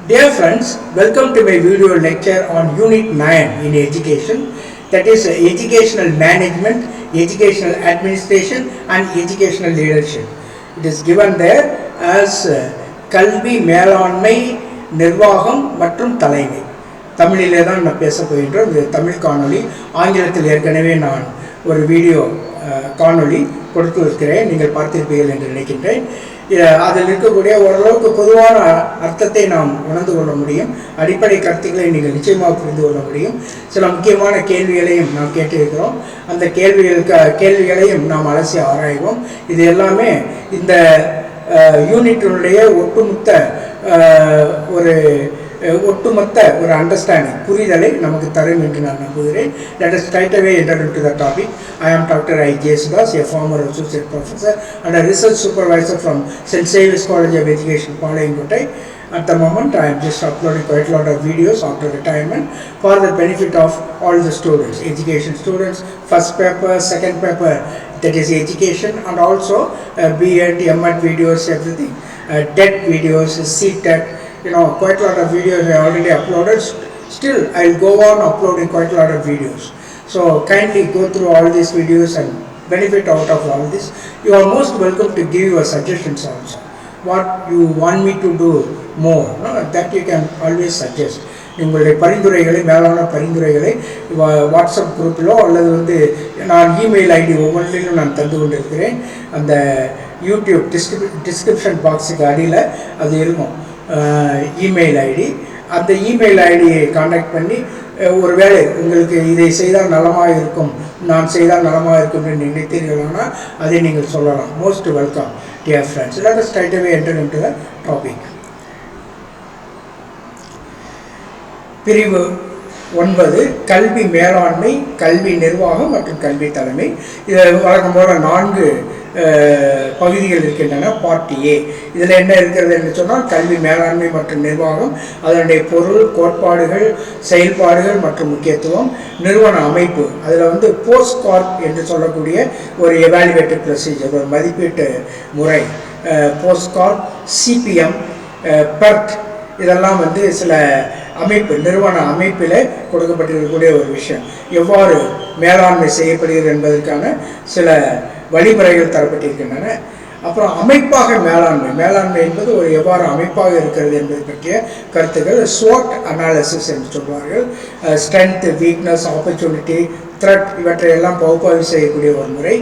Dear friends, welcome to my video lecture on Unit 9 in Education, that is Educational Management, Educational Administration and Educational Leadership. It is given there as கல்வி மேலாண்மை நிர்வாகம் மற்றும் தலைமை. தமிழிலே தான் நான் பேச போகின்றோம். இது தமிழ் காணொளி. ஆங்கிலத்தில் ஏற்கனவே நான் ஒரு வீடியோ காணொளி கொடுத்து இருக்கிறேன், நீங்கள் பார்த்திருப்பீர்கள் என்று நினைக்கின்றேன். அதில் இருக்கக்கூடிய ஓரளவுக்கு பொதுவான அர்த்தத்தை நாம் உணர்ந்து கொள்ள முடியும், அடிப்படை கருத்துக்களை நீங்கள் நிச்சயமாக புரிந்து கொள்ள முடியும். சில முக்கியமான கேள்விகளையும் நாம் கேட்டிருக்கிறோம், அந்த கேள்விகளையும் நாம் அலசி ஆராய்வோம். இது எல்லாமே இந்த யூனிட்டினுடைய ஒட்டுமொத்த ஒரு அண்டர்ஸ்டாண்டிங், புரிதலை நமக்கு தரும் என்று நான் நம்புகிறேன். Let us straight away enter into the topic. I am Dr. I. Jesudas, a former associate professor and a research supervisor from St. Xavier's College of Education, Palayangottai. At the moment, I am just uploading quite a lot of videos after retirement for the benefit of all the students, education students, first paper, second paper, that is education, and also B.Ed, M.Ed videos, everything, TET videos, C.TET, quite a lot of videos I already uploaded. Still, I will go on uploading quite a lot of videos. So, kindly go through all these videos and benefit out of all this. You are most welcome to give your suggestions also. What you want me to do more, that you can always suggest. உங்களுடைய பரிந்துரைகளை, மேலான பரிந்துரைகளை WhatsApp குரூப்பிலோ அல்லது நான் email ID ஒவ்வொன்றிலும் நான் தந்து கொண்டிருக்கிறேன். அந்த யூடியூப் டிஸ்கிரிப்ஷன் பாக்ஸுக்கு அடியில் அது இருக்கும் இமெயில் ஐடி. அந்த இமெயில் ஐடியை கான்டாக்ட் பண்ணி ஒருவேளை உங்களுக்கு இதை செய்தால் நலமாக இருக்கும், நான் செய்தால் நலமாக இருக்கும் என்று நினைத்தீர்களானால் அதை நீங்கள் சொல்லலாம். Most welcome dear friends. Let us straight away enter into the topic. பிரிவு 9, கல்வி மேலாண்மை, கல்வி நிர்வாகம் மற்றும் கல்வி தலைமை. இதில் வழக்கம் போல 4 பகுதிகள் இருக்கின்றன. பார்ட் ஏ, இதில் என்ன இருக்கிறது என்று சொன்னால் கல்வி மேலாண்மை மற்றும் நிர்வாகம், அதனுடைய பொருள், கோட்பாடுகள், செயல்பாடுகள் மற்றும் முக்கியத்துவம், நிறுவன அமைப்பு. அதில் போஸ்ட் கார்ப் என்று சொல்லக்கூடிய ஒரு எவாலுவேட்டிவ் ப்ரொசீஜர், ஒரு மதிப்பீட்டு முறை, போஸ்ட் கார்ப், சிபிஎம், பெர்ட், இதெல்லாம் சில அமைப்பு, நிறுவன அமைப்பில் கொடுக்கப்பட்டிருக்கக்கூடிய ஒரு விஷயம். எவ்வாறு மேலாண்மை செய்யப்படுகிறது என்பதற்கான சில வழிமுறைகள் தரப்பட்டிருக்கின்றன. அப்புறம் அமைப்பாக மேலாண்மை என்பது ஒரு எவ்வாறு அமைப்பாக இருக்கிறது என்பது பற்றிய கருத்துக்கள், SWOT அனாலிசிஸ் என்று சொல்வார்கள். ஸ்ட்ரென்த், வீக்னஸ், ஆப்பர்ச்சுனிட்டி, த்ரெட், இவற்றையெல்லாம் பகுப்பாய்வு செய்யக்கூடிய ஒரு முறை.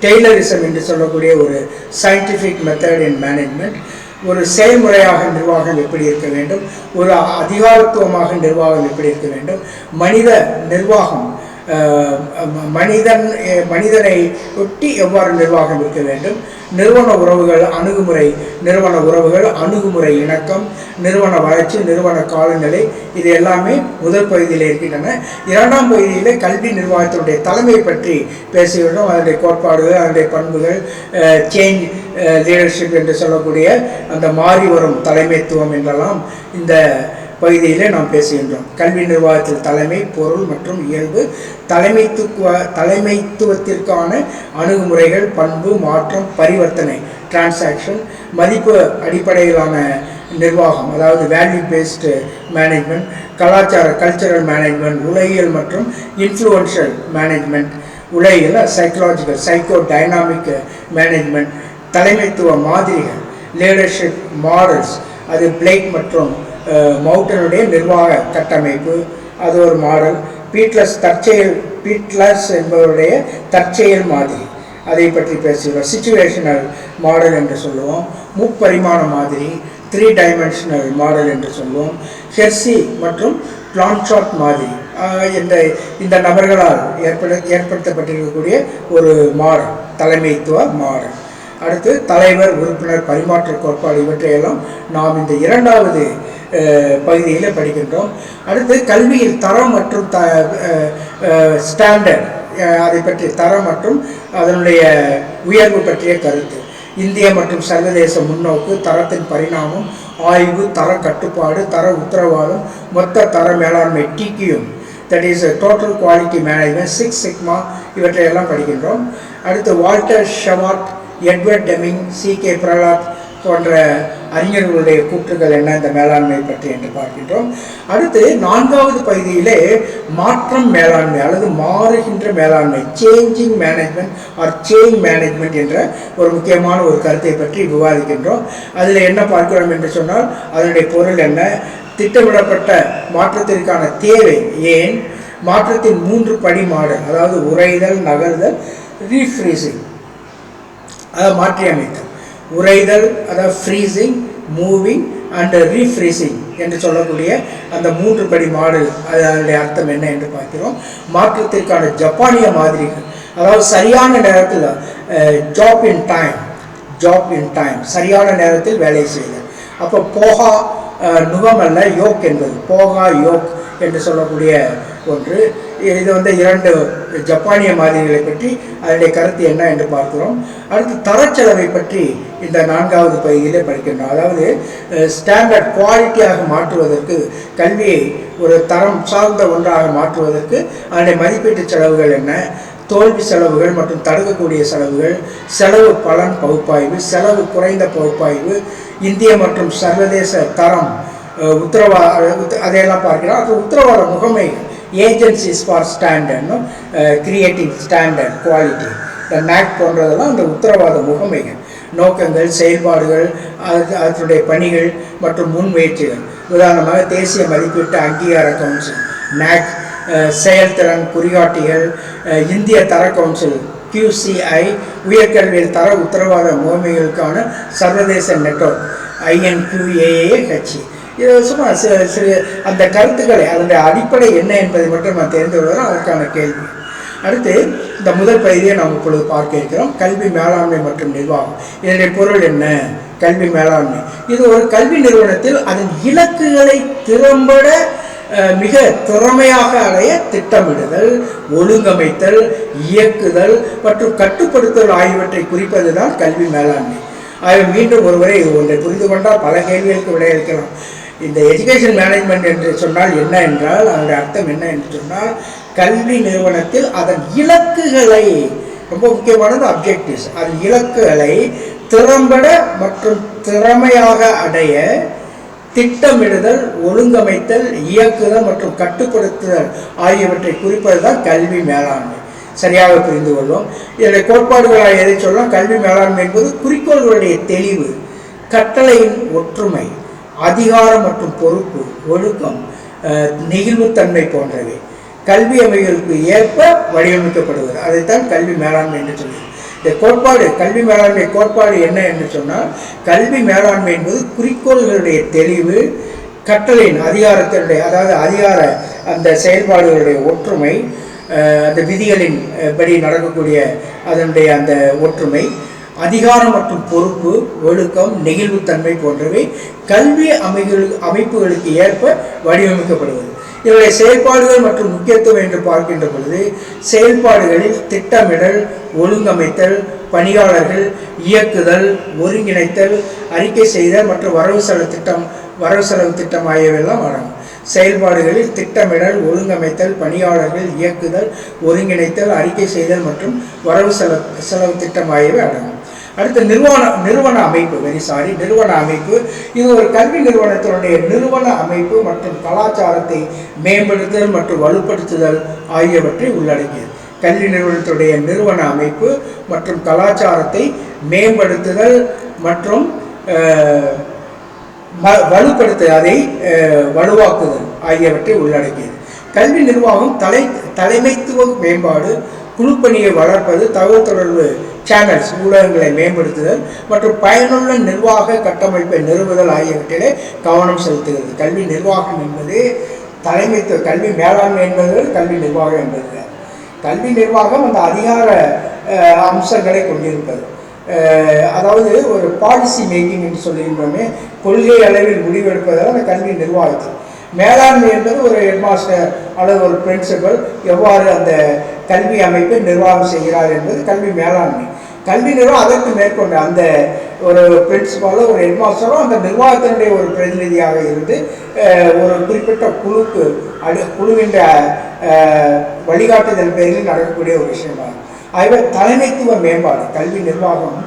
டெய்லரிசம் என்று சொல்லக்கூடிய ஒரு சயின்டிஃபிக் மெத்தட் இன் மேனேஜ்மெண்ட். ஒரு செயல்முறையாக நிர்வாகம் எப்படி இருக்க வேண்டும், ஒரு அதிகாரத்துவமாக நிர்வாகம் எப்படி இருக்க வேண்டும், மனித நிர்வாகம், மனிதனை ஒட்டி எவ்வாறு நிர்வாகம் இருக்க வேண்டும், நிறுவன உறவுகள் அணுகுமுறை, இணக்கம், நிறுவன வளர்ச்சி, நிறுவன காலநிலை, இது எல்லாமே முதல் பகுதியில் இருக்கின்றன. 2ஆம் பகுதியில் கல்வி நிர்வாகத்தினுடைய தலைமை பற்றி பேசிவிட்டோம். அதனுடைய கோட்பாடுகள், அதனுடைய பண்புகள், சேஞ்ச் லீடர்ஷிப் என்று சொல்லக்கூடிய அந்த மாறி வரும் தலைமைத்துவம் என்றெல்லாம் இந்த பகுதியிலே நாம் பேசுகின்றோம். கல்வி நிர்வாகத்தில் தலைமை, பொருள் மற்றும் இயல்பு, தலைமைத்துவத்திற்கான அணுகுமுறைகள், பண்பு, மாற்றம், பரிவர்த்தனை, டிரான்சாக்ஷன், மதிப்பு அடிப்படையிலான நிர்வாகம், அதாவது value based management, cultural management, உலகியல் மற்றும் இன்ஃப்ளூயன்ஷியல் மேனேஜ்மெண்ட், உலகியல் சைக்கலாஜிக்கல், சைக்கோ டைனாமிக் மேனேஜ்மெண்ட், தலைமைத்துவ மாதிரிகள், லீடர்ஷிப் மாடல்ஸ், அது பிளேக் மற்றும் மவுண்டனுடைய நிர்வாக கட்டமைப்பு, அது ஒரு மாடல். பீட்லஸ் என்பவருடைய தற்செயல் மாதிரி, அதை பற்றி பேசுகிறோம். சிச்சுவேஷனல் மாடல் என்று சொல்லுவோம். முப்பரிமாண மாதிரி, 3 டைமென்ஷனல் மாடல் என்று சொல்லுவோம். ஹெர்சி மற்றும் பிளான்ஷாட் மாதிரி இந்த நபர்களால் ஏற்படுத்தப்பட்டிருக்கக்கூடிய ஒரு மாடல், தலைமைத்துவ மாடல். அடுத்து தலைவர், உறுப்பினர், பரிமாற்ற கோட்பாடு, இவற்றையெல்லாம் நாம் இந்த 2வது பகுதியில் படிக்கின்றோம். அடுத்து கல்வியில் தரம் மற்றும் ஸ்டாண்டர்ட், அதை பற்றி தரம் மற்றும் அதனுடைய உயர்வு பற்றிய கருத்து. இந்திய மற்றும் சர்வதேச முன்னோக்கு, தரத்தின் பரிணாமம், ஆய்வு, தர கட்டுப்பாடு, தர உத்தரவாதம், மொத்த தர மேலாண்மை, TQM, that is total quality management, 6 sigma, இவற்றையெல்லாம் படிக்கின்றோம். அடுத்து Walter Shewhart, Edward Deming, C.K. Prahalad, போன்ற அறிஞர்களுடைய கூற்றுகள் என்ன இந்த மேலாண்மை பற்றி என்று பார்க்கின்றோம். அடுத்து 4வது பகுதியிலே மாற்றம் மேலாண்மை அல்லது மாறுகின்ற மேலாண்மை, changing management R change management என்ற ஒரு முக்கியமான ஒரு கருத்தை பற்றி விவாதிக்கின்றோம். அதில் என்ன பார்க்கிறோம் என்று சொன்னால் அதனுடைய பொருள் என்ன, திட்டமிடப்பட்ட மாற்றத்திற்கான தேவை ஏன், மாற்றத்தின் 3 படி மாடல், அதாவது உறைதல், நகர்தல், ரீஃப்ரீசிங், அதாவது மாற்றி அமைத்தல், உறைதல் அதாவது ஃப்ரீசிங், மூவிங் அண்ட் ரீஃப்ரீசிங் என்று சொல்லக்கூடிய அந்த 3 படி மாடல், அதனுடைய அர்த்தம் என்ன என்று பார்க்கிறோம். மாற்றத்திற்கான ஜப்பானிய மாதிரிகள், அதாவது சரியான நேரத்தில் ஜாப் இன் டைம் சரியான நேரத்தில் வேலை செய்தல். அப்போ போகா நுகமல்ல யோக் என்பது போகா யோக் என்று சொல்லக்கூடிய ஒன்று. இது 2 ஜப்பானிய மாதிரிகளை பற்றி அதனுடைய கருத்து என்ன என்று பார்க்கிறோம். அடுத்து தரச்செலவை பற்றி இந்த 4வது பகுதியிலே படிக்கின்றோம். அதாவது ஸ்டாண்டர்ட் குவாலிட்டியாக மாற்றுவதற்கு, கல்வியை ஒரு தரம் சார்ந்த ஒன்றாக மாற்றுவதற்கு அதனுடைய மதிப்பீட்டு செலவுகள் என்ன, தோல்வி செலவுகள் மற்றும் தடுக்கக்கூடிய செலவுகள், செலவு பலன் பகுப்பாய்வு, செலவு குறைந்த பகுப்பாய்வு, இந்திய மற்றும் சர்வதேச தரம் அதையெல்லாம் பார்க்கிறோம். அது உத்தரவாத முகமை, ஏஜென்சிஸ் ஃபார் ஸ்டாண்டர்ட்னும் கிரியேட்டிங் ஸ்டாண்டர்ட் குவாலிட்டி, இந்த நாக் போன்றதெல்லாம் அந்த உத்தரவாத முகமைகள், நோக்கங்கள், செயல்பாடுகள், அதனுடைய பணிகள் மற்றும் முன்முயற்சிகள். உதாரணமாக தேசிய மதிப்பீட்டு அங்கீகார கவுன்சில் நாக், செயல்திறன் குறிகாட்டிகள், இந்திய தர கவுன்சில் QCI, உயர்கல்வியில் தர உத்தரவாத முகமைகளுக்கான சர்வதேச நெட்வொர்க் INQAAH. இது சும்மா அந்த கருத்துக்களை அதனுடைய அடிப்படை என்ன என்பதை மட்டும் நான் தெரிந்து கொள்வதும் அதற்கான கேள்வி. அடுத்து இந்த முதல் பகுதியை நாம் இப்பொழுது பார்க்க இருக்கிறோம், கல்வி மேலாண்மை மற்றும் நிர்வாகம். இதனுடைய பொருள் என்ன? கல்வி மேலாண்மை இது ஒரு கல்வி நிறுவனத்தில் அதன் இலக்குகளை திறம்பட மிக திறமையாக அடைய திட்டமிடுதல், ஒழுங்கமைத்தல், இயக்குதல் மற்றும் கட்டுப்படுத்தல் ஆகியவற்றை குறிப்பதுதான் கல்வி மேலாண்மை. ஆகவே மீண்டும் ஒருவரை இது ஒன்றை புரிந்து கொண்டால் பல கேள்விகளுக்கு விடையளிக்கலாம். இந்த எஜுகேஷன் மேனேஜ்மெண்ட் என்று சொன்னால் என்ன என்றால், அதனுடைய அர்த்தம் என்ன என்று சொன்னால், கல்வி நிறுவனத்தில் அதன் இலக்குகளை, ரொம்ப முக்கியமானது அப்ஜெக்டிவ்ஸ், அதன் இலக்குகளை திறம்பட மற்றும் திறமையாக அடைய திட்டமிடுதல், ஒழுங்கமைத்தல், இயக்குதல் மற்றும் கட்டுப்படுத்துதல் ஆகியவற்றை குறிப்பதுதான் கல்வி மேலாண்மை. சரியாக புரிந்து கொள்வோம். இதனுடைய கோட்பாடுகளாக எதை சொல்லலாம்? கல்வி மேலாண்மை என்பது குறிக்கோள்களுடைய தெளிவு, கட்டளையின் ஒற்றுமை, அதிகாரம் மற்றும் பொறுப்பு, ஒழுக்கம், நெகிழ்வுத்தன்மை போன்றவை கல்வி அமைப்புகளுக்கு ஏற்ப வடிவமைக்கப்படுவது, அதைத்தான் கல்வி மேலாண்மை என்று சொல்லுவது. இந்த கோட்பாடு, கல்வி மேலாண்மை கோட்பாடு என்ன என்று சொன்னால், கல்வி மேலாண்மை என்பது குறிக்கோள்களுடைய தெளிவு, கட்டளையின் அதிகாரத்தினுடைய, அதாவது அதிகார அந்த செயல்பாடுகளுடைய ஒற்றுமை, அந்த விதிகளின் படி நடக்கக்கூடிய அதனுடைய அந்த ஒற்றுமை, அதிகாரம் மற்றும் பொறுப்பு, ஒழுக்கம், நெகிழ்வுத்தன்மை போன்றவை கல்வி அமைப்புகளுக்கு ஏற்ப வடிவமைக்கப்படுவது. இதனுடைய செயல்பாடுகள் மற்றும் முக்கியத்துவம் என்று பார்க்கின்ற பொழுது, செயல்பாடுகளில் திட்டமிடல், ஒழுங்கமைத்தல், பணியாளர்கள், இயக்குதல், ஒருங்கிணைத்தல், அறிக்கை செய்தல் மற்றும் வரவு செலவு திட்டம் ஆகியவையெல்லாம் அடங்கும். செயல்பாடுகளில் திட்டமிடல், ஒழுங்கமைத்தல், பணியாளர்கள், இயக்குதல், ஒருங்கிணைத்தல், அறிக்கை செய்தல் மற்றும் வரவு செலவு திட்டம் ஆகியவை அடங்கும். அடுத்து நிறுவன அமைப்பு, நிறுவன அமைப்பு இது ஒரு கல்வி நிறுவனத்தினுடைய நிறுவன அமைப்பு மற்றும் கலாச்சாரத்தை மேம்படுத்துதல் மற்றும் வலுப்படுத்துதல் ஆகியவற்றை உள்ளடக்கியது. கல்வி நிறுவனத்துடைய நிறுவன அமைப்பு மற்றும் கலாச்சாரத்தை மேம்படுத்துதல் மற்றும் வலுப்படுத்துதல், அதை வலுவாக்குதல் ஆகியவற்றை உள்ளடக்கியது. கல்வி நிர்வாகம் தலைமைத்துவ மேம்பாடு, குழுப்பணியை வளர்ப்பது, தகவல் தொடர்பு சேனல்ஸ் ஊடகங்களை மேம்படுத்துதல் மற்றும் பயனுள்ள நிர்வாக கட்டமைப்பை நிறுவுதல் ஆகியவற்றிலே கவனம் செலுத்துகிறது. கல்வி நிர்வாகம் என்பது தலைமைத்துவ, கல்வி மேலாண்மை என்பது கல்வி நிர்வாகம் என்பது. கல்வி நிர்வாகம் அந்த அதிகார அம்சங்களை கொண்டிருப்பது. அதாவது ஒரு பாலிசி மேக்கிங் என்று சொல்லுகின்றோமே, கொள்கை அளவில் முடிவெடுப்பதால் அந்த கல்வி நிர்வாகத்தில். மேலாண்மை என்பது ஒரு ஹெட்மாஸ்டர் அல்லது ஒரு பிரின்சிபல் எவ்வாறு அந்த கல்வி அமைப்பை நிர்வாகம் செய்கிறார் என்பது கல்வி மேலாண்மை. கல்வி நிர்வாகம் அதற்கு மேற்கொண்ட அந்த ஒரு பிரின்சிபாலோ ஒரு ஹெட்மாஸ்டரோ அந்த நிர்வாகத்தினுடைய ஒரு பிரதிநிதியாக இருந்து ஒரு குறிப்பிட்ட குழுவின் வழிகாட்டுதல் பேரில் நடக்கக்கூடிய ஒரு விஷயமாகும். ஆகவே தலைமைத்துவ மேம்பாடு, கல்வி நிர்வாகம்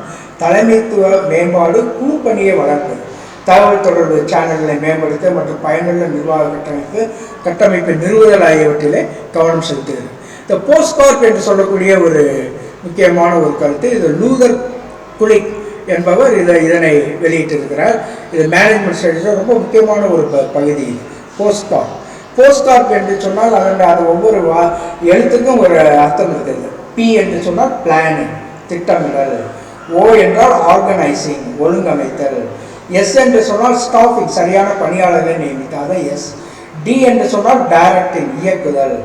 தலைமைத்துவ மேம்பாடு, குழு பணியை வளர்ப்பது, தகவல் தொடர்பு சேனல்களை மேம்படுத்த மற்றும் பயனுள்ள நிர்வாக கட்டமைப்பை நிறுவுதல் ஆகியவற்றிலே கவனம் செலுத்துகிறது. இந்த போஸ்ட்கார்ப் என்று சொல்லக்கூடிய ஒரு முக்கியமான ஒரு கருத்து, இது லூதர் குலிக் என்பவர் இதனை வெளியிட்டிருக்கிறார். இது மேனேஜ்மெண்ட் ஸ்டடீஸில் ரொம்ப முக்கியமான ஒரு பகுதி. போஸ்ட்கார்ப் என்று சொன்னால் அது ஒவ்வொரு எழுத்துக்கும் ஒரு அர்த்தம் இருக்கிறது. பி என்று சொன்னால் பிளானிங், திட்டமிடல். ஓ என்றால் ஆர்கனைசிங், ஒழுங்கமைத்தல். எஸ் என்று சொன்னால் ஸ்டாஃபிங், சரியான பணியாளர்களை நியமித்தல், அதான் எஸ். டி என்று சொன்னால் டைரக்டிங், இயக்குதல்.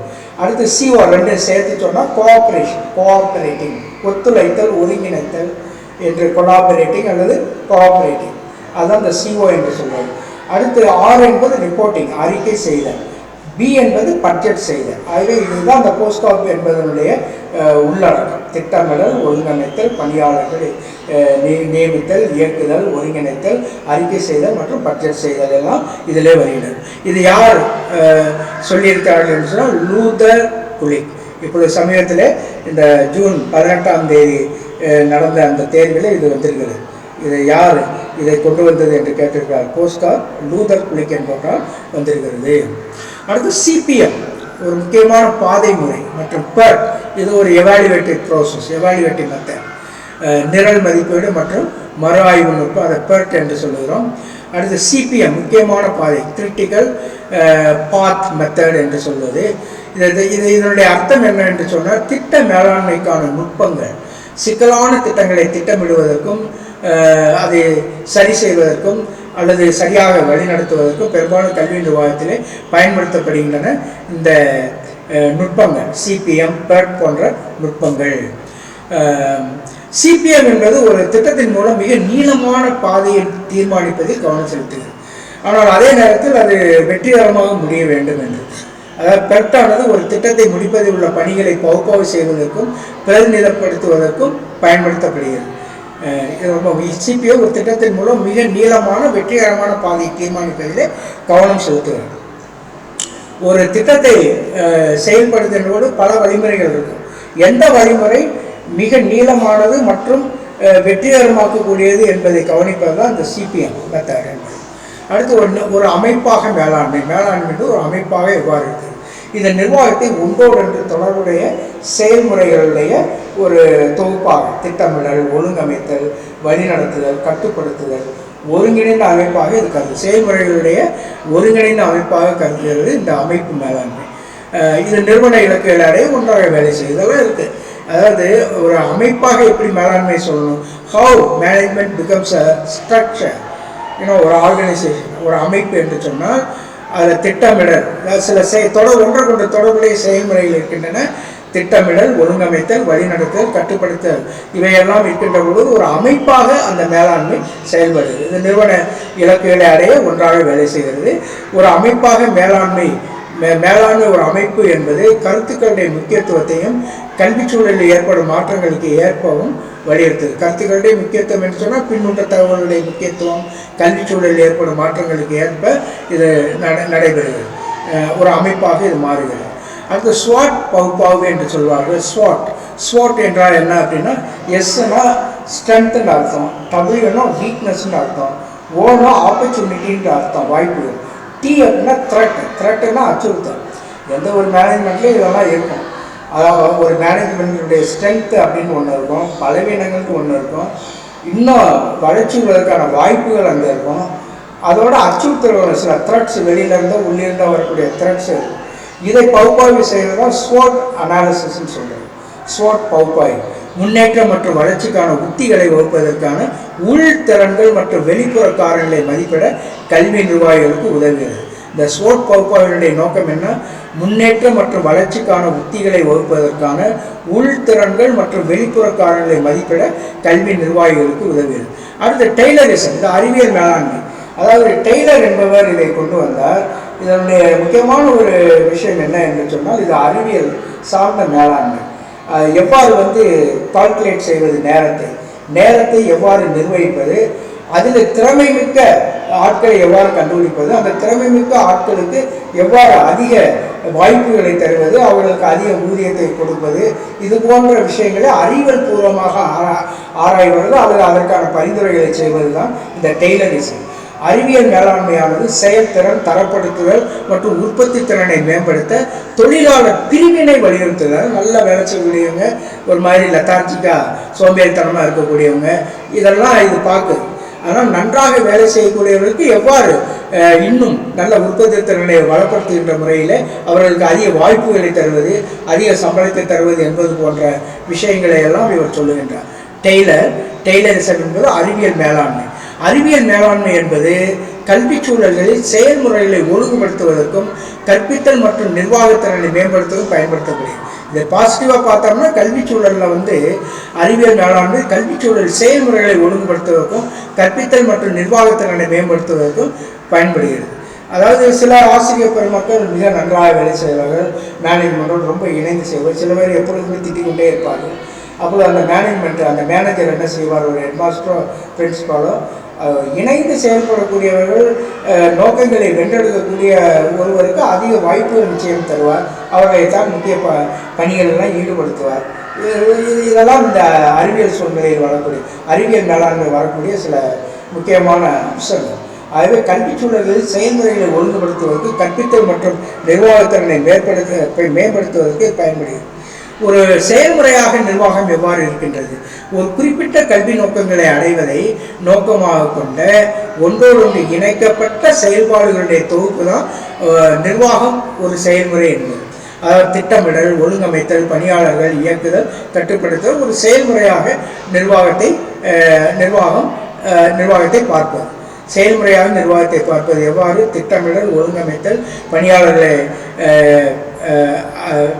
அடுத்து CO ரெண்டு சேர்த்து சொன்னால் கோஆப்ரேட்டிங், ஒத்துழைத்தல், ஒருங்கிணைத்தல் என்று கொலாபரேட்டிங் அல்லது கோஆப்ரேட்டிங், அதுதான் இந்த CO என்று சொல்வது. அடுத்து R என்பது ரிப்போர்ட்டிங், அறிக்கை செய்தல். B என்பது பட்ஜெட் செய்தல். ஆகவே இதுதான் இந்த போஸ்ட்கார்ப் என்பதனுடைய உள்ளடக்கம். திட்டமிடல், ஒழுங்கமைத்தல், பணியாளர்களை நியமித்தல், இயக்குதல், ஒருங்கிணைத்தல், அறிக்கை செய்தல் மற்றும் பட்ஜெட் செய்தல் எல்லாம் இதிலே வருகிறது. இது யார் சொல்லியிருக்கிறார்கள் என்று சொன்னால் லூதர் குலிக். இப்பொழுது சமீபத்தில் இந்த ஜூன் 18 நடந்த அந்த தேர்வில் இது வந்திருக்கிறது. இதை யார் இதை கொண்டு வந்தது என்று கேட்டிருக்கிறார். போஸ்ட்கார்ப் லூதர் குலிக் என்பவரால் வந்திருக்கிறது. அடுத்து CPM ஒரு முக்கியமான பாதை முறை மற்றும் PERT இது ஒரு எவாலுவேட்டிவ் ப்ராசஸ், எவாலுவேட்டிவ் மெத்தட், நிரல் மதிப்பீடு மற்றும் மறு ஆய்வு நுட்பம், அதை PERT என்று சொல்லுகிறோம். அடுத்து CPM முக்கியமான பாதை, கிரிட்டிக்கல் பாத் மெத்தட் என்று சொல்வது. இதனுடைய அர்த்தம் என்ன என்று சொன்னால் திட்ட மேலாண்மைக்கான நுட்பங்கள், சிக்கலான திட்டங்களை திட்டமிடுவதற்கும் அதை சரி செய்வதற்கும் அல்லது சரியாக வழிநடத்துவதற்கும் பெரும்பாலும் கல்வி நிர்வாகத்திலே பயன்படுத்தப்படுகின்றன இந்த நுட்பங்கள். CPM, PERT போன்ற நுட்பங்கள். CPM என்பது ஒரு திட்டத்தின் மூலம் மிக நீளமான பாதையை தீர்மானிப்பதில் கவனம் செலுத்துகிறது. ஆனால் அதே நேரத்தில் அது வெற்றிகரமாக முடிய வேண்டும் என்று. அதாவது PERT ஆனது ஒரு திட்டத்தை முடிப்பதில் உள்ள பணிகளை பகுப்பாய்வு செய்வதற்கும் பிரதிநிதிப்படுத்துவதற்கும் பயன்படுத்தப்படுகிறது. CPM ஒரு திட்டத்தின் மூலம் மிக நீளமான வெற்றிகரமான பாதையை தீர்மானிப்பதிலே கவனம் செலுத்துகிறது. ஒரு திட்டத்தை செயல்படுத்துவதோடு பல வழிமுறைகள் இருக்கும். எந்த வழிமுறை மிக நீளமானது மற்றும் வெற்றிகரமாக்கக்கூடியது என்பதை கவனிப்பது தான் இந்த CPM மெத்தட் என்பது. அடுத்து ஒரு அமைப்பாக மேலாண்மை ஒரு அமைப்பாக எவ்வாறு இருக்குது, இந்த நிர்வாகத்தை ஒன்றோடொன்று தொடர்புடைய செயல்முறைகளுடைய ஒரு தொகுப்பாக திட்டமிடல், ஒழுங்கமைத்தல், வழிநடத்துதல், கட்டுப்படுத்துதல், ஒருங்கிணைந்த அமைப்பாக இருக்காது. செயல்முறைகளுடைய ஒருங்கிணைந்த அமைப்பாக கருதுகிறது இந்த அமைப்பு மேலாண்மை. இது நிறுவன இலக்குகளை அடைய ஒன்றாக வேலை செய்வதெல்லாம் இருக்குது. அதாவது ஒரு அமைப்பாக எப்படி மேலாண்மை சொல்லணும், how management becomes a structure, ஒரு ஆர்கனைசேஷன், ஒரு அமைப்பு என்று சொன்னால் அதில் திட்டமிடல், சில ஒன்றை கொண்ட தொடர்புடைய செயல்முறைகள் இருக்கின்றன. திட்டமிடல், ஒழுங்கமைத்தல், வழிநடத்தல், கட்டுப்படுத்தல் இவையெல்லாம் இருக்கின்ற பொழுது ஒரு அமைப்பாக அந்த மேலாண்மை செயல்படுகிறது. இந்த நிறுவன இலக்குகளை அடைய ஒன்றாக வேலை செய்கிறது. ஒரு அமைப்பாக மேலாண்மை ஒரு அமைப்பு என்பது கருத்துக்களுடைய முக்கியத்துவத்தையும் கல்வி சூழலில் ஏற்படும் மாற்றங்களுக்கு ஏற்பவும் வலியுறுத்துது. கருத்துக்களுடைய முக்கியத்துவம் என்று சொன்னால் பின்னூட்ட தகவல்களுடைய முக்கியத்துவம், கல்வி சூழலில் ஏற்படும் மாற்றங்களுக்கு ஏற்ப இது நடைபெறுகிறது. ஒரு அமைப்பாக இது மாறுகிறது. அடுத்து SWOT பகுப்பாய்வு என்று சொல்வார்கள். SWOT என்றால் என்ன அப்படின்னா, எஸ்னா ஸ்ட்ரென்த்னு அர்த்தம், டபிள்யூனா வீக்னஸ்ன்னு அர்த்தம், ஓனா ஆப்பர்ச்சுனிட்டின்ற அர்த்தம், வாய்ப்புகள், T அப்படின்னா த்ரெட்னா அச்சுறுத்தல். எந்த ஒரு மேனேஜ்மெண்ட்லேயும் இதெல்லாம் இருக்கும். அதாவது ஒரு மேனேஜ்மெண்ட்டுடைய ஸ்ட்ரென்த்து அப்படின்னு ஒன்று இருக்கும், பலவீனங்களுக்கு ஒன்று இருக்கும், இன்னும் வளர்ச்சிகளுக்கான வாய்ப்புகள் அங்கே இருக்கும், அதோட அச்சுறுத்தல்கள் சில த்ரெட்ஸ் வெளியிலேருந்தோ உள்ளிருந்தோ வரக்கூடிய த்ரெட்ஸ் இருக்கும். இதை பகுப்பாய்வு செய்வது தான் SWOT அனாலிசிஸ்ன்னு சொல்கிறது. SWOT பகுப்பாய்வு முன்னேற்றம் மற்றும் வளர்ச்சிக்கான உத்திகளை வகுப்பதற்கான உள்திறன்கள் மற்றும் வெளிப்புற காரணிகளை மதிப்பிட கல்வி நிர்வாகிகளுக்கு உதவுகிறது. இந்த SWOT பகுப்பாய்வினுடைய நோக்கம் என்ன, முன்னேற்றம் மற்றும் வளர்ச்சிக்கான உத்திகளை வகுப்பதற்கான உள்திறன்கள் மற்றும் வெளிப்புற காரணிகளை மதிப்பிட கல்வி நிர்வாகிகளுக்கு உதவுகிறது. அடுத்து டெய்லரிசம், இது அறிவியல் மேலாண்மை. அதாவது டெய்லர் என்பவர் இதை கொண்டு வந்தார். இதனுடைய முக்கியமான ஒரு விஷயம் என்ன என்று சொன்னால், இது அறிவியல் சார்ந்த மேலாண்மை. எவ்வாறு கால்குலேட் செய்வது, நேரத்தை எவ்வாறு நிர்வகிப்பது, அதில் திறமை மிக்க ஆட்களை எவ்வாறு கண்டுபிடிப்பது, அந்த திறமை மிக்க ஆட்களுக்கு எவ்வாறு அதிக வாய்ப்புகளை தருவது, அவர்களுக்கு அதிக ஊதியத்தை கொடுப்பது, இது போன்ற விஷயங்களை அறிவியல் பூர்வமாக ஆராய்வது, அல்லது அதற்கான பரிந்துரைகளை செய்வது தான் இந்த டெய்லரிசம். அறிவியல் மேலாண்மையானது செயல்திறன், தரப்படுத்துதல் மற்றும் உற்பத்தி திறனை மேம்படுத்த, தொழிலாளர் பிரிவினை வலியுறுத்துதல். நல்ல வேலை செய்யக்கூடியவங்க, ஒரு மாதிரி லெத்தார்ஜிக்காக சோம்பேறித்தனமாக இருக்கக்கூடியவங்க, இதெல்லாம் இது பார்க்குது. ஆனால் நன்றாக வேலை செய்யக்கூடியவர்களுக்கு எவ்வாறு இன்னும் நல்ல உற்பத்தி திறனை வளப்படுத்துகின்ற முறையில் அவர்களுக்கு அதிக வாய்ப்புகளை தருவது, அதிக சம்பளத்தை தருவது என்பது போன்ற விஷயங்களை எல்லாம் இவர் சொல்லுகின்றார். டெய்லரிசம் என்பது அறிவியல் மேலாண்மை. அறிவியல் மேலாண்மை என்பது கல்வி சூழல்களில் செயல்முறைகளை ஒழுங்குபடுத்துவதற்கும் கற்பித்தல் மற்றும் நிர்வாகத்திறனை மேம்படுத்துவதற்கும் பயன்படுத்தக்கூடியது. இதை பாசிட்டிவாக பார்த்தோம்னா கல்வி சூழலில் அறிவியல் மேலாண்மை கல்வி சூழல் செயல்முறைகளை ஒழுங்குபடுத்துவதற்கும் கற்பித்தல் மற்றும் நிர்வாகத்திறனை மேம்படுத்துவதற்கும் பயன்படுகிறது. அதாவது சில ஆசிரியர் பெருமக்கள் மிக நன்றாக வேலை செய்வார்கள், மேனேஜ்மெண்டோடு ரொம்ப இணைந்து செய்வார். சில பேர் எப்பொழுதுமே திட்டிக் கொண்டே இருப்பார்கள். அப்போது அந்த அந்த மேனேஜர் என்ன செய்வார், ஒரு ஹெட்மாஸ்டரோ பிரின்சிபாலோ இணைந்து செயல்படக்கூடியவர்கள், நோக்கங்களை வென்றெடுக்கக்கூடிய ஒருவருக்கு அதிக வாய்ப்புகள் நிச்சயம் தருவார். அவர்களை தான் முக்கிய பணிகளெல்லாம் ஈடுபடுத்துவார். இதெல்லாம் இந்த அறிவியல் சூழ்நிலையில் வரக்கூடிய அறிவியல் மேலாண்மை வரக்கூடிய சில முக்கியமான அம்சங்கள். ஆகவே கல்வி சூழல்களில் செயல்முறைகளை ஒழுங்குபடுத்துவதற்கு, கற்பித்தல் மற்றும் நிர்வாகத்திறனை மேம்படுத்துவதற்கு பயன்படுகிறது. ஒரு செயல்முறையாக நிர்வாகம் எவ்வாறு இருக்கின்றது? ஒரு குறிப்பிட்ட கல்வி நோக்கங்களை அடைவதை நோக்கமாக கொண்ட ஒன்றோடொன்று இணைக்கப்பட்ட செயல்பாடுகளுடைய தொகுப்பு தான் நிர்வாகம் ஒரு செயல்முறை என்பது. அதாவது திட்டமிடல், ஒழுங்கமைத்தல், பணியாளர்கள் இயக்குதல், கட்டுப்படுத்தல் ஒரு செயல்முறையாக நிர்வாகத்தை பார்ப்பது. செயல்முறையாக நிர்வாகத்தை பார்ப்பது எவ்வாறு? திட்டமிடல், ஒழுங்கமைத்தல்,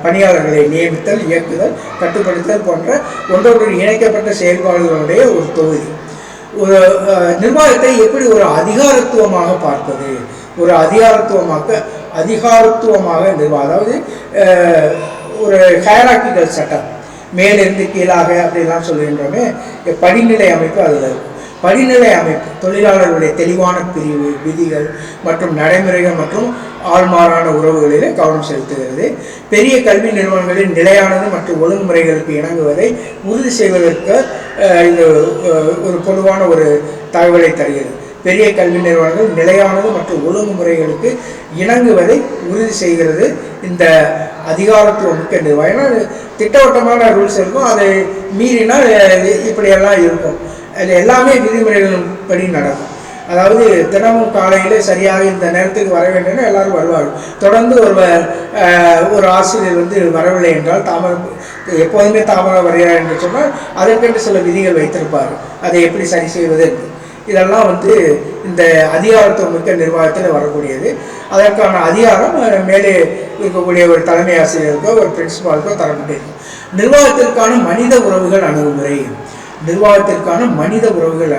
பணியாளர்களை நியமித்தல், இயக்குதல், கட்டுப்படுத்தல் போன்ற ஒன்றோடு இணைக்கப்பட்ட செயல்பாடுகளுடைய ஒரு தொகுதி. ஒரு நிர்வாகத்தை எப்படி ஒரு அதிகாரத்துவமாக பார்ப்பது? ஒரு அதிகாரத்துவமாக நிர்வாகம், அதாவது ஒரு ஹைரார்க்கிக்கல் செட்டப், மேலிருந்து கீழாக அப்படிலாம் சொல்லுகின்றோமே, படிநிலை அமைப்பு அதில் இருக்கும். படிநிலை அமைப்பு தொழிலாளர்களுடைய தெளிவான பிரிவு, விதிகள் மற்றும் நடைமுறைகள் மற்றும் ஆள்மாறான உறவுகளிலே கவனம் செலுத்துகிறது. பெரிய கல்வி நிறுவனங்களில் நிலையானது மற்றும் ஒழுங்குமுறைகளுக்கு இணங்குவதை உறுதி செய்வதற்கு இது ஒரு பொதுவான ஒரு தகவலை தருகிறது. பெரிய கல்வி நிறுவனங்கள் நிலையானது மற்றும் ஒழுங்குமுறைகளுக்கு இணங்குவதை உறுதி செய்கிறது இந்த அதிகாரத்துவ மிக்க நிர்வாகம். ஏன்னா திட்டவட்டமான ரூல்ஸ் இருக்கும், அதை மீறினால் இப்படியெல்லாம் இருக்கும். அது எல்லாமே விதிமுறைகளின் படி நடக்கும். அதாவது தினமும் காலையில் சரியாக இந்த நேரத்துக்கு வர வேண்டும்னு எல்லாரும் வருவார்கள். தொடர்ந்து ஒரு ஆசிரியர் வரவில்லை என்றால் எப்போதுமே தாமதம் வருகிறார் என்று சொன்னால் அதற்கென்று சில விதிகள் வைத்திருப்பார். அதை எப்படி சரி செய்வது என்று. இதெல்லாம் இந்த அதிகாரத்துவம் மிக்க நிர்வாகத்தில் வரக்கூடியது. அதற்கான அதிகாரம் மேலே இருக்கக்கூடிய ஒரு தலைமை ஆசிரியருக்கோ ஒரு பிரின்சிபாலுக்கோ தரப்பட்டிருக்கும். நிர்வாகத்திற்கான மனித உறவுகள் அணுகுமுறை. நிர்வாகத்திற்கான மனித உறவுகள்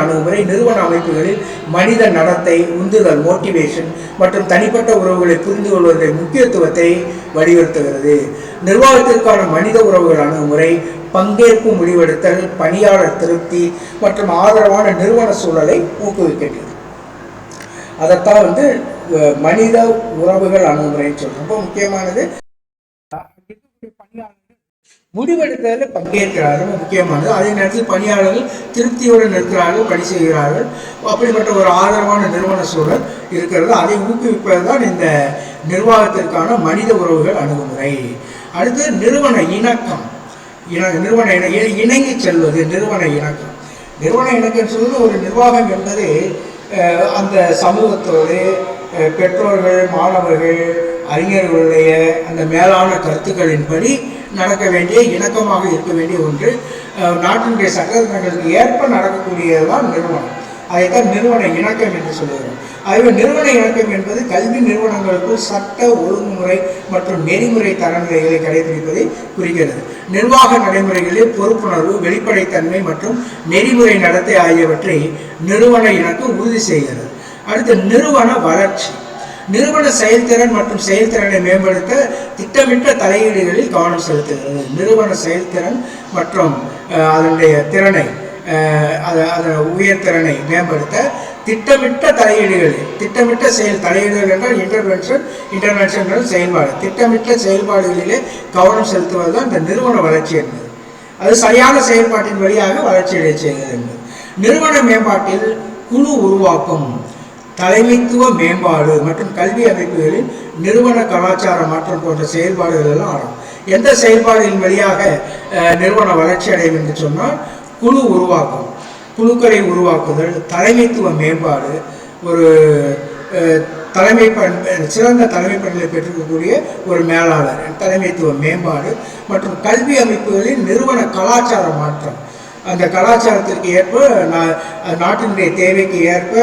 அணுகுமுறை நிறுவன அமைப்புகளில் மனித நடத்தை, உந்துதல், மோட்டிவேஷன் மற்றும் தனிப்பட்ட உறவுகளை புரிந்து கொள்வதற்கான முக்கியத்துவத்தை வலியுறுத்துகிறது. நிர்வாகத்திற்கான மனித உறவுகள் அணுகுமுறை பங்கேற்பு, முடிவெடுத்தல், பணியாளர் திருப்தி மற்றும் ஆதரவான நிறுவன சூழலை ஊக்குவிக்கின்றது. அதைத்தான் மனித உறவுகள் அணுகுமுறைன்னு சொல்றோம். ரொம்ப முக்கியமானது. முடிவெடுத்ததில் பங்கேற்கிறார்கள், முக்கியமானது. அதே நேரத்தில் பணியாளர்கள் திருப்தியுடன் இருக்கிறார்கள், பணி செய்கிறார்கள். அப்படிப்பட்ட ஒரு ஆதரவான நிறுவன சூழல் இருக்கிறது. அதை ஊக்குவிப்பது தான் இந்த நிர்வாகத்திற்கான மனித உறவுகள் அணுகுமுறை. அடுத்து நிறுவன இணக்கம். இணங்கி செல்வது நிறுவன இணக்கம். நிறுவன இணக்கம் சொல்வது ஒரு நிர்வாகம் என்பது அந்த சமூகத்தோடு பெற்றோர்கள், மாணவர்கள், அறிஞர்களுடைய அந்த மேலான கருத்துக்களின்படி நடக்க வேண்டிய, இணக்கமாக இருக்க வேண்டிய ஒன்று. நாட்டினுடைய சட்டங்களுக்கு ஏற்ப நடக்கக்கூடியதுதான் நிறுவனம். அதைத்தான் நிறுவன இணக்கம் என்று சொல்லுகிறோம். ஆகவே நிறுவன இணக்கம் என்பது கல்வி நிறுவனங்களுக்குள் சட்ட, ஒழுங்குமுறை மற்றும் நெறிமுறை தரநிலைகளை கடைபிடிப்பதை குறிக்கிறது. நிர்வாக நடைமுறைகளில் பொறுப்புணர்வு, வெளிப்படைத்தன்மை மற்றும் நெறிமுறை நடத்தை ஆகியவற்றை நிறுவன இணக்கம் உறுதி செய்கிறது. அடுத்து நிறுவன வளர்ச்சி. நிறுவன செயல்திறன் மற்றும் செயல்திறனை மேம்படுத்த திட்டமிட்ட தலையீடுகளில் கவனம் செலுத்துகிறது. நிறுவன செயல்திறன் மற்றும் அதனுடைய திறனை, அதன் உயர்திறனை மேம்படுத்த திட்டமிட்ட தலையீடுகள், திட்டமிட்ட தலையீடுகள் என்றால் இன்டர்வென்ஷன் செயல்பாடு, திட்டமிட்ட செயல்பாடுகளிலே கவனம் செலுத்துவது தான் இந்த நிறுவன வளர்ச்சி என்பது. அது சரியான செயல்பாட்டின் வழியாக வளர்ச்சியடைய செய்கிறது என்பது. நிறுவன மேம்பாட்டில் குழு உருவாக்கம், தலைமைத்துவ மேம்பாடு மற்றும் கல்வி அமைப்புகளில் நிறுவன கலாச்சார மாற்றம் போன்ற செயல்பாடுகள் எல்லாம் ஆகும். எந்த செயல்பாடுகளின் வழியாக நிறுவன வளர்ச்சி அடையும் என்று சொன்னால் குழு உருவாக்கம், குழுக்களை உருவாக்குதல், தலைமைத்துவ மேம்பாடு, ஒரு சிறந்த தலைமை பண்பை பெற்றிருக்கக்கூடிய ஒரு மேலாளர், தலைமைத்துவ மேம்பாடு மற்றும் கல்வி அமைப்புகளின் நிறுவன கலாச்சார மாற்றம். அந்த கலாச்சாரத்திற்கு ஏற்ப நாட்டினுடைய தேவைக்கு ஏற்ப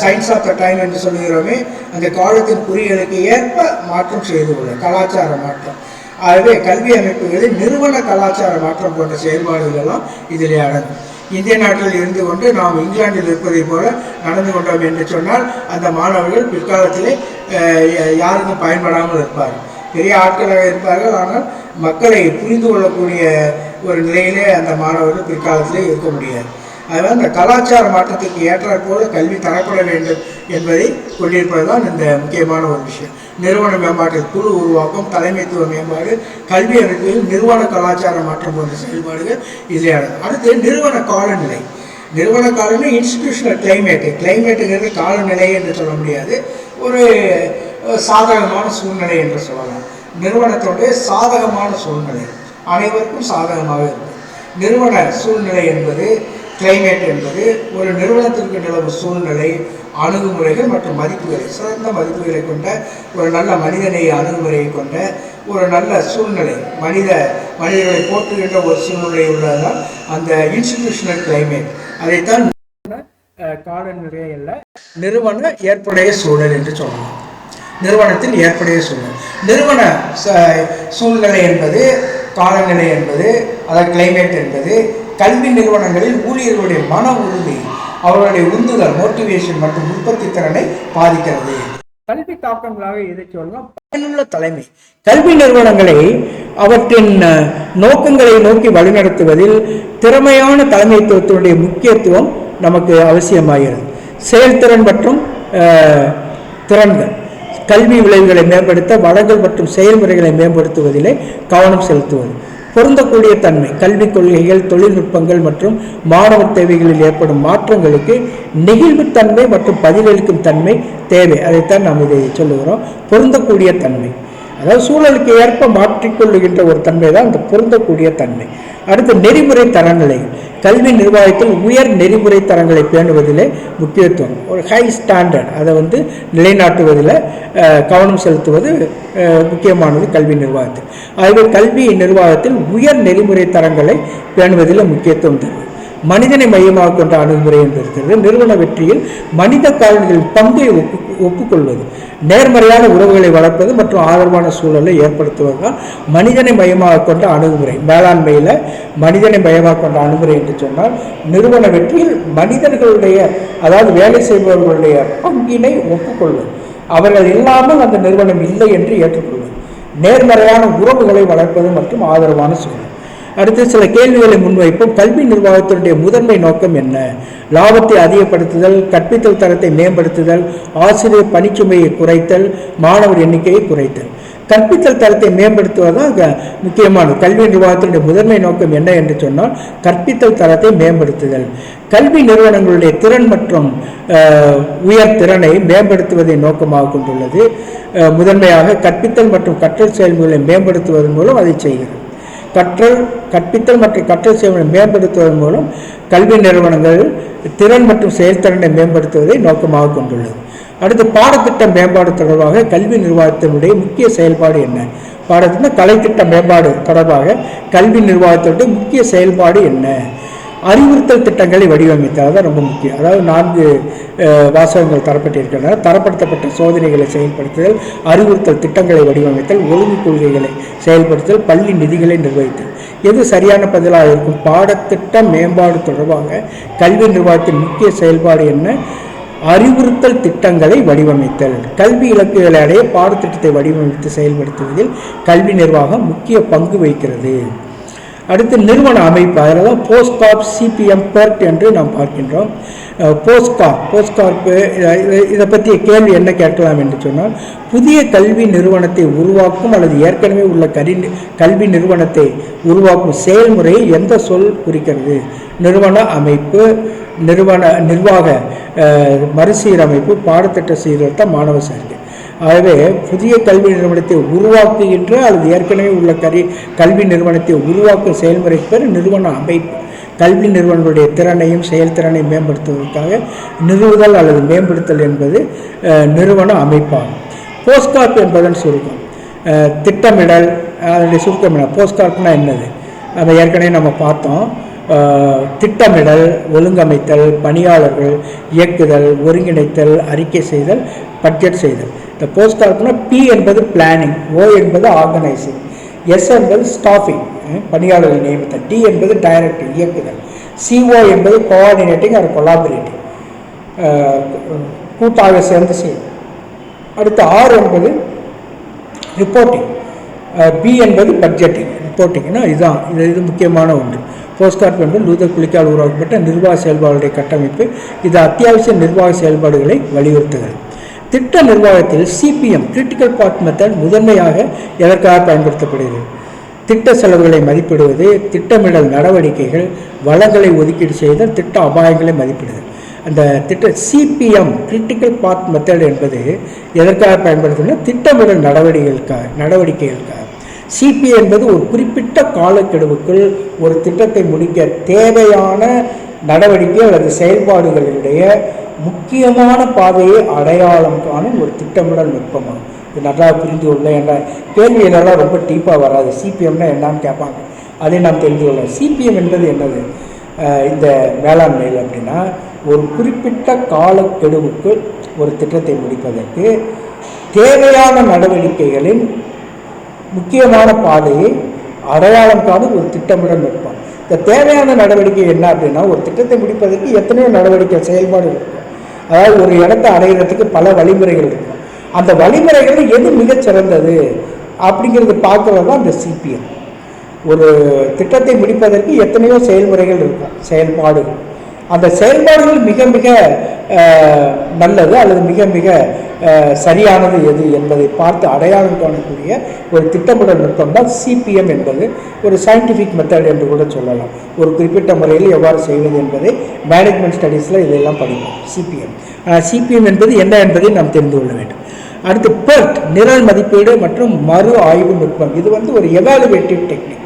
சயின்ஸ் ஆஃப் த டைம் என்று சொல்கிறோமே, அந்த காலத்தின் குறிகளுக்கு ஏற்ப மாற்றம் செய்து கொள்ள கலாச்சார மாற்றம். ஆகவே கல்வி அமைப்புகளில் நிறுவன கலாச்சார மாற்றம் போன்ற செயல்பாடுகள் எல்லாம் இதிலே அடங்கும். இந்திய நாட்டில் இருந்து கொண்டு நாம் இங்கிலாந்தில் இருப்பதை போல நடந்து கொண்டோம் என்று சொன்னால் அந்த மாணவர்கள் பிற்காலத்திலே யாருக்கும் பயன்படாமல் இருப்பார்கள். பெரிய ஆட்களாக இருப்பார்கள், ஆனால் மக்களை புரிந்து கொள்ளக்கூடிய ஒரு நிலையிலே அந்த மாணவர்கள் பிற்காலத்திலே இருக்க முடியாது. அதனால் இந்த கலாச்சார மாற்றத்திற்கு ஏற்றாற்போல கல்வி தரப்பட வேண்டும் என்பதை கொண்டிருப்பதுதான் இந்த முக்கியமான ஒரு விஷயம். நிறுவன மேம்பாட்டில் குழு உருவாக்கம், தலைமைத்துவ மேம்பாடு, கல்வி அமைப்பில் நிறுவன கலாச்சார மாற்றம் போன்ற செயல்பாடுகள் இதில் அடங்கும். அடுத்து நிறுவன காலநிலை. நிறுவன காலநிலை இன்ஸ்டிடியூஷனல் கிளைமேட்டுங்கிறது காலநிலை என்று சொல்ல முடியாது, ஒரு சாதகமான சூழ்நிலை என்று சொல்லலாம். நிறுவனத்தோடைய சாதகமான சூழ்நிலை அனைவருக்கும் சாதகமாக இருக்கும். நிறுவன சூழ்நிலை என்பது, கிளைமேட் என்பது ஒரு நிறுவனத்திற்கு நிலவும் சூழ்நிலை, அணுகுமுறைகள் மற்றும் மதிப்புகளை, சிறந்த மதிப்புகளை கொண்ட ஒரு நல்ல மனிதநேய அணுகுமுறையை கொண்ட ஒரு நல்ல சூழ்நிலை, மனிதர்களை போற்றுகின்ற ஒரு சூழ்நிலை உள்ளதுதான் அந்த இன்ஸ்டிடியூஷனல் கிளைமேட். அதைத்தான் காலநிலை அல்ல, நிறுவன ஏற்புடைய சூழல் என்று சொல்லலாம். நிறுவனத்தில் ஏற்புடைய சூழல், நிறுவன சூழ்நிலை என்பது, காலநிலை என்பது, அதாவது கிளைமேட் என்பது கல்வி நிறுவனங்களில் ஊழியர்களுடைய மன உறுதி, அவர்களுடைய உந்துதல், மோட்டிவேஷன் மற்றும் உற்பத்தி திறனை பாதிக்கிறது. கல்வி தாக்கங்களாக எதை சொல்லலாம்? பயனுள்ள தலைமை. கல்வி நிறுவனங்களை அவற்றின் நோக்கங்களை நோக்கி வழிநடத்துவதில் திறமையான தலைமைத்துவத்தினுடைய முக்கியத்துவம் நமக்கு அவசியமாகிறது. செயல்திறன் மற்றும் திறன்கள், கல்வி விளைவுகளை மேம்படுத்த வளங்கள் மற்றும் செயல்முறைகளை மேம்படுத்துவதிலே கவனம் செலுத்துவது. பொருந்தக்கூடிய தன்மை, கல்விக் கொள்கைகள், தொழில்நுட்பங்கள் மற்றும் மாணவர் தேவைகளில் ஏற்படும் மாற்றங்களுக்கு நெகிழ்வுத்தன்மை மற்றும் பதிலளிக்கும் தன்மை தேவை. அதைத்தான் நாம் இதை சொல்லுகிறோம். பொருந்தக்கூடிய தன்மை, அதாவது சூழலுக்கு ஏற்ப மாற்றிக்கொள்ளுகின்ற ஒரு தன்மை தான் இந்த பொருந்தக்கூடிய தன்மை. அடுத்து நெறிமுறை தரங்களை, கல்வி நிர்வாகத்தில் உயர் நெறிமுறை தரங்களை பேணுவதிலே முக்கியத்துவம், ஒரு ஹை ஸ்டாண்டர்ட் அதை நிலைநாட்டுவதில் கவனம் செலுத்துவது முக்கியமானது கல்வி நிர்வாகத்தில். ஆகவே கல்வி நிர்வாகத்தில் உயர் நெறிமுறை தரங்களை பேணுவதில் முக்கியத்துவம் தரும். மனிதனை மையமாக கொண்ட அணுகுமுறை என்று இருக்கிறது. நிறுவன வெற்றியில் மனித காரணிகளின் பங்கை ஒப்புக்கொள்வது, நேர்மறையான உறவுகளை வளர்ப்பது மற்றும் ஆதரவான சூழலை ஏற்படுத்துவது தான் மனிதனை மையமாக கொண்ட அணுகுமுறை. மேலாண்மையில் மனிதனை மையமாக கொண்ட அணுகுமுறை என்று சொன்னால் நிறுவன வெற்றியில் மனிதர்களுடைய, அதாவது வேலை செய்பவர்களுடைய பங்கினை ஒப்புக்கொள்வது, அவர்கள் இல்லாமல் அந்த நிறுவனம் இல்லை என்று ஏற்றுக்கொள்வது, நேர்மறையான உறவுகளை வளர்ப்பது மற்றும் ஆதரவான சூழல். அடுத்து சில கேள்விகளை முன்வைப்போம். கல்வி நிர்வாகத்தினுடைய முதன்மை நோக்கம் என்ன? லாபத்தை அதிகப்படுத்துதல், கற்பித்தல் தரத்தை மேம்படுத்துதல், ஆசிரியர் பணிச்சுமையை குறைத்தல், மாணவர் எண்ணிக்கையை குறைத்தல். கற்பித்தல் தரத்தை மேம்படுத்துவதுதான் முக்கியமானது. கல்வி நிர்வாகத்தினுடைய முதன்மை நோக்கம் என்ன என்று சொன்னால் கற்பித்தல் தரத்தை மேம்படுத்துதல். கல்வி நிறுவனங்களுடைய திறன் மற்றும் உயர் திறனை மேம்படுத்துவதை நோக்கமாக கொண்டுள்ளது. முதன்மையாக கற்பித்தல் மற்றும் கற்றல் செயல்முறைகளை மேம்படுத்துவதன் மூலம் அதை செய்கிறது. கற்பித்தல் மற்றும் கற்றல் செயல்முறை மேம்படுத்துவதன் மூலம் கல்வி நிறுவனங்கள் திறன் மற்றும் செயல்திறனை மேம்படுத்துவதை நோக்கமாக கொண்டுள்ளது. அடுத்து பாடத்திட்ட மேம்பாடு தொடர்பாக கல்வி நிர்வாகத்தினுடைய முக்கிய செயல்பாடு என்ன? பாடத்திட்ட கலைத்திட்ட மேம்பாடு தொடர்பாக கல்வி நிர்வாகத்தினுடைய முக்கிய செயல்பாடு என்ன? அறிவுறுத்தல் திட்டங்களை வடிவமைத்தல் தான் ரொம்ப முக்கியம். அதாவது 4 வாசகங்கள் தரப்பட்டிருக்கின்றன. தரப்படுத்தப்பட்ட சோதனைகளை செயல்படுத்துதல், அறிவுறுத்தல் திட்டங்களை வடிவமைத்தல், ஒழுங்கு கொள்கைகளை செயல்படுத்தல், பள்ளி நிதிகளை நிர்வகித்தல். எது சரியான பதிலாக இருக்கும்? பாடத்திட்ட மேம்பாடு தொடர்பாக கல்வி நிர்வாகத்தின் முக்கிய செயல்பாடு என்ன? அறிவுறுத்தல் திட்டங்களை வடிவமைத்தல். கல்வி இலக்குகளை அடைய பாடத்திட்டத்தை வடிவமைத்து செயல்படுத்துவதில் கல்வி நிர்வாகம் முக்கிய பங்கு வகிக்கிறது. அடுத்து நிறுவன அமைப்பு, அதில் தான் போஸ்ட்கார்ப், சிபிஎம், பெர்ட் என்று நாம் பார்க்கின்றோம். போஸ்ட்கார்ப் இதை பற்றிய கேள்வி என்ன கேட்கலாம் என்று சொன்னால், புதிய கல்வி நிறுவனத்தை உருவாக்கும் அல்லது ஏற்கனவே உள்ள கல்வி நிறுவனத்தை உருவாக்கும் செயல்முறையை எந்த சொல் குறிக்கிறது? நிறுவன அமைப்பு, நிர்வாக மறுசீரமைப்பு, பாடத்திட்ட சீர்திருத்தம், மாணவர் சேர்க்கை. ஆகவே புதிய கல்வி நிறுவனத்தை உருவாக்குகின்ற அல்லது ஏற்கனவே உள்ள கல்வி நிறுவனத்தை உருவாக்கும் செயல்முறைக்கு பேர் நிறுவன அமைப்பு. கல்வி நிறுவனங்களுடைய திறனையும் செயல்திறனையும் மேம்படுத்துவதற்காக நிறுவுதல் அல்லது மேம்படுத்தல் என்பது நிறுவன அமைப்பாகும். போஸ்ட்கார்ப் என்பதன் சுருக்கம் திட்டமிடல். அதனுடைய சுருக்கம் என்ன? போஸ்ட்கார்ப்னா என்னது? அதை ஏற்கனவே நம்ம பார்த்தோம். திட்டமிடல், ஒழுங்கமைத்தல், பணியாளர்கள், இயக்குதல், ஒருங்கிணைத்தல், அறிக்கை செய்தல், பட்ஜெட் செய்தல். இந்த போஸ்ட்கார்ப்னா பி என்பது பிளானிங், ஓ என்பது ஆர்கனைசிங், எஸ் என்பது ஸ்டாஃபிங் பணியாளர்கள் நியமித்தல், டி என்பது டைரக்டிவ் இயக்குதல், சிஓ என்பது கோஆர்டினேட்டிங் ஆர் கொலாபரேட்டிங் கூட்டாக சேர்ந்து செய்யும். அடுத்து ஆர் என்பது ரிப்போர்ட்டிங், பி என்பது பட்ஜெட்டிங். ரிப்போர்ட்டிங்னா இதுதான், இது முக்கியமான ஒன்று. போஸ்ட்கார்ப் என்பது லூதர் குளிக்கால் உருவாக்கப்பட்ட நிர்வாக செயல்பாடுடைய கட்டமைப்பு. இது அத்தியாவசிய நிர்வாக செயல்பாடுகளை வலியுறுத்துகிறது. திட்ட நிர்வாகத்தில் சிபிஎம் கிரிட்டிக்கல் பாத் மெத்தட் முதன்மையாக எதற்காக பயன்படுத்தப்படுகிறது? திட்ட செலவுகளை மதிப்பிடுவது, திட்டமிடல் நடவடிக்கைகள், வளங்களை ஒதுக்கீடு செய்தல், திட்ட அபாயங்களை மதிப்பிடுதல். அந்த திட்ட சிபிஎம் கிரிட்டிக்கல் பாத் மெத்தட் என்பது எதற்காக பயன்படுத்துனா திட்டமிடல் நடவடிக்கைகளுக்காக. சிபி என்பது ஒரு குறிப்பிட்ட காலக்கெடுவுக்குள் ஒரு திட்டத்தை முடிக்க தேவையான நடவடிக்கை அல்லது செயல்பாடுகளுடைய முக்கியமான பாதையை அடையாளம் காணும் ஒரு திட்டமிடல் நுட்பமாகும். இது நல்லா புரிந்து கொள்ள. என்ற கேள்விகளெல்லாம் ரொம்ப டீப்பாக வராது. சிபிஎம்னா என்னான்னு கேட்பாங்க, அதை நாம் தெரிந்து கொள்ள. சிபிஎம் என்பது என்னது இந்த மேலாண்மையில் அப்படின்னா, ஒரு குறிப்பிட்ட காலக்கெடுவுக்கு ஒரு திட்டத்தை முடிப்பதற்கு தேவையான நடவடிக்கைகளின் முக்கியமான பாதையை அடையாளம் காணும் ஒரு திட்டமிடல் நுட்பம். இந்த தேவையான நடவடிக்கை என்ன அப்படின்னா, ஒரு திட்டத்தை முடிப்பதற்கு எத்தனையோ நடவடிக்கை செயல்பாடு இருக்கும். அதாவது ஒரு இடத்தை அடைகிறதுக்கு பல வழிமுறைகள் இருக்கும். அந்த வழிமுறைகளில் எது மிகச்சிறந்தது அப்படிங்கிறது பார்க்கறது தான் இந்த சிபிஎம். ஒரு திட்டத்தை முடிப்பதற்கு எத்தனையோ செயல்முறைகள் இருக்கும், செயல்பாடுகள். அந்த செயல்பாடுகள் மிக மிக நல்லது அல்லது மிக மிக சரியானது எது என்பதை பார்த்து அடையாளம் காணக்கூடிய ஒரு திட்டமிடல் நுட்பம் தான் சிபிஎம் என்பது. ஒரு சயின்டிஃபிக் மெத்தட் என்று கூட சொல்லலாம். ஒரு குறிப்பிட்ட முறையில் எவ்வாறு செய்வது என்பதை மேனேஜ்மெண்ட் ஸ்டடீஸில் இதெல்லாம் படிப்போம். சிபிஎம் என்பது என்ன என்பதை நாம் தெரிந்து கொள்ள வேண்டும். அடுத்து பெர்ட், நிரல் மதிப்பீடு மற்றும் மறு ஆய்வு நுட்பம். இது ஒரு எவாலுவேட்டிவ் டெக்னிக்.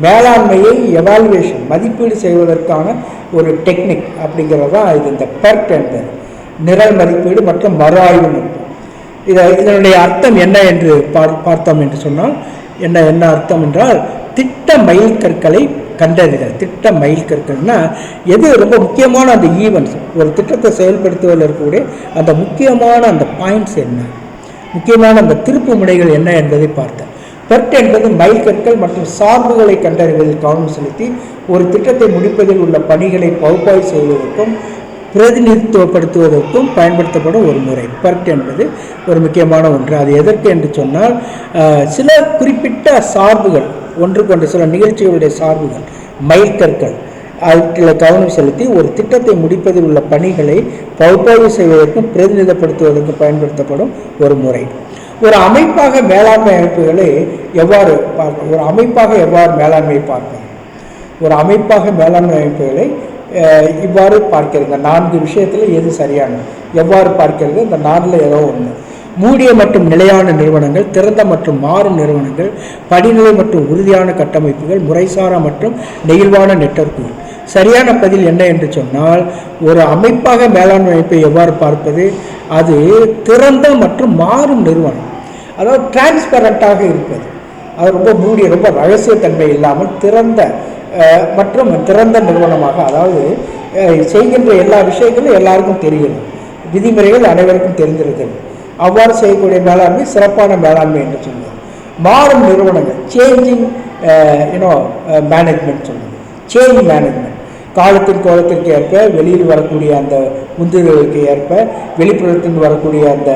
மேலாண்மையை எவாலுவேஷன் மதிப்பீடு செய்வதற்கான ஒரு டெக்னிக் அப்படிங்கிறது தான் இது. இந்த பெர்ட் என்பது நிரல் மதிப்பீடு மற்றும் மறு ஆய்வு நுட்பம். இதனுடைய அர்த்தம் என்ன என்று பார்த்தோம் என்று சொன்னால், என்ன அர்த்தம் என்றால், திட்ட மைல்கற்களை கண்டறிதல். திட்ட மைல்கற்கள்னா எது ரொம்ப முக்கியமான அந்த ஈவெண்ட்ஸ், ஒரு திட்டத்தை செயல்படுத்துவதில் இருக்கக்கூடிய அந்த முக்கியமான அந்த பாயிண்ட்ஸ் என்ன, முக்கியமான அந்த திருப்பு முனைகள் என்ன என்பதை பார்த்தேன். பெர்ட் என்பது மைல்கற்கள் மற்றும் சார்புகளை கண்டறிவதில் கவனம் செலுத்தி ஒரு திட்டத்தை முடிப்பதில் உள்ள பணிகளை பகுப்பாய்வு செய்வதற்கும் பிரதிநிதித்துவப்படுத்துவதற்கும் பயன்படுத்தப்படும் ஒரு முறை. பெர்ட் என்பது ஒரு முக்கியமான ஒன்று. அது எதற்கு என்று சொன்னால், சில குறிப்பிட்ட சார்புகள், ஒன்றுக்கொண்டு சில நிகழ்ச்சிகளுடைய சார்புகள், மைல்கற்கள், அதில் கவனம் செலுத்தி ஒரு திட்டத்தை முடிப்பதில் உள்ள பணிகளை பகுப்பாய்வு செய்வதற்கும் பிரதிநிதிப்படுத்துவதற்கும் பயன்படுத்தப்படும் ஒரு முறை. ஒரு அமைப்பாக மேலாண்மை அமைப்புகளை எவ்வாறு பார்க்க, ஒரு அமைப்பாக எவ்வாறு மேலாண்மையை பார்க்கணும்? ஒரு அமைப்பாக மேலாண்மை அமைப்புகளை இவ்வாறு பார்க்கிறது. இந்த 4 விஷயத்தில் எது சரியானது, எவ்வாறு பார்க்கிறது? இந்த 4ல் ஏதோ ஒன்று. மூடிய மற்றும் நிலையான நிறுவனங்கள், திறந்த மற்றும் மாறும் நிறுவனங்கள், படிநிலை மற்றும் உறுதியான கட்டமைப்புகள், முறைசாரா மற்றும் நெகிழ்வான நெட்வொர்க்குகள். சரியான பதில் என்ன என்று சொன்னால், ஒரு அமைப்பாக மேலாண்மை அமைப்பை எவ்வாறு பார்ப்பது? அது திறந்த மற்றும் மாறும் நிறுவனம், அதாவது டிரான்ஸ்பரண்டாக இருப்பது. அது ரொம்ப மூடிய, ரொம்ப ரகசியத்தன்மை இல்லாமல் திறந்த நிறுவனமாக, அதாவது செய்கின்ற எல்லா விஷயங்களும் எல்லாருக்கும் தெரிகிறது, விதிமுறைகள் அனைவருக்கும் தெரிந்திருக்கிறது. அவ்வாறு செய்யக்கூடிய மேலாண்மை சிறப்பான மேலாண்மை என்று சொல்லுவோம். மாறும் நிறுவனங்கள், சேஞ்சிங் மேனேஜ்மெண்ட் சொல்லுவோம். சேஞ்ச் மேனேஜ்மெண்ட், காலத்தின் கோலத்திற்கு ஏற்ப வெளியில் வரக்கூடிய அந்த முன்னுரிமைக்கு ஏற்ப வெளிப்புறத்தில் வரக்கூடிய அந்த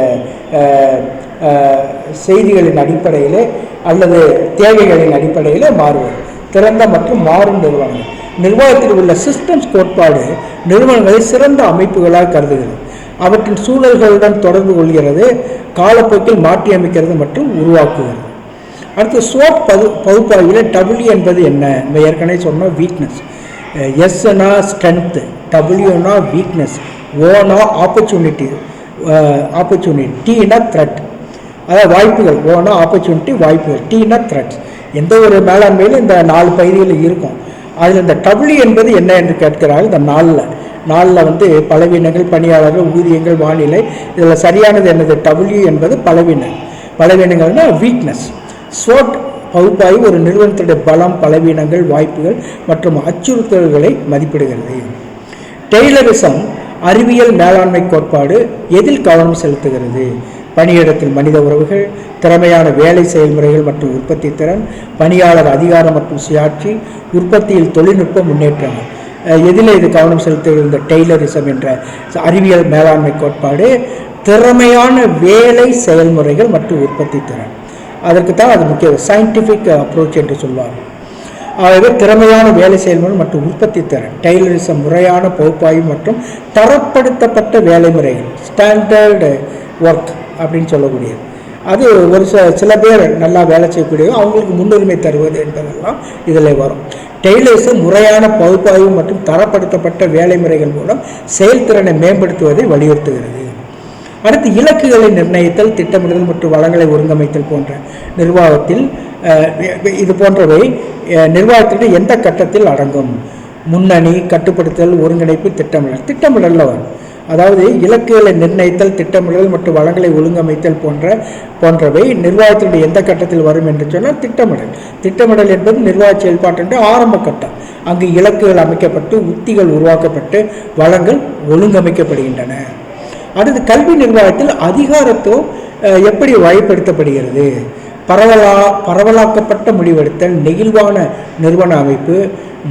செய்திகளின் அடிப்படையில் அல்லது தேவைகளின் அடிப்படையில் மாறுவது. திறந்த மற்றும் மாறும் நிறுவனங்கள். நிர்வாகத்தில் உள்ள சிஸ்டம்ஸ் கோட்பாடு நிறுவனங்களை சிறந்த அமைப்புகளாக கருதுகிறது. அவற்றின் சூழல்களுடன் தொடர்பு கொள்கிறது, காலப்போக்கில் மாற்றி அமைக்கிறது மற்றும் உருவாக்குகிறது. அடுத்து ஸ்வாட் பகுப்பாய்வில் டபிள்யூ என்பது என்ன? நம்ம ஏற்கனவே சொன்னோம் வீக்னஸ், எஸ்னா ஸ்ட்ரென்த்து, டபிள்யூனா வீக்னஸ், ஓனா ஆப்பர்ச்சுனிட்டி, டீனா த்ரெட், அதாவது வாய்ப்புகள். ஓனா ஆப்பர்ச்சுனிட்டி வாய்ப்புகள், டீனா த்ரெட்ஸ். எந்த ஒரு மேலாண்மையிலும் இந்த 4 பகுதிகள் இருக்கும். அதில் இந்த டபிள்யூ என்பது என்ன என்று கேட்கிறார்கள். இந்த நாளில் வந்து பலவீனங்கள், பணியாளர்கள், ஊதியங்கள், வானிலை. இதில் சரியானது என்னது? டபிள்யூ என்பது பலவீனங்கள்னா வீக்னஸ். ஸ்வாட் பகுப்பாய்வு ஒரு நிறுவனத்துடைய பலம், பலவீனங்கள், வாய்ப்புகள் மற்றும் அச்சுறுத்தல்களை மதிப்பிடுகிறது. டெய்லரிசம் அறிவியல் மேலாண்மை கோட்பாடு எதில் கவனம் செலுத்துகிறது? பணியிடத்தில் மனித உறவுகள், திறமையான வேலை செயல்முறைகள் மற்றும் உற்பத்தி திறன், பணியாளர் அதிகாரம் மற்றும் சுயாட்சி, உற்பத்தியில் தொழில்நுட்ப முன்னேற்றங்கள். எதில் இது கவனம் செலுத்துகிறது? இந்த டெய்லரிசம் என்ற அறிவியல் மேலாண்மை கோட்பாடு திறமையான வேலை செயல்முறைகள் மற்றும் உற்பத்தி திறன். அதற்கு தான் அது முக்கிய சயின்டிஃபிக் அப்ரோச் என்று சொல்வார். ஆகவே திறமையான வேலை செயல்முறை மற்றும் உற்பத்தி திறன். டெய்லரிசம் முறையான பகுப்பாய்வு மற்றும் தரப்படுத்தப்பட்ட வேலை முறைகள், ஸ்டாண்டர்டு ஒர்க் அப்படின்னு சொல்லக்கூடியது. அது ஒரு சில பேர் நல்லா வேலை செய்யக்கூடியது, அவங்களுக்கு முன்னுரிமை தருவது என்பதெல்லாம் இதில் வரும். டெய்லரிசம் முறையான பகுப்பாய்வு மற்றும் தரப்படுத்தப்பட்ட வேலை முறைகள் மூலம் செயல்திறனை மேம்படுத்துவதை வலியுறுத்துகிறது. அடுத்து இலக்குகளை நிர்ணயித்தல், திட்டமிடுதல் மற்றும் வளங்களை ஒருங்கமைத்தல் போன்ற நிர்வாகத்தில் இது போன்றவை நிர்வாகத்தின் எந்த கட்டத்தில் அடங்கும்? முன்னணி, கட்டுப்படுத்தல், ஒருங்கிணைப்பு, திட்டமிடலில் வரும். அதாவது இலக்குகளை நிர்ணயித்தல், திட்டமிடல் மற்றும் வளங்களை ஒழுங்கமைத்தல் போன்றவை நிர்வாகத்தினுடைய எந்த கட்டத்தில் வரும் என்று சொன்னால் திட்டமிடல் என்பது நிர்வாக செயல்பாட்டினுடைய ஆரம்ப கட்டம். அங்கு இலக்குகள் அமைக்கப்பட்டு, உத்திகள் உருவாக்கப்பட்டு, வளங்கள் ஒழுங்கமைக்கப்படுகின்றன. அடுத்து கல்வி நிர்வாகத்தில் அதிகாரத்துவம் எப்படி வகைப்படுத்தப்படுகிறது? பரவலாக்கப்பட்ட முடிவெடுத்தல், நெகிழ்வான நிறுவன அமைப்பு,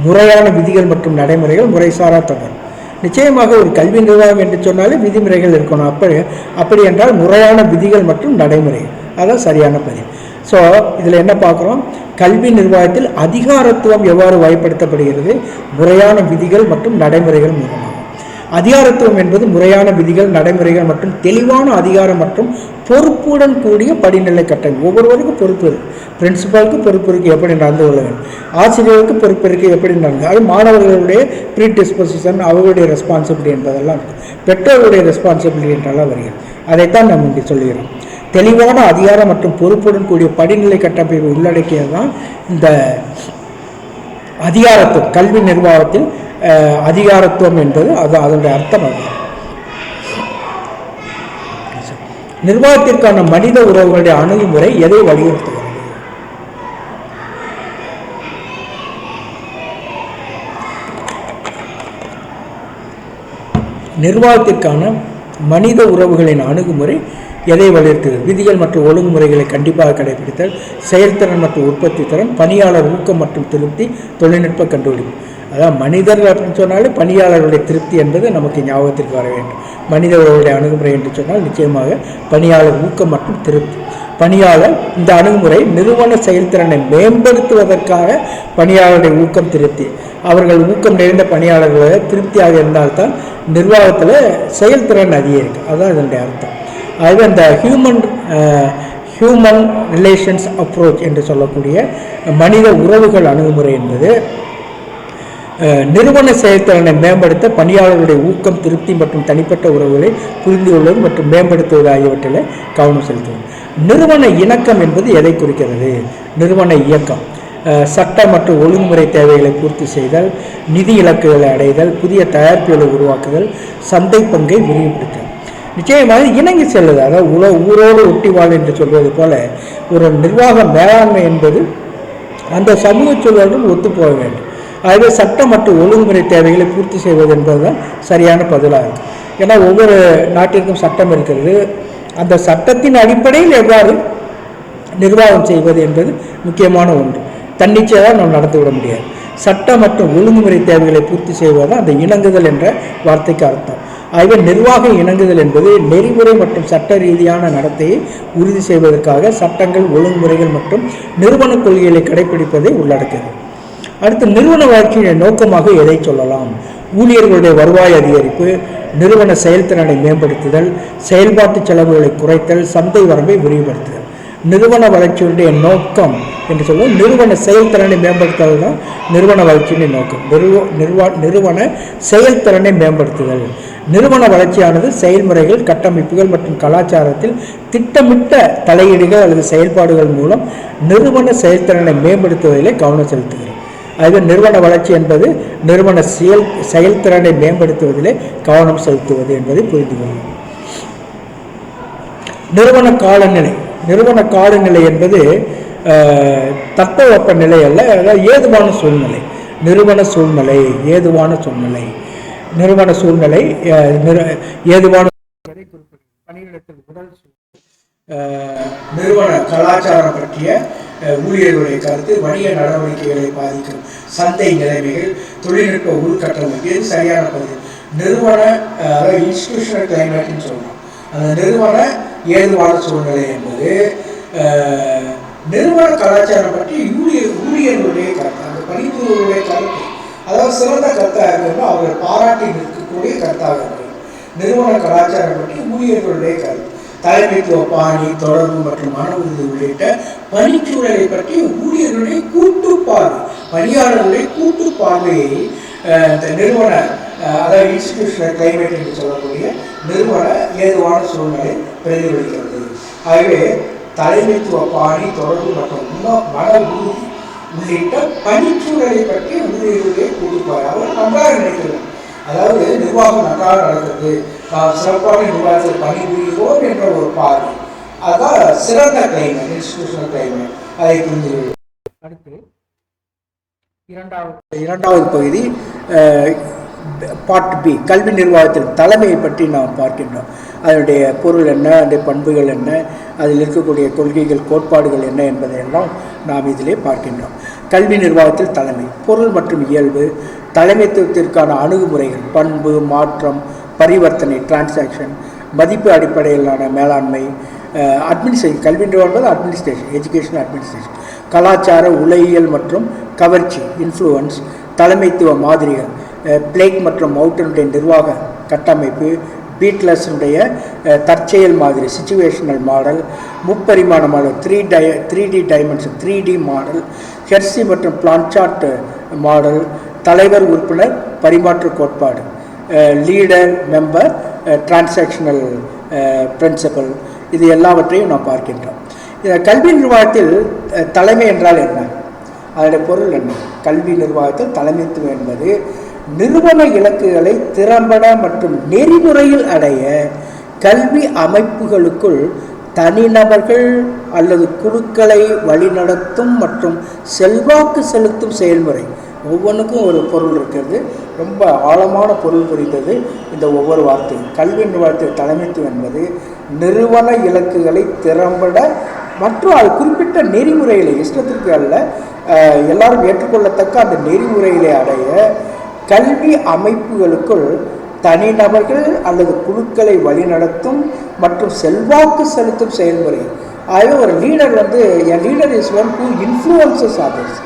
முறையான விதிகள் மற்றும் நடைமுறைகள், முறைசாரா தொடர். நிச்சயமாக ஒரு கல்வி நிர்வாகம் என்று சொன்னாலே விதிமுறைகள் இருக்கணும். அப்படி என்றால் முறையான விதிகள் மற்றும் நடைமுறைகள், அதான் சரியான பதில். ஸோ இதில் என்ன பார்க்குறோம்? கல்வி நிர்வாகத்தில் அதிகாரத்துவம் எவ்வாறு வகைப்படுத்தப்படுகிறது? முறையான விதிகள் மற்றும் நடைமுறைகள் மூலமாக. அதிகாரத்துவம் என்பது முறையான விதிகள், நடைமுறைகள் மற்றும் தெளிவான அதிகாரம் மற்றும் பொறுப்புடன் கூடிய படிநிலை கட்டணம். ஒவ்வொருவருக்கும் பொறுப்பு இருக்குது. பிரின்சிபாலுக்கு பொறுப்பு இருக்குது, எப்படி நடந்து கொள்ள வேண்டும். ஆசிரியருக்கு பொறுப்பு இருக்குது, எப்படி நடந்து. அது மாணவர்களுடைய ப்ரீ டிஸ்பொசிஷன், அவர்களுடைய ரெஸ்பான்சிபிலிட்டி என்பதெல்லாம் இருக்குது. பெற்றோருடைய ரெஸ்பான்சிபிலிட்டி என்றெல்லாம் வருகிறது. அதைத்தான் நம்ம இங்கே சொல்லுகிறோம். தெளிவான அதிகாரம் மற்றும் பொறுப்புடன் கூடிய படிநிலை கட்டமைப்பை உள்ளடக்கியது தான் இந்த அதிகாரத்துவம். கல்வி நிர்வாகத்தில் அதிகாரத்துவம் என்பது அதனுடைய அர்த்தம். நிர்வாகத்திற்கான மனித உறவுகளுடைய அணுகுமுறை எதை வலியுறுத்துகிறது? நிர்வாகத்திற்கான மனித உறவுகளின் அணுகுமுறை எதை வலியுறுத்துகிறது? விதிகள் மற்றும் ஒழுங்குமுறைகளை கண்டிப்பாக கடைபிடித்தல், செயல்திறன் மற்றும் உற்பத்தி திறன், பணியாளர் ஊக்கம் மற்றும் திருப்தி, தொழில்நுட்ப கண்டுபிடிப்பு. அதாவது மனிதர்கள் அப்படின்னு சொன்னாலே பணியாளர்களுடைய திருப்தி என்பது நமக்கு ஞாபகத்திற்கு வர வேண்டும். மனித உறவுடைய அணுகுமுறை என்று சொன்னால் நிச்சயமாக பணியாளர் ஊக்கம் மற்றும் திருப்தி. பணியாளர் இந்த அணுகுமுறை நிறுவன செயல்திறனை மேம்படுத்துவதற்காக பணியாளருடைய ஊக்கம், திருப்தி. அவர்கள் ஊக்கம் நிறைந்த பணியாளர்களாக திருப்தியாக இருந்தால்தான் நிர்வாகத்தில் செயல்திறன் அதிகரிக்கும். அதுதான் இதனுடைய அர்த்தம். ஆகவே அந்த ஹியூமன் ரிலேஷன்ஸ் அப்ரோச் என்று சொல்லக்கூடிய மனித உறவுகள் அணுகுமுறை என்பது நிறுவன செயல்திறனை மேம்படுத்த பணியாளர்களுடைய ஊக்கம், திருப்தி மற்றும் தனிப்பட்ட உறவுகளை புரிந்து கொள்வது மற்றும் மேம்படுத்துவது ஆகியவற்றில் கவனம் செலுத்துவது. நிறுவன இணக்கம் என்பது எதை குறிக்கிறது? நிறுவன இயக்கம், சட்ட மற்றும் ஒழுங்குமுறை தேவைகளை பூர்த்தி செய்தல், நிதி இலக்குகளை அடைதல், புதிய தயாரிப்புகளை உருவாக்குதல், சந்தை பங்கை விரிவுபடுத்தல். நிச்சயமாக இணங்கி செல்வது, அதாவது ஊரோடு ஒட்டிவாள் என்று சொல்வது போல ஒரு நிர்வாக மேலாண்மை என்பது அந்த சமூக சூழலுடன் ஒத்துப்போக வேண்டும். ஆகவே சட்டம் மற்றும் ஒழுங்குமுறை தேவைகளை பூர்த்தி செய்வது என்பதுதான் சரியான பதிலாக இருக்கும். ஏன்னா ஒவ்வொரு நாட்டிற்கும் சட்டம் இருக்கிறது. அந்த சட்டத்தின் அடிப்படையில் எவ்வாறு நிர்வாகம் செய்வது என்பது முக்கியமான ஒன்று. தன்னிச்சையாக நாம் நடந்துவிட முடியாது. சட்டம் மற்றும் ஒழுங்குமுறை தேவைகளை பூர்த்தி செய்வதுதான் அந்த இணங்குதல் என்ற வார்த்தைக்கு அர்த்தம். ஆகவே நிர்வாக இணங்குதல் என்பது நெறிமுறை மற்றும் சட்ட ரீதியான நடத்தையை உறுதி செய்வதற்காக சட்டங்கள், ஒழுங்குமுறைகள் மற்றும் நிறுவன கொள்கைகளை கடைபிடிப்பதை உள்ளடக்கியது. அடுத்து நிறுவன வளர்ச்சியின் நோக்கமாக எதை சொல்லலாம்? ஊழியர்களுடைய வருவாய் அதிகரிப்பு, நிறுவன செயல்திறனை மேம்படுத்துதல், செயல்பாட்டு செலவுகளை குறைத்தல், சந்தை வரம்பை விரிவுபடுத்துதல். நிறுவன வளர்ச்சியுடைய நோக்கம் என்று சொல்லுவோம். நிறுவன செயல்திறனை மேம்படுத்துவது தான் நிறுவன வளர்ச்சியின் நோக்கம். நிறுவன செயல்திறனை மேம்படுத்துதல். நிறுவன வளர்ச்சியானது செயல்முறைகள், கட்டமைப்புகள் மற்றும் கலாச்சாரத்தில் திட்டமிட்ட தலையீடுகள் அல்லது செயல்பாடுகள் மூலம் நிறுவன செயல்திறனை மேம்படுத்துவதிலே கவனம் செலுத்துகிறது. ஆகவே நிறுவன வளர்ச்சி என்பது நிறுவன செயல்திறனை மேம்படுத்துவதிலே கவனம் செலுத்துவது என்பதை புரிந்து கொள்ளும். நிறுவன காலநிலை என்பது தட்பவெப்ப நிலை அல்ல, அதாவது ஏதுவான சூழ்நிலை. நிறுவன சூழ்நிலை ஏதுவான பணியிடத்தில் முதல் நிறுவன கலாச்சாரம் பற்றிய ஊழியர்களுடைய கருத்து, வணிக நடவடிக்கைகளை பாதிக்கும் சந்தை நிலைமைகள், தொழில்நுட்ப உள்கட்டமைப்பு, இது சரியான பதிவு. நிறுவன இன்ஸ்டிடியூஷனல் கிளைமேட்னு சொல்லலாம். அந்த நிறுவன ஏதுவான சூழ்நிலை என்பது நிறுவன கலாச்சாரம் பற்றி ஊழியர்களுடைய கருத்து, அந்த பணிபுரிவர்களுடைய கருத்து, அதாவது சிறந்த கருத்தாக இருக்கிறது, அவர்கள் பாராட்டி நிற்கக்கூடிய கருத்தாக இருக்கிறது. நிறுவன கலாச்சாரம் பற்றி ஊழியர்களுடைய கருத்து, தலைமைத்துவ பாணி, தொடர்பு மற்றும் மன உறுதி உள்ளிட்ட பணிச்சூழலை பற்றி ஊழியர்களுடைய கூட்டு பார்வை, பணியாளர்களுடைய கூட்டு பார்வையை நிறுவன, அதாவது இன்ஸ்டிடியூஷனல் கிளைமேட் என்று சொல்லக்கூடிய நிறுவன ஏதுவான சூழ்நிலை பிரதிபலிக்கிறது. ஆகவே தலைமைத்துவ பாணி, தொடர்பு மற்றும் மன உறுதி உள்ளிட்ட பணிச்சூழலை பற்றி ஊழியர்களுடைய கூட்டு பார்வை. அவர் நன்றாக நினைக்கிறார், அதாவது நிர்வாகம் நன்றாக நடக்கிறது, நாம் சிறப்பான நிர்வாகத்தில் பணிபுரிகிறோம் என்ற ஒரு பார்வை. அதுதான் சிறந்த கிளைமேட், இன்ஸ்டிடியூஷனல் கிளைமேட். அதை புரிந்து கொள்ளும். அடுத்து இரண்டாவது பகுதி பார்ட் பி, கல்வி நிர்வாகத்தில் தலைமையை பற்றி நாம் பார்க்கின்றோம். அதனுடைய பொருள் என்ன, அதனுடைய பண்புகள் என்ன, அதில் இருக்கக்கூடிய கொள்கைகள், கோட்பாடுகள் என்ன என்பதையெல்லாம் நாம் இதிலே பார்க்கின்றோம். கல்வி நிர்வாகத்தில் தலைமை, பொருள் மற்றும் இயல்பு, தலைமைத்துவத்திற்கான அணுகுமுறைகள், பண்பு, மாற்றம், பரிவர்த்தனை, டிரான்சாக்ஷன், மதிப்பு அடிப்படையிலான மேலாண்மை, அட்மினிஸ்ட்ரேஷன். கல்வி நிர்வாகம் அட்மினிஸ்ட்ரேஷன், எஜுகேஷன் அட்மினிஸ்ட்ரேஷன், கலாச்சார, உலகியல் மற்றும் கவர்ச்சி, இன்ஃப்ளூயன்ஸ், தலைமைத்துவ மாதிரிகள், பிளேக் மற்றும் மவுண்டனுடைய நிர்வாக கட்டமைப்பு, பீட்லஸுடைய தற்செயல் மாதிரி, சிச்சுவேஷனல் மாடல், முப்பரிமாண model, 3D dimension, 3D model, Hersey மற்றும் பிளான்சார்ட் மாடல், தலைவர் உறுப்பினர் பரிமாற்ற கோட்பாடு, லீடர் மெம்பர் டிரான்சாக்ஷனல் பிரின்சிபல், இது எல்லாவற்றையும் நாம் பார்க்கின்றோம். கல்வி நிர்வாகத்தில் தலைமை என்றால் என்ன, அதனுடைய பொருள் என்ன? கல்வி நிர்வாகத்தில் தலைமைத்துவம் என்பது நிறுவன இலக்குகளை திறம்பட மற்றும் நெறிமுறையில் அடைய கல்வி அமைப்புகளுக்குள் தனிநபர்கள் அல்லது குழுக்களை வழிநடத்தும் மற்றும் செல்வாக்கு செலுத்தும் செயல்முறை. ஒவ்வொன்றுக்கும் ஒரு பொருள் இருக்கிறது, ரொம்ப ஆழமான பொருள் புரிந்தது இந்த ஒவ்வொரு வார்த்தையும். கல்வி நிர்வாகத்தில் தலைமைத்துவம் என்பது நிறுவன இலக்குகளை திறம்பட மற்றும் அது குறிப்பிட்ட நெறிமுறைகளை, இஷ்டத்திற்கு அல்ல, எல்லாரும் ஏற்றுக்கொள்ளத்தக்க அந்த நெறிமுறைகளை அடைய கல்வி அமைப்புகளுக்குள் தனிநபர்கள் அல்லது குழுக்களை வழிநடத்தும் மற்றும் செல்வாக்கு செலுத்தும் செயல்முறை. ஆகவே ஒரு லீடர் என் leader is one who influences others.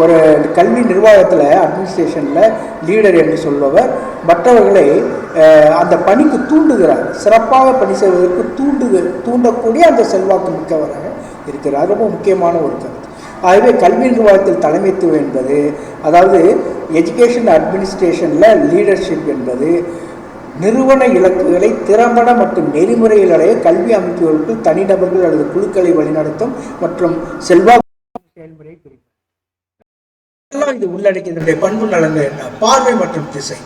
ஒரு கல்வி நிர்வாகத்தில், அட்மினிஸ்ட்ரேஷனில் லீடர் என்று சொல்பவர் மற்றவர்களை அந்த பணிக்கு தூண்டுகிறார், சிறப்பாக பணி செய்வதற்கு தூண்டக்கூடிய அந்த செல்வாக்கு மிக்கவராக இருக்கிறார். ரொம்ப முக்கியமான ஒரு கருத்து. ஆகவே கல்வி நிர்வாகத்தில் தலைமைத்துவம் என்பது, அதாவது எஜுகேஷன் அட்மினிஸ்ட்ரேஷனில் லீடர்ஷிப் என்பது நிறுவன இலக்குகளை திறம்பட மற்றும் நெறிமுறையில் அடைய கல்வி அமைப்புகளுக்கு தனிநபர்கள் அல்லது குழுக்களை வழிநடத்தும் மற்றும் செல்வாக்கு செயல்முறை குறிக்கும். இது உள்ளடக்கிய பண்பு நலன்கள் என்ன? பார்வை மற்றும் திசை.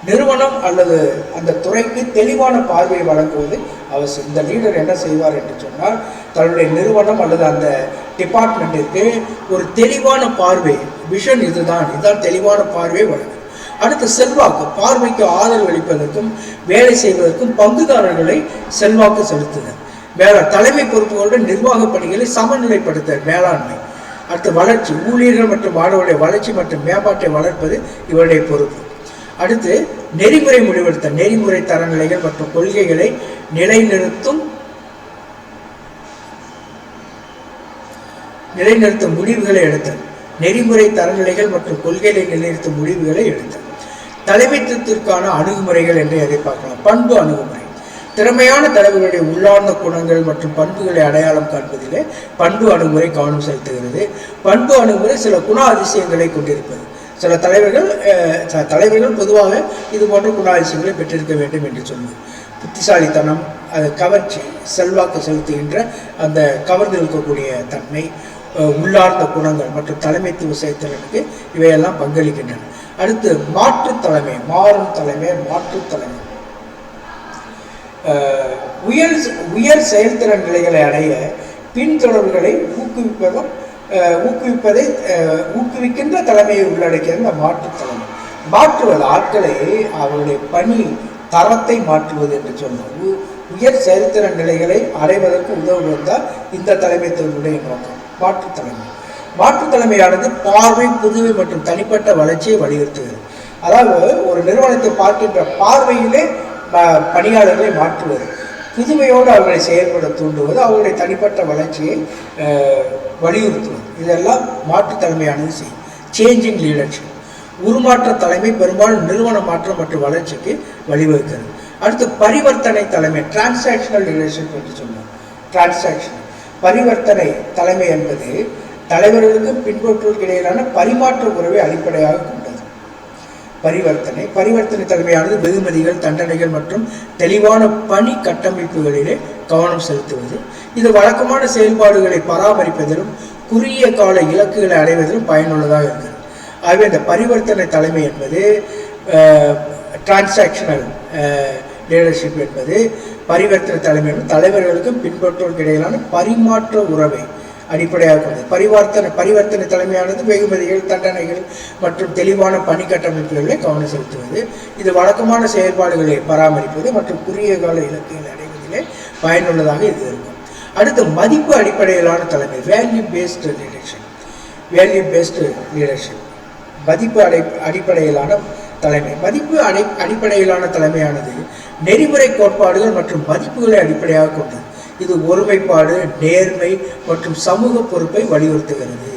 நிறுவனம் அல்லது அந்த துறைக்கு தெளிவான பார்வையை வழங்குவது அவசியம். இந்த லீடர் என்ன செய்வார் என்று சொன்னால், தன்னுடைய நிறுவனம் அல்லது அந்த டிபார்ட்மெண்ட்டிற்கு ஒரு தெளிவான பார்வை, விஷன் இதுதான் தெளிவான பார்வையை வழங்கும். அடுத்து செல்வாக்கு, பார்வைக்கு ஆதரவு அளிப்பதற்கும் வேலை செய்வதற்கும் பங்குதாரர்களை செல்வாக்கு செலுத்துதல். தலைமை பொறுப்புகளுடன் நிர்வாக பணிகளை சமநிலைப்படுத்த மேலாண்மை. அடுத்து வளர்ச்சி, ஊழியர்கள் மற்றும் மாணவர்களுடைய வளர்ச்சி மற்றும் மேம்பாட்டை வளர்ப்பது இவருடைய பொறுப்பு. அடுத்து நெறிமுறை முடிவெடுத்தல், நெறிமுறை தரநிலைகள் மற்றும் கொள்கைகளை நிலைநிறுத்தும் முடிவுகளை எடுத்தல். நெறிமுறை தரநிலைகள் மற்றும் கொள்கைகளை நிலைநிறுத்தும் முடிவுகளை எடுத்தல். தலைமைத்துவத்திற்கான அணுகுமுறைகள் என்று எதை பார்க்கலாம்? பண்பு அணுகுமுறை. திறமையான தலைவர்களுடைய உள்ளார்ந்த குணங்கள் மற்றும் பண்புகளை அடையாளம் காண்பதிலே பண்பு அணுகுமுறை கவனம் செலுத்துகிறது. பண்பு அணுகுமுறை சில குண அதிசயங்களை கொண்டிருப்பது. சில தலைவர்கள் பொதுவாக இது போன்ற குண அதிசயங்களை பெற்றிருக்க வேண்டும் என்று சொல்லுவது. புத்திசாலித்தனம், அது கவர்ச்சி, செல்வாக்கு செலுத்துகின்ற அந்த கவர்ந்து இருக்கக்கூடிய தன்மை, உள்ளார்ந்த குணங்கள் மற்றும் தலைமைத்துவ செயல்திறனுக்கு இவையெல்லாம் பங்களிக்கின்றன. அடுத்து மாற்றுத் தலைமை, மாறும் தலைமை, மாற்றுத் தலைமை. உயர் செயல்திறன் நிலைகளை அடைய பின்தொடர்புகளை ஊக்குவிக்கின்ற தலைமையை உள்ளடக்கிய இந்த மாற்றுத் தலைமை. மாற்றுவது ஆட்களை அவருடைய பணி தரத்தை மாற்றுவது என்று சொன்னோம். உயர் செயல்திறன் நிலைகளை அடைவதற்கு உதவுவதுதான் இந்த தலைமைத்துவனுடைய நோக்கம். மாற்றுத் தலைமை. மாற்றுத் தலைமையானது பார்வை, புதுமை மற்றும் தனிப்பட்ட வளர்ச்சியை வலியுறுத்துகிறது. அதாவது ஒரு நிறுவனத்தை பார்க்கின்ற பார்வையிலே பணியாளர்களை மாற்றுவது, புதுமையோடு அவர்களை செயல்பட தூண்டுவது, அவர்களுடைய தனிப்பட்ட வளர்ச்சியை வலியுறுத்துவது, இதெல்லாம் மாற்றுத் தலைமையானது செய்யும். Changing leadership. உருமாற்ற தலைமை பெரும்பாலும் நிறுவன மாற்றம் மற்றும் வளர்ச்சிக்கு வழிவகுக்கிறது. அடுத்து பரிவர்த்தனை தலைமை, டிரான்சாக்ஷனல் லீடர்ஷிப் என்று சொல்லுவோம். டிரான்சாக்ஷன் பரிவர்த்தனை தலைமை என்பது தலைவர்களுக்கும் பின்பற்றுவதற்கு இடையிலான பரிமாற்ற உறவை அடிப்படையாக கொண்டது. பரிவர்த்தனை தலைமையானது வெகுமதிகள், தண்டனைகள் மற்றும் தெளிவான பணி கட்டமைப்புகளிலே கவனம் செலுத்துவது. இது வழக்கமான செயல்பாடுகளை பராமரிப்பதிலும் குறுகிய கால இலக்குகளை அடைவதிலும் பயனுள்ளதாக இருக்கிறது. ஆகவே இந்த பரிவர்த்தனை தலைமை என்பது டிரான்சாக்ஷனல் லீடர்ஷிப் என்பது பரிவர்த்தனை தலைமை என்பது தலைவர்களுக்கும் பின்பற்றுவதற்கு இடையிலான பரிமாற்ற உறவை அடிப்படையாக கொண்டது. பரிவர்த்தனை தலைமையானது வெகுமதிகள், தண்டனைகள் மற்றும் தெளிவான பணி கட்டமைப்புகளை கவனம் செலுத்துவது. இது வழக்கமான செயல்பாடுகளை பராமரிப்பது மற்றும் குறுகிய கால இலக்குகளை அடைவதிலே பயனுள்ளதாக இது இருக்கும். அடுத்து மதிப்பு அடிப்படையிலான தலைமை, வேல்யூ பேஸ்டு லீடர்ஷிப். மதிப்பு அடிப்படையிலான தலைமை. மதிப்பு அடிப்படையிலான தலைமையானது நெறிமுறை கோட்பாடுகள் மற்றும் மதிப்புகளை அடிப்படையாக கொண்டது. இது ஒருமைப்பாடு, நேர்மை மற்றும் சமூக பொறுப்பை வலியுறுத்துகிறது.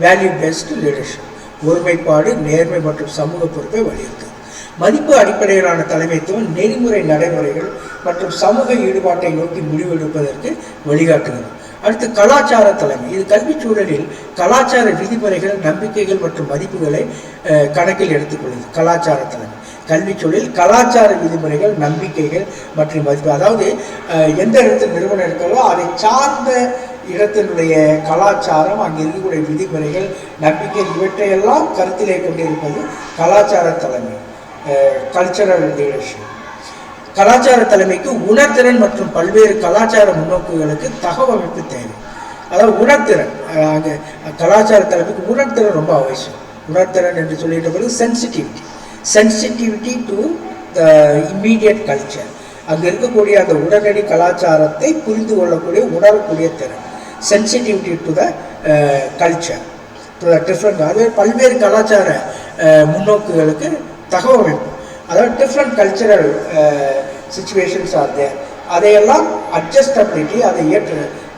வேல்யூ பேஸ்டு லீடர்ஷிப் ஒருமைப்பாடு, நேர்மை மற்றும் சமூக பொறுப்பை வலியுறுத்துகிறது. மதிப்பு அடிப்படையிலான தலைமைத்துவம் நெறிமுறை நடைமுறைகள் மற்றும் சமூக ஈடுபாட்டை நோக்கி முடிவெடுப்பதற்கு வழிகாட்டுகிறது. அடுத்து கலாச்சார தலைமை. இது கல்விச் சூழலில் கலாச்சார விதிமுறைகள், நம்பிக்கைகள் மற்றும் மதிப்புகளை கணக்கில் எடுத்துக்கொள்ளுது. கலாச்சார தலைமை கல்விச் சூழலில் கலாச்சார விதிமுறைகள், நம்பிக்கைகள் மற்றும் மதிப்பு, அதாவது எந்த இடத்தில் நிறுவனம் இருக்கிறதோ அதை சார்ந்த இடத்தினுடைய கலாச்சாரம், அங்கே இருக்கக்கூடிய விதிமுறைகள், நம்பிக்கை, இவற்றையெல்லாம் கருத்திலே கொண்டிருப்பது கலாச்சார தலைமை, கல்ச்சரல் லீடர்ஷிப். கலாச்சார தலைமைக்கு உணர்திறன் மற்றும் பல்வேறு கலாச்சார முன்னோக்குகளுக்கு தகவமைப்பு தேவை. அதாவது உணர்திறன், அங்கே கலாச்சார தலைமைக்கு உணர்திறன் ரொம்ப அவசியம். உணர்திறன் என்று சொல்லிட்ட பிறகு sensitivity to the immediate culture. அங்கே இருக்கக்கூடிய அந்த உடனடி கலாச்சாரத்தை புரிந்து கொள்ளக்கூடிய, உணரக்கூடிய திறன். Sensitivity to the culture, to the different, அது பல்வேறு கலாச்சார முன்னோக்குகளுக்கு தகவமைப்பு. அதாவது different cultural situations are there. அதையெல்லாம் அட்ஜஸ்டபிலிட்டி,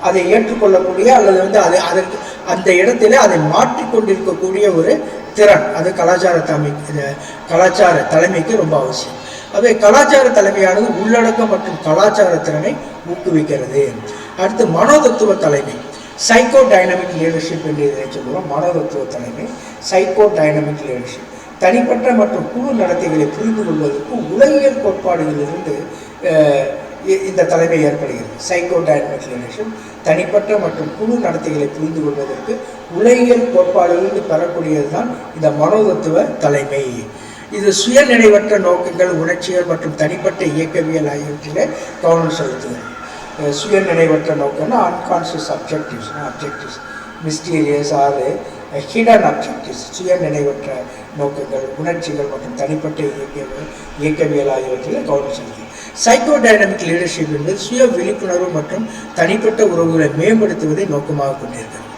அதை ஏற்றுக்கொள்ளக்கூடிய அல்லது அதற்கு அந்த இடத்துல அதை மாற்றிக்கொண்டிருக்கக்கூடிய ஒரு திறன், அது கலாச்சார தலைமைக்கு ரொம்ப அவசியம். அதே கலாச்சார தலைமையானது உள்ளடக்கம் மற்றும் கலாச்சார திறனை ஊக்குவிக்கிறது. அடுத்து மனோதத்துவ தலைமை, சைக்கோ டைனமிக் லீடர்ஷிப் என்று இதை சொல்லுவோம். மனோதத்துவ தலைமை, சைக்கோ டைனமிக் லீடர்ஷிப் தனிப்பட்ட மற்றும் குழு நடத்தைகளை புரிந்து கொள்வதற்கு உலகியல் கோட்பாடுகளிலிருந்து இந்த தலைமை ஏற்படுகிறது. சைக்கோ டைனமிக் லீடர்ஷிப் தனிப்பட்ட மற்றும் குழு நடத்தைகளை புரிந்து கொள்வதற்கு உலகியல் கோட்பாடுகளிலிருந்து பெறக்கூடியது தான் இந்த மனோதத்துவ தலைமை. இது சுய நினைவற்ற நோக்கங்கள், உணர்ச்சிகள் மற்றும் தனிப்பட்ட இயக்கவியல் ஆகியவற்றிலே கவனம் செலுத்துகிறது. சுய நினைவற்ற நோக்கம்னா அன்கான்சியஸ் அப்ஜெக்டிவ்ஸ், மிஸ்டீரியஸ் ஆறு ஹிடன் அப்ஜெக்டிவ்ஸ், சுய நினைவற்ற நோக்கங்கள், உணர்ச்சிகள் மற்றும் தனிப்பட்ட இயக்கவியல் ஆகியவற்றில் கவனம் செலுத்துகிறது. சைக்கோ டைனமிக் லீடர்ஷிப் என்பது சுய விழிப்புணர்வு மற்றும் தனிப்பட்ட உறவுகளை மேம்படுத்துவதை நோக்கமாக கொண்டிருக்கிறது.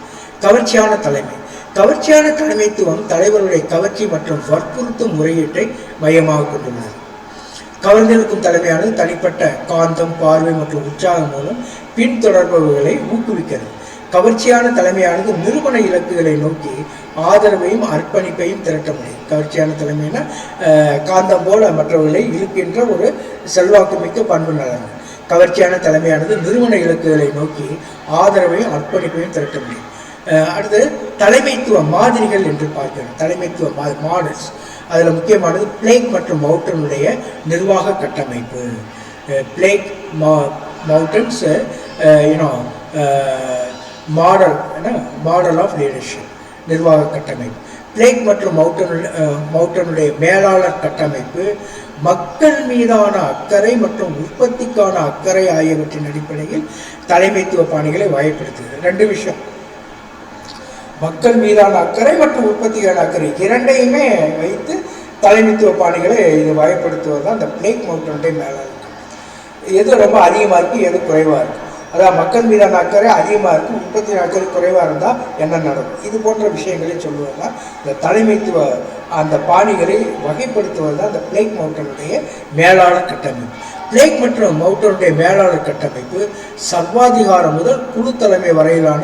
கவர்ச்சியான தலைமைத்துவம் தலைவருடைய கவர்ச்சி மற்றும் வற்புறுத்தும் முறையீட்டை மையமாக கொண்டுள்ளது. கவர்ந்திருக்கும் தலைமையானது தனிப்பட்ட காந்தம், பார்வை மற்றும் உற்சாகம் மூலம் பின்தொடர்பவர்களை ஊக்குவிக்கிறது. கவர்ச்சியான தலைமையானது நிறுவன இலக்குகளை நோக்கி ஆதரவையும் அர்ப்பணிப்பையும் திரட்ட முடியும். கவர்ச்சியான தலைமைனா காந்தம் போல மற்றவர்களை இழுக்கின்ற ஒரு செல்வாக்கு மிக்க பண்பு நலன். கவர்ச்சியான தலைமையானது நிறுவன இலக்குகளை நோக்கி ஆதரவையும் அர்ப்பணிப்பையும் திரட்ட முடியும். அடுத்து தலைமைத்துவ மாதிரிகள் என்று பார்க்கிறோம். தலைமைத்துவ மாடல்ஸ், அதில் முக்கியமானது பிளேக் மற்றும் மவுட்டனுடைய நிர்வாக கட்டமைப்பு. பிளேக் மவுட்டன்ஸ் மாடல் ஆஃப் லீடர்ஷிப், நிர்வாக கட்டமைப்பு. பிளேக் மற்றும் மவுட்டனுடைய மேலாளர் கட்டமைப்பு மக்கள் மீதான அக்கறை மற்றும் உற்பத்திக்கான அக்கறை ஆகியவற்றின் அடிப்படையில் தலைமைத்துவ பாணிகளை வகைப்படுத்துகிறது. ரெண்டு விஷயம், மக்கள் மீதான அக்கறை மற்றும் உற்பத்திக்கான அக்கறை இரண்டையுமே வைத்து தலைமைத்துவ பாணிகளை இது வகைப்படுத்துவது தான் இந்த பிளேக் மவுட்டனுடைய மேலாளர். எது ரொம்ப அதிகமாக இருக்குது, எது குறைவாக இருக்குது, அதாவது மக்கள் மீதான அக்கறை அதிகமாக இருக்கும், உற்பத்தி அக்கறை குறைவாக இருந்தால் என்ன நடக்கும், இது போன்ற விஷயங்களை சொல்லுவது தான் இந்த தலைமைத்துவ அந்த பாணிகளை வகைப்படுத்துவது தான் இந்த பிளேக் மவுட்டனுடைய மேலாளர் கட்டமைப்பு. பிளேக் மற்றும் மவுட்டனுடைய மேலாளர் கட்டமைப்பு சர்வாதிகாரம் முதல் குழு தலைமை வரையிலான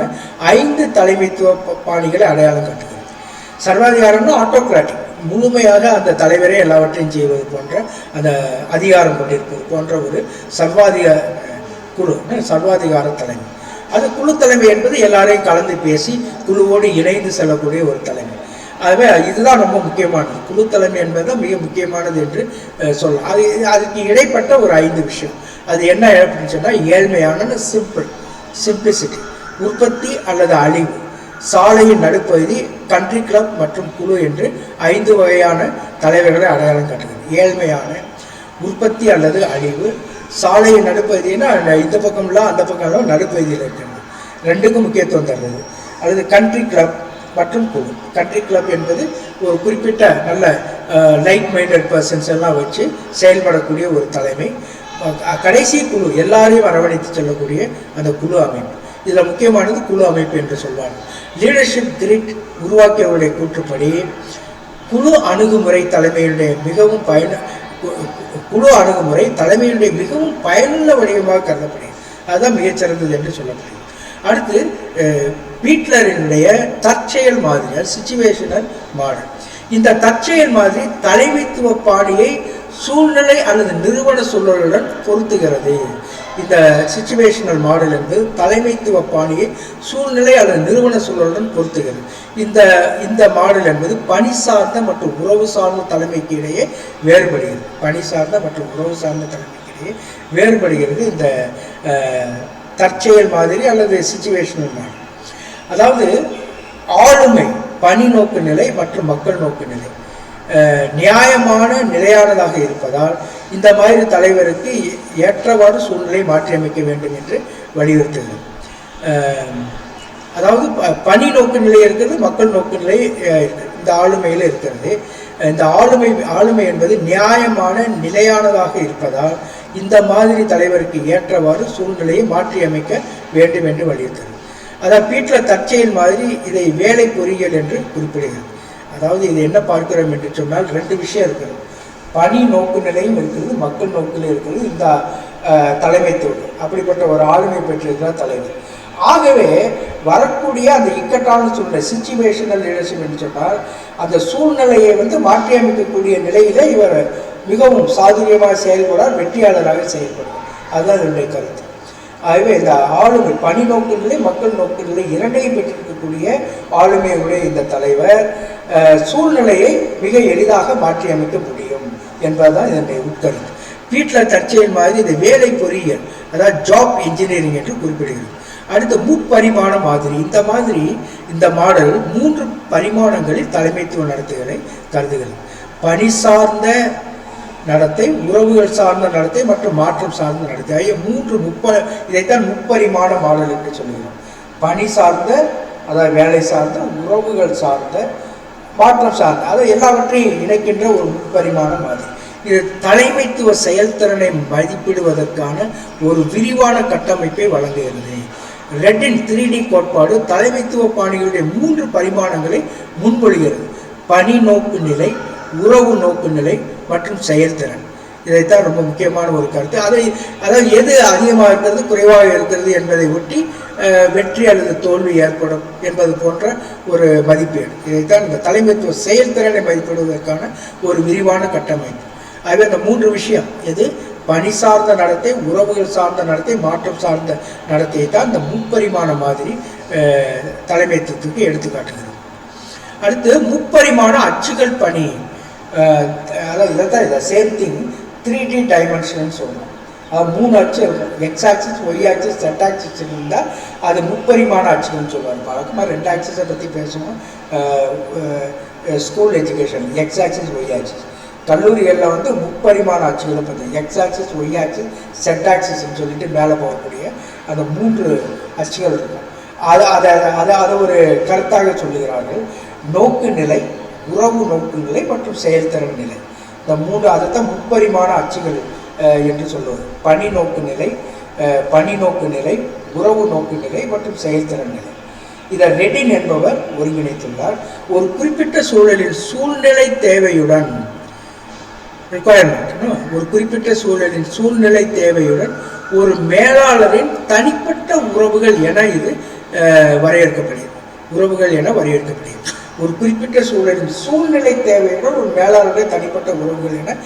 5 தலைமைத்துவ பாணிகளை அடையாளம் காட்டுகிறது. சர்வாதிகாரம்னா ஆட்டோகிராட்டிக், முழுமையாக அந்த தலைவரே எல்லாவற்றையும் செய்வது போன்ற அந்த அதிகாரம் கொண்டிருப்பது போன்ற ஒரு சர்வாதிகார தலைமை. அது குழு தலைமை என்பது எல்லாரையும் கலந்து பேசி குழுவோடு இணைந்து செல்லக்கூடிய ஒரு தலைமை. ஆகவே இதுதான் ரொம்ப முக்கியமானது. குழு தலைமை என்பது மிக முக்கியமானது என்று சொல்லலாம். அதுக்கு இடைப்பட்ட ஒரு 5 விஷயம். அது என்ன அப்படின்னு சொன்னால், ஏழ்மையான சிம்பிளிசிட்டி, உற்பத்தி அல்லது அழிவு, சாலையின் நடுப்பகுதி, கண்ட்ரி கிளப் மற்றும் குழு என்று 5 வகையான தலைவர்களை அடையாளம் காட்டுகிறது. ஏழ்மையான, உற்பத்தி அல்லது அழிவு, சாலையின் நடுப்பகுதினா இந்த பக்கம்லாம் அந்த பக்கம்லாம் நடுப்பகுதியில் இருக்கிறது, ரெண்டுக்கும் முக்கியத்துவம் தருது. அல்லது கண்ட்ரி கிளப் மற்றும் குழு. கண்ட்ரி கிளப் என்பது ஒரு குறிப்பிட்ட நல்ல லைக் மைண்டட் பர்சன்ஸ் எல்லாம் வச்சு செயல்படக்கூடிய ஒரு தலைமை. கடைசி குழு, எல்லாரையும் அரவணைத்து செல்லக்கூடிய அந்த குழு அமைப்பு. இதில் முக்கியமானது குழு அமைப்பு என்று சொல்வாங்க. லீடர்ஷிப் கிரிட் உருவாக்கியவருடைய கூற்றுப்படி குழு அணுகுமுறை தலைமையுடைய மிகவும் பயனுள்ள வடிவமாக கருதப்படுகிறது. அதுதான் மிகச்சிறந்தது என்று சொல்லப்படுகிறது. அடுத்து பீட்லரினுடைய தற்செயல் மாதிரி, சிச்சுவேஷனல் மாடல். இந்த தற்செயல் மாதிரி தலைமைத்துவ பாணியை சூழ்நிலை அல்லது நிறுவன சூழலுடன் பொருத்துகிறது. இந்த சிச்சுவேஷனல் மாடல் என்பது தலைமைத்துவ பாணியை சூழ்நிலை அல்லது நிறுவன சூழலுடன் பொருத்துகிறது. இந்த மாடல் என்பது பணி சார்ந்த மற்றும் உறவு சார்ந்த தலைமைக்கு இடையே வேறுபடுகிறது. பணி சார்ந்த மற்றும் உறவு சார்ந்த தலைமைக்கு இடையே வேறுபடுகிறது இந்த தற்செயல் மாதிரி அல்லது சிச்சுவேஷனல் மாடல். அதாவது ஆளுமை பணி நோக்கு நிலை மற்றும் மக்கள் நோக்கு நிலை நியாயமான நிலையானதாக இருப்பதால் இந்த மாதிரி தலைவருக்கு ஏற்றவாறு சூழ்நிலை மாற்றியமைக்க வேண்டும் என்று வலியுறுத்துகிறது. அதாவது பணி நோக்கு நிலை இருக்கிறது, மக்கள் நோக்கு நிலை இந்த ஆளுமையில் இருக்கிறது. இந்த ஆளுமை என்பது நியாயமான நிலையானதாக இருப்பதால் இந்த மாதிரி தலைவருக்கு ஏற்றவாறு சூழ்நிலையை மாற்றியமைக்க வேண்டும் என்று வலியுறுத்துகிறது. அதாவது பீட்லர் தற்செயல் மாதிரி இதை வேலை பொறியியல் என்று குறிப்பிடுகிறது. அதாவது இது என்ன பார்க்கிறோம் என்று சொன்னால், 2 விஷயம் இருக்கிறது. பணி நோக்கு நிலையும் இருக்கிறது, மக்கள் நோக்கிலும் இருக்கிறது இந்த தலைமைத்துவம். அப்படிப்பட்ட ஒரு ஆளுமை பெற்றிருக்கிற தலைவர். ஆகவே வரக்கூடிய அந்த இக்கட்டான சூழ்நிலை, சிச்சுவேஷனல் லீடர்ஷிப் என்று சொன்னால், அந்த சூழ்நிலையை மாற்றியமைக்கக்கூடிய நிலையிலே இவர் மிகவும் சாதுரியமாக செயல்படார், வெற்றியாளராக செயல்படுவார். அதுதான் என்னுடைய கருத்து. ஆகவே இந்த ஆளுமை பணி நோக்கு நிலை, மக்கள் நோக்கு நிலை இரண்டையும் பெற்றிருக்கக்கூடிய ஆளுமையுடைய இந்த தலைவர் சூழ்நிலையை மிக எளிதாக மாற்றியமைக்க முடியும் என்பதுதான் இதனுடைய உட்கருத்து. பீட்லர் தற்செயல் மாதிரி இந்த வேலை பொறியியல், அதாவது ஜாப் இன்ஜினியரிங் என்று குறிப்பிடுகிறது. அடுத்த முப்பரிமாண மாதிரி. இந்த மாடல் 3 பரிமாணங்களில் தலைமைத்துவ நடத்தைகளை கருதுகிறது. பணி சார்ந்த நடத்தை, உறவுகள் சார்ந்த நடத்தை மற்றும் மாற்றம் சார்ந்த நடத்தை ஆகிய 3 இதைத்தான் முப்பரிமாண மாடல் என்று சொல்லுகிறோம். பணி சார்ந்த, அதாவது வேலை சார்ந்த, உறவுகள் சார்ந்த, மாற்றம் சார்ந்த, அதை எல்லாவற்றையும் இணைக்கின்ற ஒரு முப்பரிமாண மாதிரி. இது தலைமைத்துவ செயல்திறனை மதிப்பிடுவதற்கான ஒரு விரிவான கட்டமைப்பை வழங்குகிறது. ரெட்டின் 3D கோட்பாடு தலைமைத்துவ பாணிகளுடைய 3 பரிமாணங்களை முன்மொழிகிறது. பணி நோக்கு நிலை, உறவு நோக்கு நிலை மற்றும் செயல்திறன். இதைத்தான் ரொம்ப முக்கியமான ஒரு கருத்து. அதாவது எது அதிகமாக இருக்கிறது குறைவாக இருக்கிறது என்பதை ஒட்டி வெற்றி அல்லது தோல்வி ஏற்படும் என்பது போன்ற ஒரு மதிப்பீடு. இதைத்தான் இந்த தலைமைத்துவ செயல்திறனை மதிப்பிடுவதற்கான ஒரு விரிவான கட்டமைப்பு. ஆகவே அந்த 3 விஷயம் எது பணி சார்ந்த நடத்தை, உறவுகள் சார்ந்த நடத்தை, மாற்றம் சார்ந்த நடத்தையை தான் இந்த முப்பரிமாண மாதிரி தலைமைத்துவத்துக்கு எடுத்துக்காட்டுகிறது. அடுத்து முப்பரிமாண அச்சுகள் பணி. அதாவது இதைத்தான் இதை சேம் திங் 3D டைமென்ஷன் சொல்கிறோம். அது 3 அச்சு இருக்கும். X axis, Y axis, Z axis இருந்தால் அது முப்பரிமாண அச்சுகள்னு சொல்லுவாங்க. வழக்கமாக 2 ஆக்சிஸை பற்றி பேசுவோம் school education, X axis, Y axis. கல்லூரிகளில் வந்து முப்பரிமாண அச்சுகளை பற்றி X axis, Y axis, Z ஆக்சிஸ்ன்னு சொல்லிட்டு மேலே போகக்கூடிய அந்த 3 அச்சுகள் இருக்கும். அதை ஒரு கருத்தாக சொல்லுகிறார்கள். நோக்கு நிலை, உறவு நோக்கு நிலை மற்றும் செயல்திறன் நிலை. இந்த 3 அதைத்தான் முப்பரிமாண அச்சுகள் என்று சொல்லுவது. பணி நோக்கு நிலை, பணி நோக்கு நிலை, உறவு நோக்கு நிலை மற்றும் செயல்திறன் நிலை. இதை ரெடின் என்பவர் ஒருங்கிணைத்துள்ளார். ஒரு குறிப்பிட்ட சூழலில் சூழ்நிலை தேவையுடன் ஒரு குறிப்பிட்ட சூழலின் சூழ்நிலை தேவையுடன் ஒரு மேலாளரின் தனிப்பட்ட உறவுகள் என இது வரையறுக்கப்படுகிறது. உறவுகள் என வரையறுக்கப்படுகிறது. ஒரு குறிப்பிட்ட சூழலின் சூழ்நிலை தேவையுடன் ஒரு மேலாளருடைய தனிப்பட்ட உறவுகள் என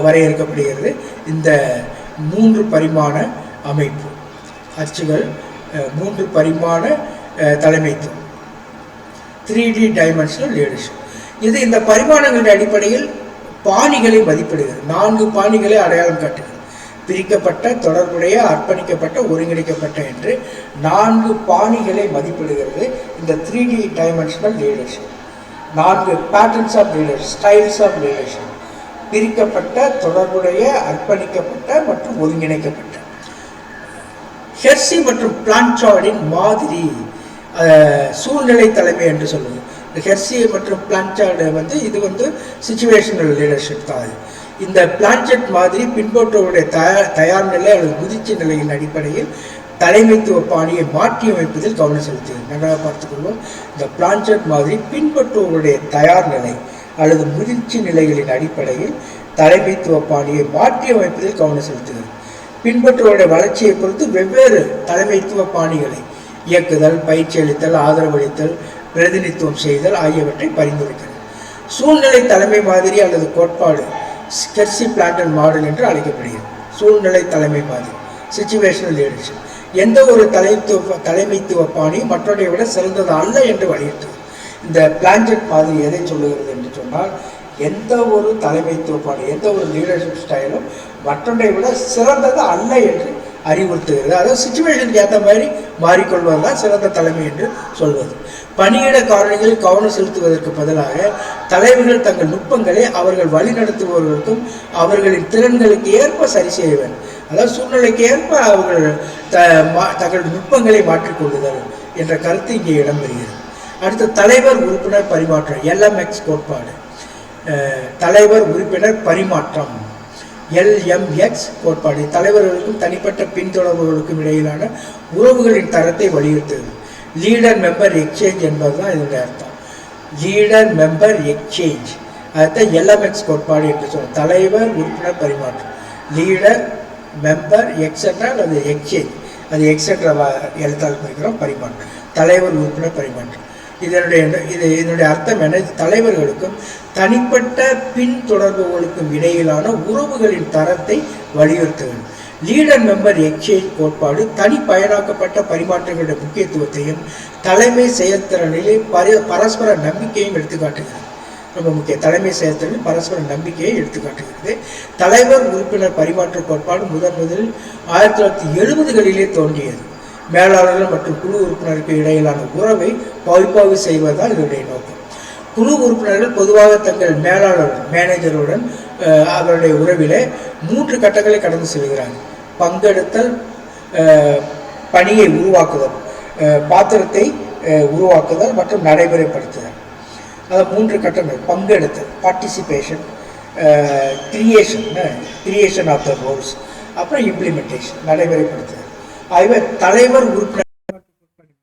வரையறுக்கப்படுகிறது. இந்த 3 பரிமாண அமைப்பு அச்சுகள், 3 பரிமாண தலைமைத்துவம், 3D டைமென்ஷனல் லீடர்ஷிப். இது இந்த பரிமாணங்களின் அடிப்படையில் பாணிகளை மதிப்பிடுகிறது. 4 பாணிகளை அடையாளம் காட்டுகிறது. பிரிக்கப்பட்ட, தொடர்புடைய, அர்ப்பணிக்கப்பட்ட, ஒருங்கிணைக்கப்பட்ட என்று 4 பாணிகளை மதிப்பிடுகிறது இந்த 3D dimensional leadership. 4 patterns of leadership, styles of leadership. பிரிக்கப்பட்ட, தொடர்புடைய, அர்ப்பணிக்கப்பட்ட மற்றும் ஒருங்கிணைக்கப்பட்ட. ஹெர்சி மற்றும் பிளான்சார்டின் மாதிரி சூழ்நிலை தலைமை என்று சொல்லுவது. இந்த ஹெர்சி மற்றும் பிளான்சார்டு வந்து இது வந்து சிச்சுவேஷனல் லீடர்ஷிப் தான். இந்த பிளான்செட் மாதிரி பின்பற்றுவருடைய தயார் நிலை அல்லது முதிர்ச்சி நிலையின் அடிப்படையில் தலைமைத்துவ பாணியை மாற்றியமைப்பதில் கவனம் செலுத்துகிறது. நன்றாக பார்த்துக்கொள்வோம். இந்த பிளான்செட் மாதிரி பின்பற்றுவருடைய தயார் நிலை அல்லது முதிர்ச்சி நிலைகளின் அடிப்படையில் தலைமைத்துவ பாணியை மாற்றியமைப்பதில் கவனம் செலுத்துகிறது. பின்பற்றுவருடைய வளர்ச்சியை பொறுத்து வெவ்வேறு தலைமைத்துவ பாணிகளை இயக்குதல், பயிற்சி அளித்தல், ஆதரவளித்தல், பிரதிநிதித்துவம் செய்தல் ஆகியவற்றை பரிந்துரைக்கிறது. சூழ்நிலை தலைமை மாதிரி அல்லது கோட்பாடு ஹெர்சி பிளான்டன் மாடல் என்று அழைக்கப்படுகிறது. சூழ்நிலை தலைமை மாதிரி, சிச்சுவேஷனல் லீடர்ஷிப். எந்த ஒரு தலைமைத்துவ பாணி மற்றொன்றை விட சிறந்தது அல்ல என்று வலியுறுத்துவது. இந்த பிளான்செட் மாதிரி எதை சொல்லுகிறது என்று சொன்னால், எந்த ஒரு தலைமைத்துவ பாணி, எந்த ஒரு லீடர்ஷிப் ஸ்டைலும் மற்றொன்றை விட சிறந்தது அல்ல என்று அறிவுறுத்துகிறது. அதாவது சிச்சுவேஷனுக்கு ஏற்ற மாதிரி மாறிக்கொள்வது தான் சிறந்த தலைமை என்று சொல்வது. பணியிட காரணிகளில் கவனம் செலுத்துவதற்கு பதிலாக தலைவர்கள் தங்கள் நுட்பங்களை அவர்கள் வழிநடத்துபவர்களுக்கும் அவர்களின் திறன்களுக்கு ஏற்ப சரி செய்ய வேண்டும். அதாவது சூழ்நிலைக்கு ஏற்ப அவர்கள் தங்கள் நுட்பங்களை மாற்றிக்கொள்ளுதல் என்ற கருத்து இங்கே இடம்பெறுகிறது. அடுத்து தலைவர் உறுப்பினர் பரிமாற்றம், எல்எம்எக்ஸ் கோட்பாடு. தலைவர் உறுப்பினர் பரிமாற்றம், எல்எம்எக்ஸ் கோட்பாடு தலைவர்களுக்கும் தனிப்பட்ட பின்தொடர்பவர்களுக்கும் இடையிலான உறவுகளின் தரத்தை வலியுறுத்துகிறது. லீடர் மெம்பர் எக்ஸ்சேஞ்ச் என்பதுதான் இதனுடைய அர்த்தம். லீடர் மெம்பர் எக்ஸ்சேஞ்ச், அதுதான் எல்எம்எக்ஸ் கோட்பாடு என்று சொல்லும். தலைவர் உறுப்பினர் பரிமாற்றம், லீடர் மெம்பர் எக்ஸெட்ரா அது எக்ஸ்சேஞ்ச், அது எக்ஸெட்ரா எழுத்தால் குறிக்கிறோம். பரிமாற்றம், தலைவர் உறுப்பினர் பரிமாற்றம். இதனுடைய அர்த்தம் என்ன? தலைவர்களுக்கும் தனிப்பட்ட பின்தொடர்பவர்களுக்கும் இடையிலான உறவுகளின் தரத்தை வலியுறுத்துகிறது. லீடர் மெம்பர் எக்ஸ்சேஞ்ச் கோட்பாடு தனிப்பயனாக்கப்பட்ட பரிமாற்றங்களுடைய முக்கியத்துவத்தையும் தலைமை செயல்திறனிலே பரஸ்பர நம்பிக்கையும் எடுத்துக்காட்டுகிறது. ரொம்ப முக்கிய தலைமை செயல்திறனில் பரஸ்பர நம்பிக்கையை எடுத்துக்காட்டுகிறது. தலைவர் உறுப்பினர் பரிமாற்ற கோட்பாடு முதலில் 1970களிலே தோன்றியது. மேலாளர்கள் மற்றும் குழு உறுப்பினருக்கு இடையிலான உறவை பகுப்பாய்வு செய்வதுதான் இதனுடைய நோக்கம். குழு உறுப்பினர்கள் பொதுவாக தங்கள் மேனேஜருடன் அவருடைய உறவிலே 3 கட்டங்களை கடந்து செல்கிறார்கள். பங்கெடுத்தல், பணியை உருவாக்குதல், பாத்திரத்தை உருவாக்குதல் மற்றும் நடைமுறைப்படுத்துதல். அது 3 கட்டங்கள். பங்கெடுத்தல், participation, creation of the roles, அப்புறம் இம்ப்ளிமெண்டேஷன், நடைமுறைப்படுத்துதல். ஆகவே தலைவர் உறுப்பினர்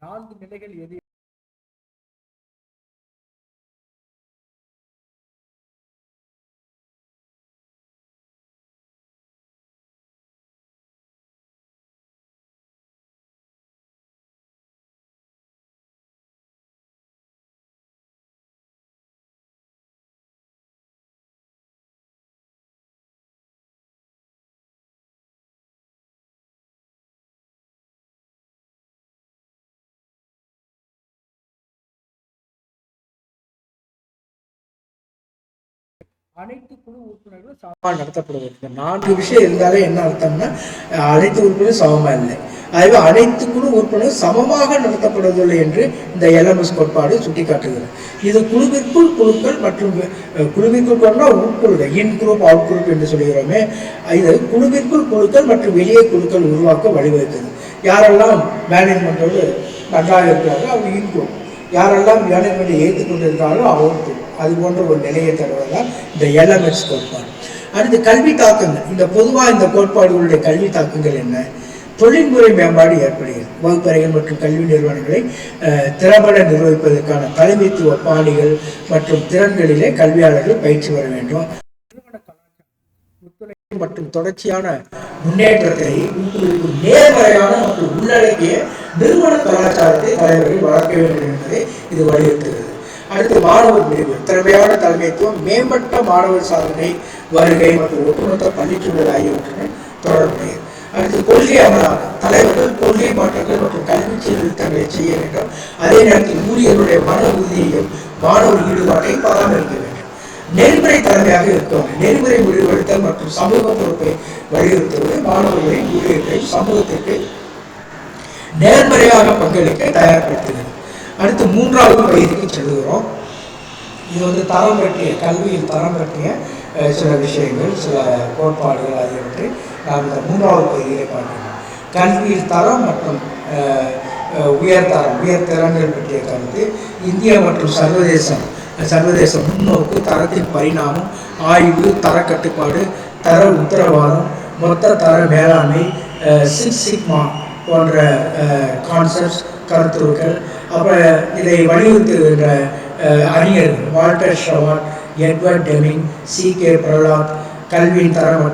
4 நிலைகள் எது அனைத்து குழு உறுப்பினர்களும் சமமாக நடத்தப்படுவது. 4 விஷயம் இருந்தாலே என்ன அர்த்தம்னா அனைத்து உறுப்பினரும் சமமா இல்லை. ஆகவே அனைத்து குழு உறுப்பினரும் சமமாக நடத்தப்படுவதில்லை என்று இந்த எல்எம்எஸ் கோட்பாடு சுட்டிக்காட்டுகிறது. இது குழுவிற்குள் குழுக்கள் மற்றும் குழுவிற்குள் கொண்டா உட்குழுக்கள், இன் குரூப் அவுட் குரூப் என்று சொல்கிறோமே, இது குழுவிற்குள் குழுக்கள் மற்றும் வெளியே குழுக்கள் உருவாக்க வழிவகுக்கிறது. யாரெல்லாம் மேனேஜ்மெண்டோடு நன்றாக இருக்கிறார்களோ அவங்க இன் குரூப், யாரெல்லாம் மேனேஜ்மெண்ட்டை ஏற்றுக்கொண்டிருக்காங்களோ அவுட் குரூப். அது போன்ற ஒரு நிலையை தருவதுதான் இந்த எல்எம்எஸ் கோட்பாடு. அடுத்து கல்வி தாக்கங்கள். இந்த பொதுவாக இந்த கோட்பாடுகளுடைய கல்வி தாக்கங்கள் என்ன? தொழில்முறை மேம்பாடு ஏற்படுகிறது. வகுப்பறைகள் மற்றும் கல்வி நிறுவனங்களை திறம்பட நிர்வகிப்பதற்கான தலைமைத்துவ பாணிகள் மற்றும் திறன்களிலே கல்வியாளர்கள் பயிற்சி பெற வேண்டும். நிறுவன கலாச்சாரம் மற்றும் தொடர்ச்சியான முன்னேற்றத்தை ஊக்குவிக்கும் நேர்மறையான மற்றும் உள்ளடக்கிய நிறுவன கலாச்சாரத்தை தலைவர்கள் வளர்க்க வேண்டும் என்பதை இது வலியுறுத்துகிறது. அடுத்து மாணவர் விளைவு, திறமையான தலைமைத்துவம், மேம்பட்ட மாணவர் சாதனை, வருகை மற்றும் ஒட்டுமொத்த பள்ளிச்சூழல் ஆகியவற்றுடன் தொடர்புடையது. அடுத்து கொள்கை அமலாக்கம். தலைவர்கள் கொள்கை மாற்றங்கள் மற்றும் கல்வி சீர்திருத்தங்களை செய்ய வேண்டும். அதே நேரத்தில் ஊழியர்களுடைய மன உறுதியையும் மாணவர் ஈடுபாட்டையும் பராமரிக்க வேண்டும். நெறிமுறை தலைமையாக இருக்க நெறிமுறை முடிவெடுத்தல் மற்றும் சமூக பொறுப்பை வலியுறுத்துவது மாணவர்களின் ஊழியர்களை சமூகத்திற்கு நேர்மறையாக பங்களிக்க தயார்படுத்துகிறது. அடுத்து 3வது பகுதிக்கு செல்கிறோம். இது தரம் பற்றிய கல்வியில் தரம் பற்றிய சில விஷயங்கள், சில கோட்பாடுகள் ஆகியவற்றை நாம் இந்த 3வது பகுதியிலே பார்க்கிறோம். கல்வியில் தரம் மற்றும் உயர்திறன்கள் பற்றிய கருத்து, இந்தியா மற்றும் சர்வதேச முன்னோக்கு, தரத்தின் பரிணாமம், ஆய்வு, தர கட்டுப்பாடு, தர உத்தரவாதம், மொத்த தர மேலாண்மை, 6 சிக்மா போன்ற கான்செப்ட்ஸ், கருத்துருக்கள். அப்புறம் இதை வலியுறுத்துகின்ற அறிஞர்கள் Walter Shewhart, Edward Deming, C.K. Prahalad, கல்வியின் தரம்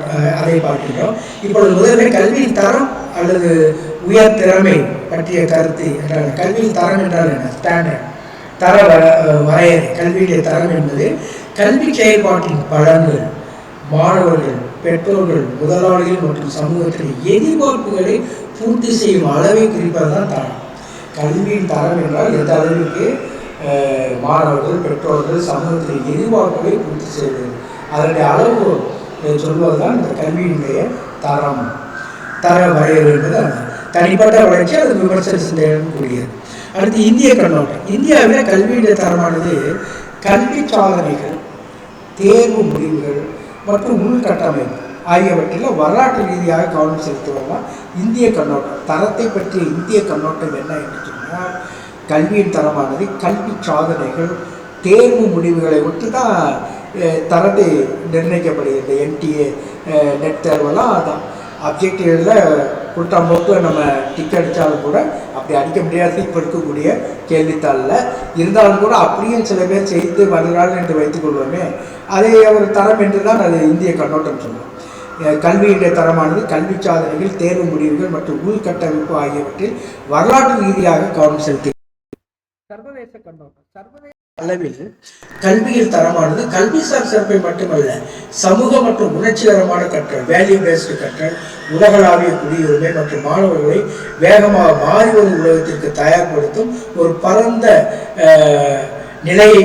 அதை பார்க்கிறோம். இப்பொழுது முதலில் கல்வியின் தரம் அல்லது உயர் திறமை பற்றிய கருத்து என்றால் கல்வியின் தரம் என்றால் என்ன? ஸ்டாண்டர்ட் தர வரையறை. கல்வியுடைய தரம் என்பது கல்வி செயல்பாட்டின் பலன்கள், மாணவர்கள், பெற்றோர்கள், முதலாளிகள் மற்றும் சமூகத்தின் எதிர்பார்ப்புகளை பூர்த்தி செய்யும் அளவை குறிப்பதுதான் தரம். கல்வியின் தரம் என்றால் எந்த அளவிற்கு மாணவர்கள், பெற்றோர்கள், சமூகத்தின் எதிர்பார்ப்புகளை பூர்த்தி செய்வது, அதனுடைய அளவு சொல்வதுதான் இந்த கல்வியினுடைய தரம். தர வரையறை என்பது தனிப்பட்ட வளர்ச்சி, அது விமர்சன சிந்தனையுடன் கூடியது. அடுத்து இந்திய கண்ணோட்டம். இந்தியாவில் கல்வியுடைய தரமானது கல்வி சாதனைகள், தேர்வு முடிவுகள் மற்றும் உள்கட்டமைப்பு ஆகியவற்றில் வரலாற்று ரீதியாக கவனம் செலுத்துவதுதான் இந்திய கண்ணோட்டம். தரத்தை பற்றிய இந்திய கண்ணோட்டம் என்ன என்று சொன்னால், கல்வியின் தரமானது கல்வி சாதனைகள், தேர்வு முடிவுகளை ஒட்டி தான் தரத்தை நிர்ணயிக்கப்படுகிறது. NTA, நெட் தேர்வெல்லாம் அதான் அப்ஜெக்டிவில் குற்றம் போட்டு நம்ம டிக் அடித்தாலும் கூட அப்படி அடிக்க முடியாது இப்போ இருக்கக்கூடிய கேள்வித்தாளில். இருந்தாலும் கூட அப்படியும் சில பேர் செய்து வருகிறார்கள் என்று வைத்துக்கொள்வோமே, அதை ஒரு தரம் என்று தான் அது இந்திய கண்ணோட்டம் சொல்லுவோம். கல்வியுடைய தரமானது கல்வி சாதனைகள், தேர்வு முடிவுகள் மற்றும் உள்கட்டமைப்பு ஆகியவற்றில் வரலாற்று ரீதியாக கவனம் செலுத்தி. சர்வதேச கண்ணோட்டம். சர்வதேச அளவில் கல்வியில் தரமானது கல்விசார் சிறப்பை மட்டுமல்ல, சமூக மற்றும் உணர்ச்சிகரமான கற்றல், வேல்யூ பேஸ்டு கற்றல், உலகளாவிய குடியுரிமை மற்றும் மாணவர்களை வேகமாக மாறி வரும் உலகத்திற்கு தயார்படுத்தும் ஒரு பரந்த நிலையை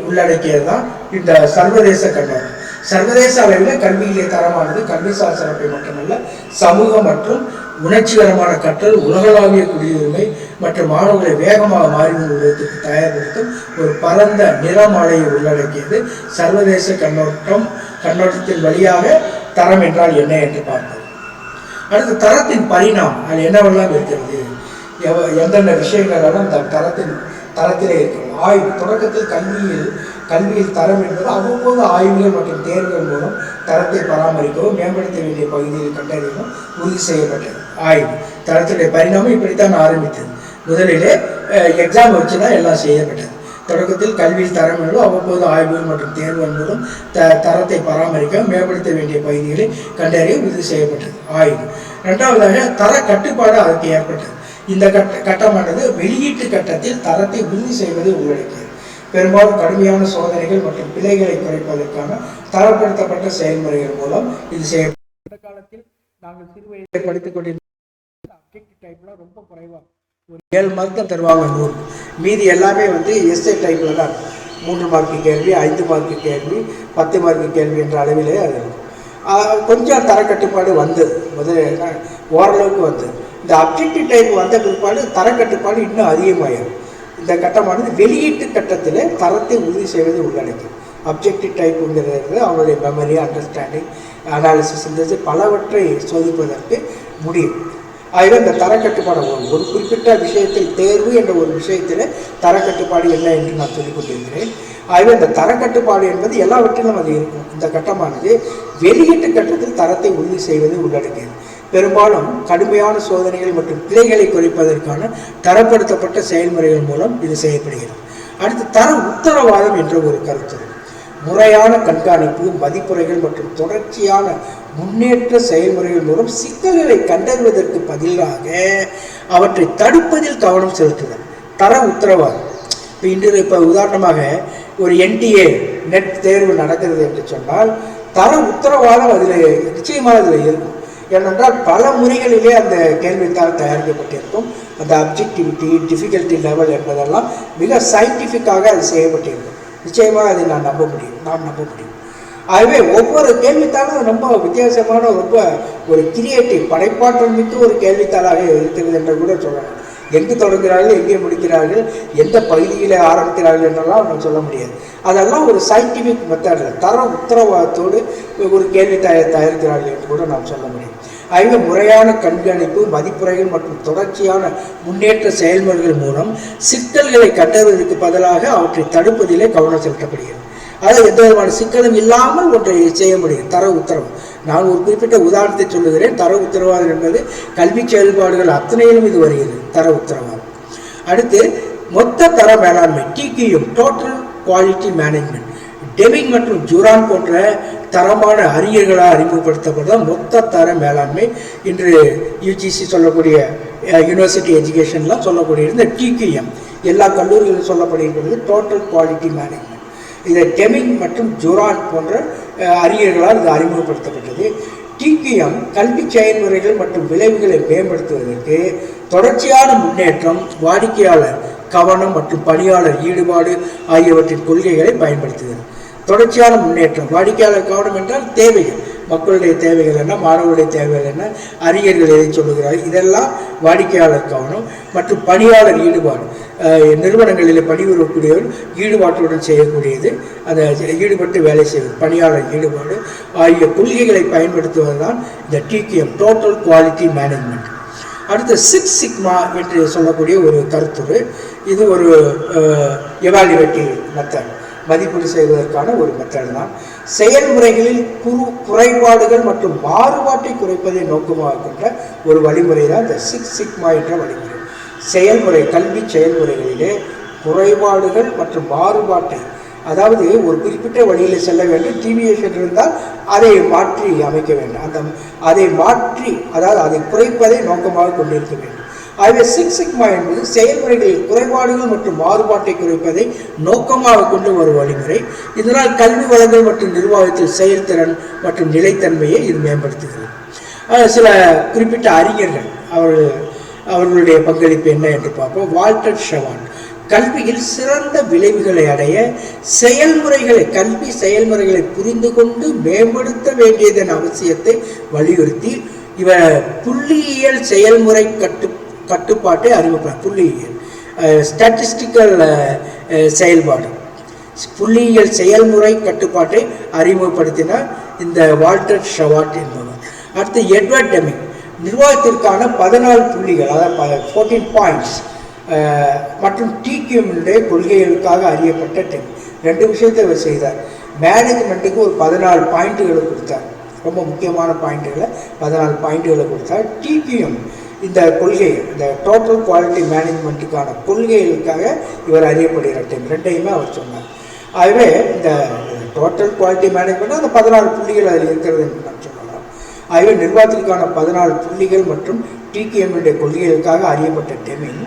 உள்ளடக்கியது தான் இந்த சர்வதேச கண்ணோட்டம். சர்வதேச அளவில் கல்வியிலே தரமானது கல்விசார் சிறப்பை மட்டுமல்ல, சமூக மற்றும் உணர்ச்சிகரமான கற்றல், உலகளாவிய குடியுரிமை மற்றும் மாணவர்களை வேகமாக மாறிவரும் உலகத்திற்கு தயார்படுத்தும் ஒரு பரந்த நிறமாலையை உள்ளடக்கியது சர்வதேச கண்ணோட்டத்தின் வழியாக தரம் என்றால் என்ன என்று பார்ப்போம். அடுத்து தரத்தின் பரிணாமம். அது என்னவெல்லாம் இருக்கிறது, எந்தெந்த விஷயங்களெல்லாம் இந்த தரத்திலே இருக்கிறது. ஆய்வு. தொடக்கத்தில் கல்வியில் தரம் என்பது அவ்வப்போது ஆய்வுகள் மற்றும் தேர்வுகள் மூலம் தரத்தை பராமரிக்கவும் மேம்படுத்த வேண்டிய பகுதியில் கண்டறியவும் உறுதி செய்யப்பட்டது. ஆய்வு தரத்துடைய பரிணாமம் இப்படித்தான் ஆரம்பித்தது. முதலிலே எக்ஸாம் வச்சு தான் எல்லாம் செய்யப்பட்டது. தொடக்கத்தில் கல்வியில் தரம் என்பது அவ்வப்போது ஆய்வுகள் மற்றும் தேர்வுகள் மூலம் தரத்தை பராமரிக்கவும் மேம்படுத்த வேண்டிய பகுதிகளை கண்டறிய உறுதி செய்யப்பட்டது. ஆய்வு. இரண்டாவதாக தர கட்டுப்பாடு அதற்கு ஏற்பட்டது. இந்த கட்டமானது வெளியீட்டு கட்டத்தில் தரத்தை உறுதி செய்வதை உள்ளடக்கியது. பெரும்பாலும் கடுமையான சோதனைகள் மற்றும் பிழைகளை குறைப்பதற்கான தரப்படுத்தப்பட்ட செயல்முறைகள் மூலம் இது செய்யப்பட்டது. இந்த காலத்தில் நாங்கள் சிறு வயதை படித்துக் கொண்டிருந்த அப்ஜெக்டிவ் டைப்லாம் ரொம்ப குறைவாக ஒரு 7 மார்க் தான் தருவாங்க 100. மீதி எல்லாமே எஸ்ஏ டைப்பில் தான். 3 மார்க்கு கேள்வி, 5 மார்க்கு கேள்வி, 10 மார்க்கு கேள்வி என்ற அளவிலே அது இருக்கும். கொஞ்சம் தரக்கட்டுப்பாடு வந்தது, முதல்ல ஓரளவுக்கு வந்தது. இந்த அப்ஜெக்டிவ் டைப் வந்த பிற்பாடு தரக்கட்டுப்பாடு இன்னும் அதிகமாயிடும். இந்த கட்டமானது வெளியீட்டு கட்டத்தில் தரத்தை உறுதி செய்வது உள்ளடக்கும். அப்ஜெக்டிவ் டைப்புங்கிறது அவனுடைய மெமரி, அண்டர்ஸ்டாண்டிங், அனாலிசிஸ் பலவற்றை சோதிப்பதற்கு முடியும். ஆகவே இந்த தரக்கட்டுப்பாடு ஒரு குறிப்பிட்ட விஷயத்தில் தேர்வு என்ற ஒரு விஷயத்தில் தரக்கட்டுப்பாடு என்ன என்று நான் சொல்லிக் கொண்டிருக்கிறேன். ஆகவே இந்த தரக்கட்டுப்பாடு என்பது எல்லாவற்றிலும் அது இருக்கும். இந்த கட்டமானது வெளியீட்டு கட்டத்தில் தரத்தை உறுதி செய்வது உள்ளடக்கியது. பெரும்பாலும் கடுமையான சோதனைகள் மற்றும் பிழைகளை குறைப்பதற்கான தரப்படுத்தப்பட்ட செயல்முறைகள் மூலம் இது செய்யப்படுகிறது. அடுத்து தர உத்தரவாதம் என்ற ஒரு கருத்து. முறையான கண்காணிப்பு, மதிப்புரைகள் மற்றும் தொடர்ச்சியான முன்னேற்ற செயல்முறைகள் மூலம் சிக்கல்களை கண்டறிவதற்கு பதிலாக அவற்றை தடுப்பதில் கவனம் செலுத்துதல் தர உத்தரவாதம். இப்போ உதாரணமாக ஒரு NTA நெட் தேர்வு நடக்கிறது என்று சொன்னால் தர உத்தரவாதம் அதில் நிச்சயமாக அதில் இருக்கும். ஏனென்றால் பல முறைகளிலே அந்த கேள்வித்தாள் தயாரிக்கப்பட்டிருக்கும். அந்த அப்ஜெக்டிவிட்டி, டிஃபிகல்ட்டி லெவல் என்பதெல்லாம் மிக சயின்டிஃபிக்காக அது செய்யப்பட்டிருக்கும். நிச்சயமாக அதை நாம் நம்ப முடியும். ஆகவே ஒவ்வொரு கேள்வித்தாளும் ரொம்ப வித்தியாசமான, ரொம்ப ஒரு கிரியேட்டிவ், படைப்பாற்றல் மிக்க ஒரு கேள்வித்தாளாக இருக்கிறது என்று கூட சொல்லலாம். எங்கு தொடங்குகிறார்கள், எங்கே முடிக்கிறார்கள், எந்த பகுதியில் ஆரம்பிக்கிறார்கள் என்றெல்லாம் நம்ம சொல்ல முடியாது. அதெல்லாம் ஒரு சயின்டிஃபிக் மெத்தடில் தர உத்தரவாதத்தோடு ஒரு கேள்வி தயாரிக்கிறார்கள் என்று கூட நாம் சொல்ல முடியும். ஆகவே முறையான கண்காணிப்பு, மதிப்புரைகள் மற்றும் தொடர்ச்சியான முன்னேற்ற செயல்முறைகள் மூலம் சிக்கல்களை கண்டறிவதற்கு பதிலாக அவற்றை தடுப்பதிலே கவனம் செலுத்தப்படுகிறது. அதாவது எந்த விதமான சிக்கலும் இல்லாமல் ஒன்றை செய்ய முடியும். தர உத்தரவு, நான் ஒரு குறிப்பிட்ட உதாரணத்தை சொல்லுகிறேன். தர உத்தரவாதம் என்பது கல்வி செயல்பாடுகள் அத்தனையிலும் இது வருகிறது, தர உத்தரவாதம். அடுத்து மொத்த தர மேலாண்மை, TQM, total quality management. Deming மற்றும் ஜூரான் போன்ற தரமான அறிஞர்களால் அறிமுகப்படுத்தப்பட்ட மொத்த தர மேலாண்மை இன்று UGC சொல்லக்கூடிய யூனிவர்சிட்டி எஜுகேஷன்லாம் சொல்லக்கூடிய இந்த TQM எல்லா கல்லூரிகளிலும் சொல்லப்படுகிறது டோட்டல் குவாலிட்டி மேனேஜ்மெண்ட். இதை டெமிங் மற்றும் ஜூரான் போன்ற அறிஞர்களால் இது அறிமுகப்படுத்தப்பட்டது. TQM கல்வி செயல்முறைகள் மற்றும் விளைவுகளை மேம்படுத்துவதற்கு தொடர்ச்சியான முன்னேற்றம், வாடிக்கையாளர் கவனம் மற்றும் பணியாளர் ஈடுபாடு ஆகியவற்றின் கொள்கைகளை பயன்படுத்துகிறது. தொடர்ச்சியான முன்னேற்றம், வாடிக்கையாளர் கவனம் என்றால் தேவைகள், மக்களுடைய தேவைகள் என்ன, மாணவர்களுடைய தேவைகள் என்ன, அறிஞர்கள் எதை சொல்லுகிறார்கள், இதெல்லாம் வாடிக்கையாளர் கவனம் மற்றும் பணியாளர் ஈடுபாடு. நிறுவனங்களில் பணிபுரியக்கூடியவர் ஈடுபாட்டுடன் செய்யக்கூடியது, அதை ஈடுபட்டு வேலை செய்வது, பணியாளர் ஈடுபாடு ஆகிய கொள்கைகளை பயன்படுத்துவதுதான் இந்த TQM, டோட்டல் குவாலிட்டி மேனேஜ்மெண்ட். அடுத்து 6 சிக்மா என்று சொல்லக்கூடிய ஒரு கருத்துரு. இது ஒரு எவாலுவேட்டிவ் மெத்தட், மதிப்பீடு செய்வதற்கான ஒரு மெத்தட் தான். செயல்முறைகளில் குறைபாடுகள் மற்றும் மாறுபாட்டை குறைப்பதை நோக்கமாக கொண்ட ஒரு வழிமுறை தான் இந்த 6 சிக்மா என்ற வழிமுறை. செயல்முறை, கல்வி செயல்முறைகளிலே குறைபாடுகள் மற்றும் மாறுபாட்டை, அதாவது ஒரு குறிப்பிட்ட வழியில் செல்ல வேண்டும், டீவியேஷன் இருந்தால் அதை மாற்றி அமைக்க வேண்டும், அதை மாற்றி, அதாவது அதை குறைப்பதை நோக்கமாக கொண்டிருக்க வேண்டும். ஆகவே 6 சிக்மா என்பது செயல்முறைகளில் குறைபாடுகள் மற்றும் மாறுபாட்டை குறைப்பதை நோக்கமாக கொண்டு ஒரு வழிமுறை. இதனால் கல்வி வளங்கள் மற்றும் நிர்வாகத்தில் செயல்திறன் மற்றும் நிலைத்தன்மையை இது மேம்படுத்துகிறது. சில குறிப்பிட்ட அறிஞர்கள் அவர்களுடைய பங்களிப்பு என்ன என்று பார்ப்போம். வால்டர் ஷவான் கல்வியில் சிறந்த விளைவுகளை அடைய கல்வி செயல்முறைகளை புரிந்து கொண்டு மேம்படுத்த வேண்டியதன் அவசியத்தை வலியுறுத்தி இவர் புள்ளியியல் செயல்முறை கட்டுப்பாட்டை அறிமுகப்படுத்த, புள்ளியியல் ஸ்டாட்டிஸ்டிக்கல் செயல்பாடு, புள்ளியியல் செயல்முறை கட்டுப்பாட்டை அறிமுகப்படுத்தினார் இந்த வால்டர் ஷவாட் என்பவர். அடுத்து எட்வர்ட் டெமிங் நிர்வாகத்திற்கான 14 புள்ளிகள், அதாவது 14 பாயிண்ட்ஸ் மற்றும் TQM கொள்கைகளுக்காக அறியப்பட்ட டெமிங் 2 விஷயத்தை அவர் செய்தார். மேனேஜ்மெண்ட்டுக்கு ஒரு 14 பாயிண்ட்டுகளை கொடுத்தார், ரொம்ப முக்கியமான பாயிண்ட்டுகளை 14 பாயிண்ட்டுகளை கொடுத்தார். TQM இந்த கொள்கை, இந்த டோட்டல் குவாலிட்டி மேனேஜ்மெண்ட்டுக்கான கொள்கைகளுக்காக இவர் அறியப்படுகிறார் டெமிங். 2யுமே அவர் சொன்னார். ஆகவே இந்த டோட்டல் குவாலிட்டி மேனேஜ்மெண்ட் அந்த 14 புள்ளிகள் அதில் இருக்கிறது என்று நான் சொல்லலாம். ஆகவே நிர்வாகத்திற்கான 14 புள்ளிகள் மற்றும் TQM கொள்கைகளுக்காக அறியப்பட்ட டெமிங்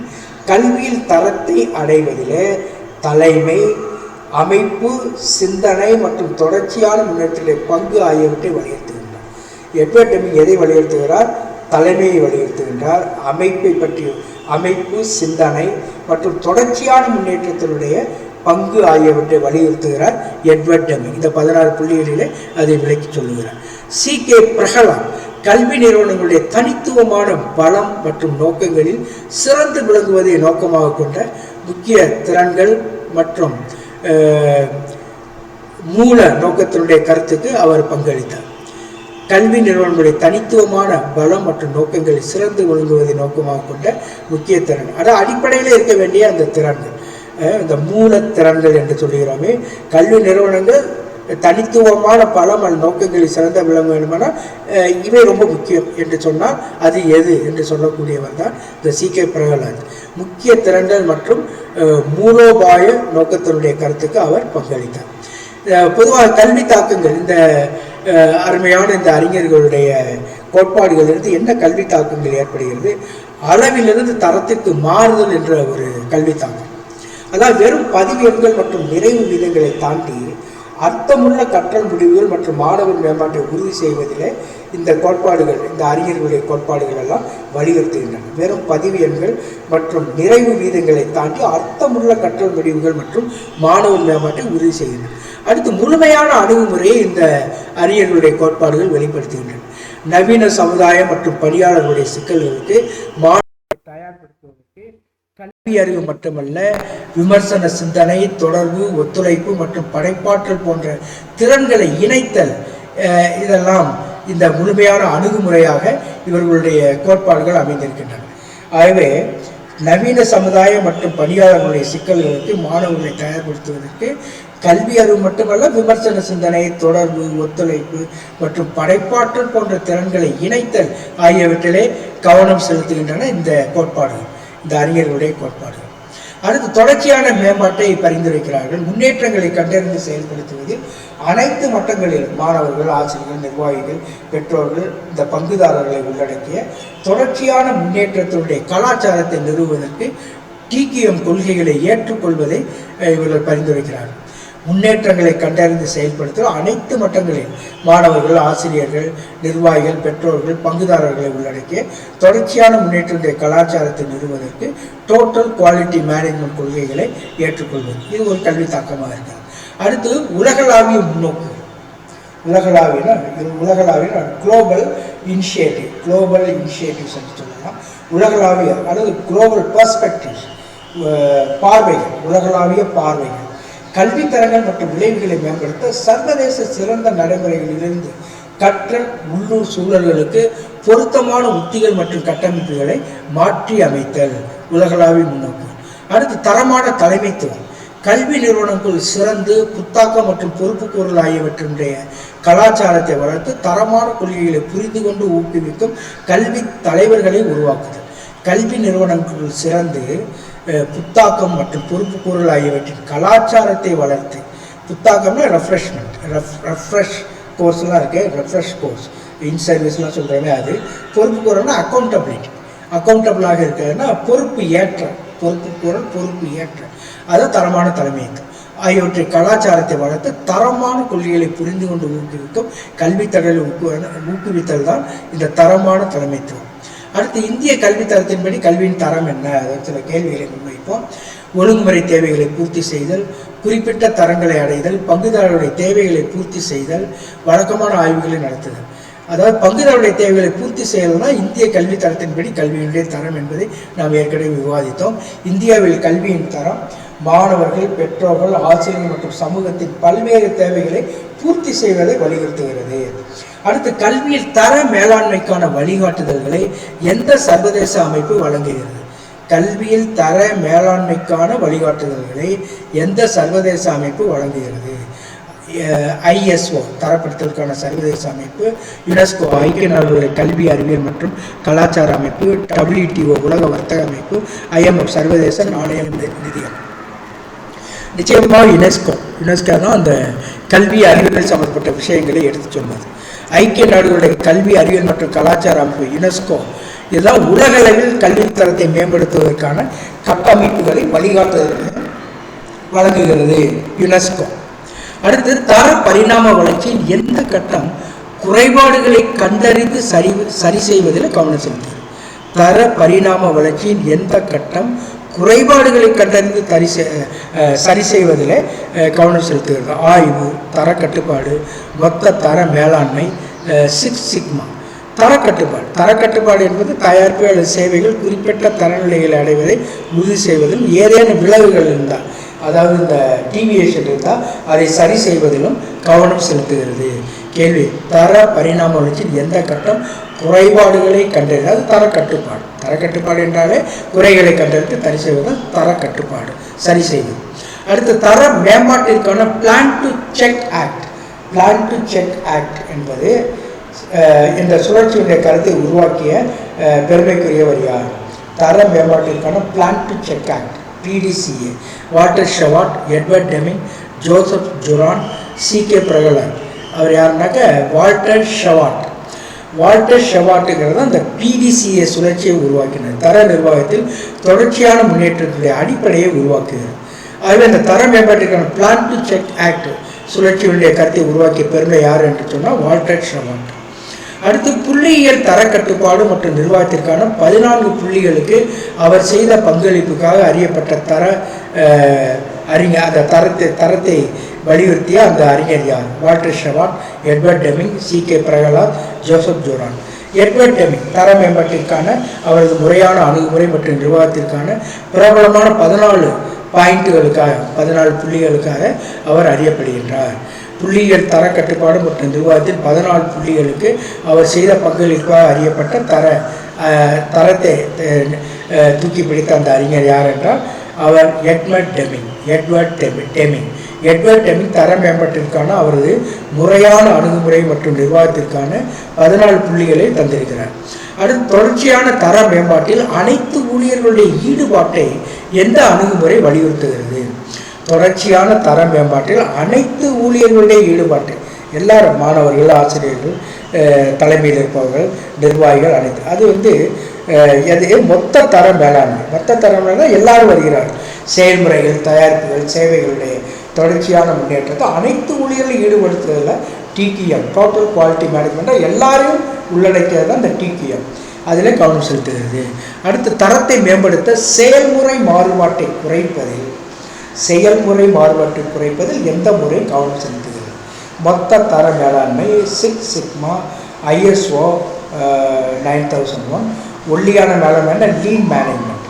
கல்வியில் தரத்தை அடைவதிலே தலைமை, அமைப்பு, சிந்தனை மற்றும் தொடர்ச்சியான முன்னேற்றத்திலே பங்கு ஆகியவற்றை வலியுறுத்துகின்றார். எட்வர்ட் டெமிங் எதை வலியுறுத்துகிறார்? தலைமையை வலியுறுத்துகின்றார். அமைப்பை பற்றி, அமைப்பு, சிந்தனை மற்றும் தொடர்ச்சியான முன்னேற்றத்தினுடைய பங்கு ஆகியவற்றை வலியுறுத்துகிறார் எட்வர்ட் டெமிங். இந்த 16 புள்ளிகளிலே அதை விளக்கி சொல்லுகிறார். சி.கே. பிரகலாத் கல்வி நிறுவனங்களுடைய தனித்துவமான பலம் மற்றும் நோக்கங்களில் சிறந்து விளங்குவதை நோக்கமாக கொண்ட முக்கிய திறன்கள் மற்றும் மூல நோக்கத்தினுடைய கருத்துக்கு அவர் பங்களித்தார். கல்வி நிறுவனங்களுடைய தனித்துவமான பலம் மற்றும் நோக்கங்களில் சிறந்து விளங்குவதை நோக்கமாக கொண்ட முக்கிய திறன், அதாவது அடிப்படையில் இருக்க வேண்டிய அந்த திறன்கள், இந்த மூல திறன்கள் என்று சொல்லுகிறோமே. கல்வி நிறுவனங்கள் தனித்துவமான பலம் அல்லது நோக்கங்களில் சிறந்த விளங்க வேண்டுமானால் இவை ரொம்ப முக்கியம் என்று சொன்னால் அது எது என்று சொல்லக்கூடியவர் தான் இந்த சி.கே. பிரகலாத். முக்கிய திறன்கள் மற்றும் மூலோபாய நோக்கத்தினுடைய கருத்துக்கு அவர் பங்களித்தார். பொதுவாக கல்வி தாக்கங்கள், இந்த அருமையான இந்த அறிஞர்களுடைய கோட்பாடுகளிலிருந்து என்ன கல்வி தாக்கங்கள் ஏற்படுகிறது? அளவிலிருந்து தரத்திற்கு மாறுதல் என்ற ஒரு கல்வி தாக்கம். அதாவது வெறும் பதிவேடுகள் மற்றும் நிறைவு வீதங்களை தாண்டி அர்த்தமுள்ள கற்றல் முடிவுகள் மற்றும் மாணவர் மேம்பாட்டை உறுதி செய்வதிலே இந்த கோட்பாடுகள், இந்த அறிஞர்களுடைய கோட்பாடுகள் எல்லாம் வலியுறுத்துகின்றன. வெறும் பதிவு எண்கள் மற்றும் நிறைவு வீதங்களை தாண்டி அர்த்தமுள்ள கற்றல் முடிவுகள் மற்றும் மாணவர் மேம்பாட்டை உறுதி செய்கின்றன. அடுத்து முழுமையான அணுகுமுறையை இந்த அறிஞர்களுடைய கோட்பாடுகள் வெளிப்படுத்துகின்றன. நவீன சமுதாயம் மற்றும் பணியாளர்களுடைய சிக்கல்களுக்கு மாணவர்களை தயார்படுத்துவதற்கு கல்வி அறிவு மட்டுமல்ல, விமர்சன சிந்தனை, தொடர்பு, ஒத்துழைப்பு மற்றும் படைப்பாற்றல் போன்ற திறன்களை இணைத்தல், இதெல்லாம் இந்த முழுமையான அணுகுமுறையாக இவர்களுடைய கோட்பாடுகள் அமைந்திருக்கின்றன. ஆகவே நவீன சமுதாயம் மற்றும் பணியாளர்களுடைய சிக்கல்களுக்கு மாணவர்களை தயார்படுத்துவதற்கு கல்வி அறிவு மட்டுமல்ல, விமர்சன சிந்தனை, தொடர்பு, ஒத்துழைப்பு மற்றும் படைப்பாற்றல் போன்ற திறன்களை இணைத்தல் ஆகியவற்றிலே கவனம் செலுத்துகின்றன இந்த கோட்பாடுகள், இந்த அறிஞர்களுடைய கோட்பாடுகள். அடுத்து தொடர்ச்சியான மேம்பாட்டை பரிந்துரைக்கிறார்கள். முன்னேற்றங்களை கண்டறிந்து செயல்படுத்துவதில் அனைத்து மட்டங்களிலும் மாணவர்கள், ஆசிரியர்கள், நிர்வாகிகள், பெற்றோர்கள், இந்த பங்குதாரர்களை உள்ளடக்கிய தொடர்ச்சியான முன்னேற்றத்தினுடைய கலாச்சாரத்தை நிறுவுவதற்கு TQM கொள்கைகளை ஏற்றுக்கொள்வதை இவர்கள் பரிந்துரைக்கிறார்கள். முன்னேற்றங்களை கண்டறிந்து செயல்படுத்த அனைத்து மட்டங்களில் மாணவர்கள், ஆசிரியர்கள், நிர்வாகிகள், பெற்றோர்கள், பங்குதாரர்களை உள்ளடக்கிய தொடர்ச்சியான முன்னேற்றத்தை கலாச்சாரத்தை நிறுவுவதற்கு டோட்டல் குவாலிட்டி மேனேஜ்மெண்ட் கொள்கைகளை ஏற்றுக்கொள்வது, இது ஒரு கல்வி தாக்கமாக இருக்கிறது. அடுத்து உலகளாவிய முன்னோக்கு, உலகளாவிய குளோபல் இனிஷியேட்டிவ்ஸ் என்று சொல்லலாம். உலகளாவிய அல்லது குளோபல் பெர்ஸ்பெக்டிவ்ஸ், பார்வைகள், உலகளாவிய பார்வைகள், கல்வித்தரங்கள் மற்றும் விளைவுகளை மேம்படுத்த சர்வதேச சிறந்த நடைமுறைகளிலிருந்து கற்றல் உள்ளூர் சூழல்களுக்கு பொருத்தமான உத்திகள் மற்றும் கட்டமைப்புகளை மாற்றி அமைத்தல், உலகளாவிய முன்னோக்கு. அடுத்து தரமான தலைமைத்துவம், கல்வி நிறுவனங்கள் சிறந்து புத்தாக்கம் மற்றும் பொறுப்புக்கூறல் ஆகியவற்றினுடைய கலாச்சாரத்தை வளர்த்து தரமான கொள்கைகளை புரிந்து கொண்டு ஊக்குவிக்கும் கல்வி தலைவர்களை உருவாக்குதல். கல்வி நிறுவனங்கள் சிறந்து புத்தாக்கம் மற்றும் பொறுப்புக்கூறல் ஆகியவற்றின் கலாச்சாரத்தை வளர்த்து, புத்தாக்கம்னா ரெஃப்ரெஷ் கோர்ஸ்லாம் இருக்குது, ரெஃப்ரெஷ் கோர்ஸ், இன் சர்வீஸ்லாம் சொல்கிறோமே அது. பொறுப்புக்கூறல்னா அக்கௌண்டபிளாக இருக்கிறதுனா பொறுப்பு ஏற்றம், அது தரமான தலைமைத்துவம் ஆகியவற்றை கலாச்சாரத்தை வளர்த்து தரமான கொள்கைகளை புரிந்து கொண்டு ஊக்குவிக்கும் கல்வித்தடலை ஊக்குவித்தல் தான் இந்த தரமான தலைமைத்துவம். அடுத்து இந்திய கல்வித்தரத்தின்படி கல்வியின் தரம் என்ன, சில கேள்விகளை முன்வைப்போம். ஒழுங்குமுறை தேவைகளை பூர்த்தி செய்தல், குறிப்பிட்ட தரங்களை அடைதல், பங்குதாரருடைய தேவைகளை பூர்த்தி செய்தல், வழக்கமான ஆய்வுகளை நடத்துதல். அதாவது பங்குதாரருடைய தேவைகளை பூர்த்தி செய்யறதுனா இந்திய கல்வி தரத்தின்படி கல்வியினுடைய தரம் என்பதை நாம் ஏற்கனவே விவாதித்தோம். இந்தியாவில் கல்வியின் தரம் மாணவர்கள், பெற்றோர்கள், ஆசிரியர்கள் மற்றும் சமூகத்தின் பல்வேறு தேவைகளை பூர்த்தி செய்வதை வலியுறுத்துகிறது. அடுத்து கல்வியில் தர மேலாண்மைக்கான வழிகாட்டுதல்களை எந்த சர்வதேச அமைப்பு வழங்குகிறது? கல்வியில் தர மேலாண்மைக்கான வழிகாட்டுதல்களை எந்த சர்வதேச அமைப்பு வழங்குகிறது? ISO தரப்படுத்தலுக்கான சர்வதேச அமைப்பு, யுனெஸ்கோ ஐக்கிய நாடுகளின் கல்வி, அறிவியல் மற்றும் கலாச்சார அமைப்பு, WTO உலக வர்த்தக அமைப்பு, IMF சர்வதேச நாணய நிதியம். நிச்சயமாக யுனெஸ்கோ தான் அந்த கல்வி அறிவியல் சம்பந்தப்பட்ட விஷயங்களை எடுத்து சொன்னது. ஐக்கிய நாடுகளுடைய கல்வி, அறிவியல் மற்றும் கலாச்சார அமைப்பு யுனெஸ்கோ இதுதான் உலகளவில் கல்வி தரத்தை மேம்படுத்துவதற்கான கட்டமைப்புகளை வழிகாட்டுதல் வழங்குகிறது யுனெஸ்கோ. அடுத்து தர பரிணாம வளர்ச்சியின் எந்த கட்டம் குறைபாடுகளை கண்டறிந்து சரி செய்வதில் கவனம் செலுத்துகிறது? தர பரிணாம வளர்ச்சியின் எந்த கட்டம் குறைபாடுகளை கண்டறிந்து சரி செய்வதில் கவனம் செலுத்துகிறது. ஆய்வு, தர கட்டுப்பாடு, மொத்த தர மேலாண்மை, 6 சிக்மா. தரக்கட்டுப்பாடு என்பது தயாரிப்பு அல்லது சேவைகள் குறிப்பிட்ட தரநிலைகளை அடைவதை உறுதி செய்வதிலும் ஏதேனும் விளைவுகள் இருந்தால், அதாவது இந்த டிவியேஷன் இருந்தால் அதை சரி செய்வதிலும் கவனம் செலுத்துகிறது. கேள்வி: தர பரிணாம வளர்ச்சியில் எந்த கட்டம் குறைபாடுகளை கண்டறிவது? அது தரக்கட்டுப்பாடு. தரக்கட்டுப்பாடு என்றாலே குறைகளை கண்டறிந்து சரி செய்வது தரக்கட்டுப்பாடு, சரி செய்வது. அடுத்து தர மேம்பாட்டிற்கான பிளான் டு செக் ஆக்ட் என்பது இந்த சுழற்சியுடைய கருத்தை உருவாக்கிய பெருமைக்குரியவர் யார்? தர மேம்பாட்டிற்கான plan do check act, PDCA. Walter Shewhart, Edward Deming, Joseph Juran, CK Prahalad. அவர் யாருனாக்க வால்டர் ஷவார்ட்டுங்கிறது அந்த PDCA சுழற்சியை உருவாக்கினார். தர நிர்வாகத்தில் தொடர்ச்சியான முன்னேற்றத்துடைய அடிப்படையை உருவாக்குகிறது. ஆகவே அந்த தர மேம்பாட்டிற்கான பிளான் டு செக் ஆக்ட் சுழற்சியுடைய கருத்தை உருவாக்கிய பெருமை யார் என்று சொன்னால் வால்டர் ஷவார்ட். அடுத்து புள்ளியியல் தர கட்டுப்பாடு மற்றும் நிர்வாகத்திற்கான 14 புள்ளிகளுக்கு அவர் செய்த பங்களிப்புக்காக அறியப்பட்ட அறிஞர், அந்த தரத்தை வலியுறுத்திய அந்த அறிஞர் யார்? Walter Shewhart, Edward Deming, CK Prahalad, Joseph Juran. Edward Deming தர மேம்பாட்டிற்கான அவரது முறையான அணுகுமுறை மற்றும் நிர்வாகத்திற்கான பிரபலமான 14 புள்ளிகளுக்காக அவர் அறியப்படுகின்றார். புள்ளியியல் தர கட்டுப்பாடு மற்றும் நிர்வாகத்தில் 14 புள்ளிகளுக்கு அவர் செய்த பங்களிப்பாக அறியப்பட்ட தரத்தை தூக்கி பிடித்த அந்த அறிஞர் யார் என்றால் அவர் எட்வர்ட் டெமிங் தர மேம்பாட்டிற்கான அவரது முறையான அணுகுமுறை மற்றும் நிர்வாகத்திற்கான 14 புள்ளிகளை தந்திருக்கிறார். அடுத்து தொடர்ச்சியான தர மேம்பாட்டில் அனைத்து ஊழியர்களுடைய ஈடுபாட்டை எந்த அணுகுமுறை வலியுறுத்துகிறது? தொடர்ச்சியான தர மேம்பாட்டில் அனைத்து ஊழியர்களுடைய ஈடுபாட்டு, எல்லாரும், மாணவர்கள், ஆசிரியர்கள், தலைமையில் இருப்பவர்கள், நிர்வாகிகள், அனைத்து, அது மொத்த தர மேலாண்மை. மொத்த தர மேலாண்மை எல்லாரும் வருகிறார்கள். செயல்முறைகள், தயாரிப்புகள், சேவைகளுடைய தொடர்ச்சியான முன்னேற்றத்தை அனைத்து ஊழியர்களும் ஈடுபடுத்துறதுல TQM, டோட்டல் குவாலிட்டி மேனேஜ்மெண்ட்டை எல்லாரையும் உள்ளடக்கியது தான் இந்த TQM. அதில் கவனம் செலுத்துகிறது. அடுத்து தரத்தை மேம்படுத்த செயல்முறை மாறுபாட்டை குறைப்பதில் எந்த முறை கவனம் செலுத்துகிறது? மொத்த தர மேலாண்மை, 6 சிக்மா, ISO 9001, ஒல்லியான மேலாண்மை, லீன் மேனேஜ்மெண்ட்.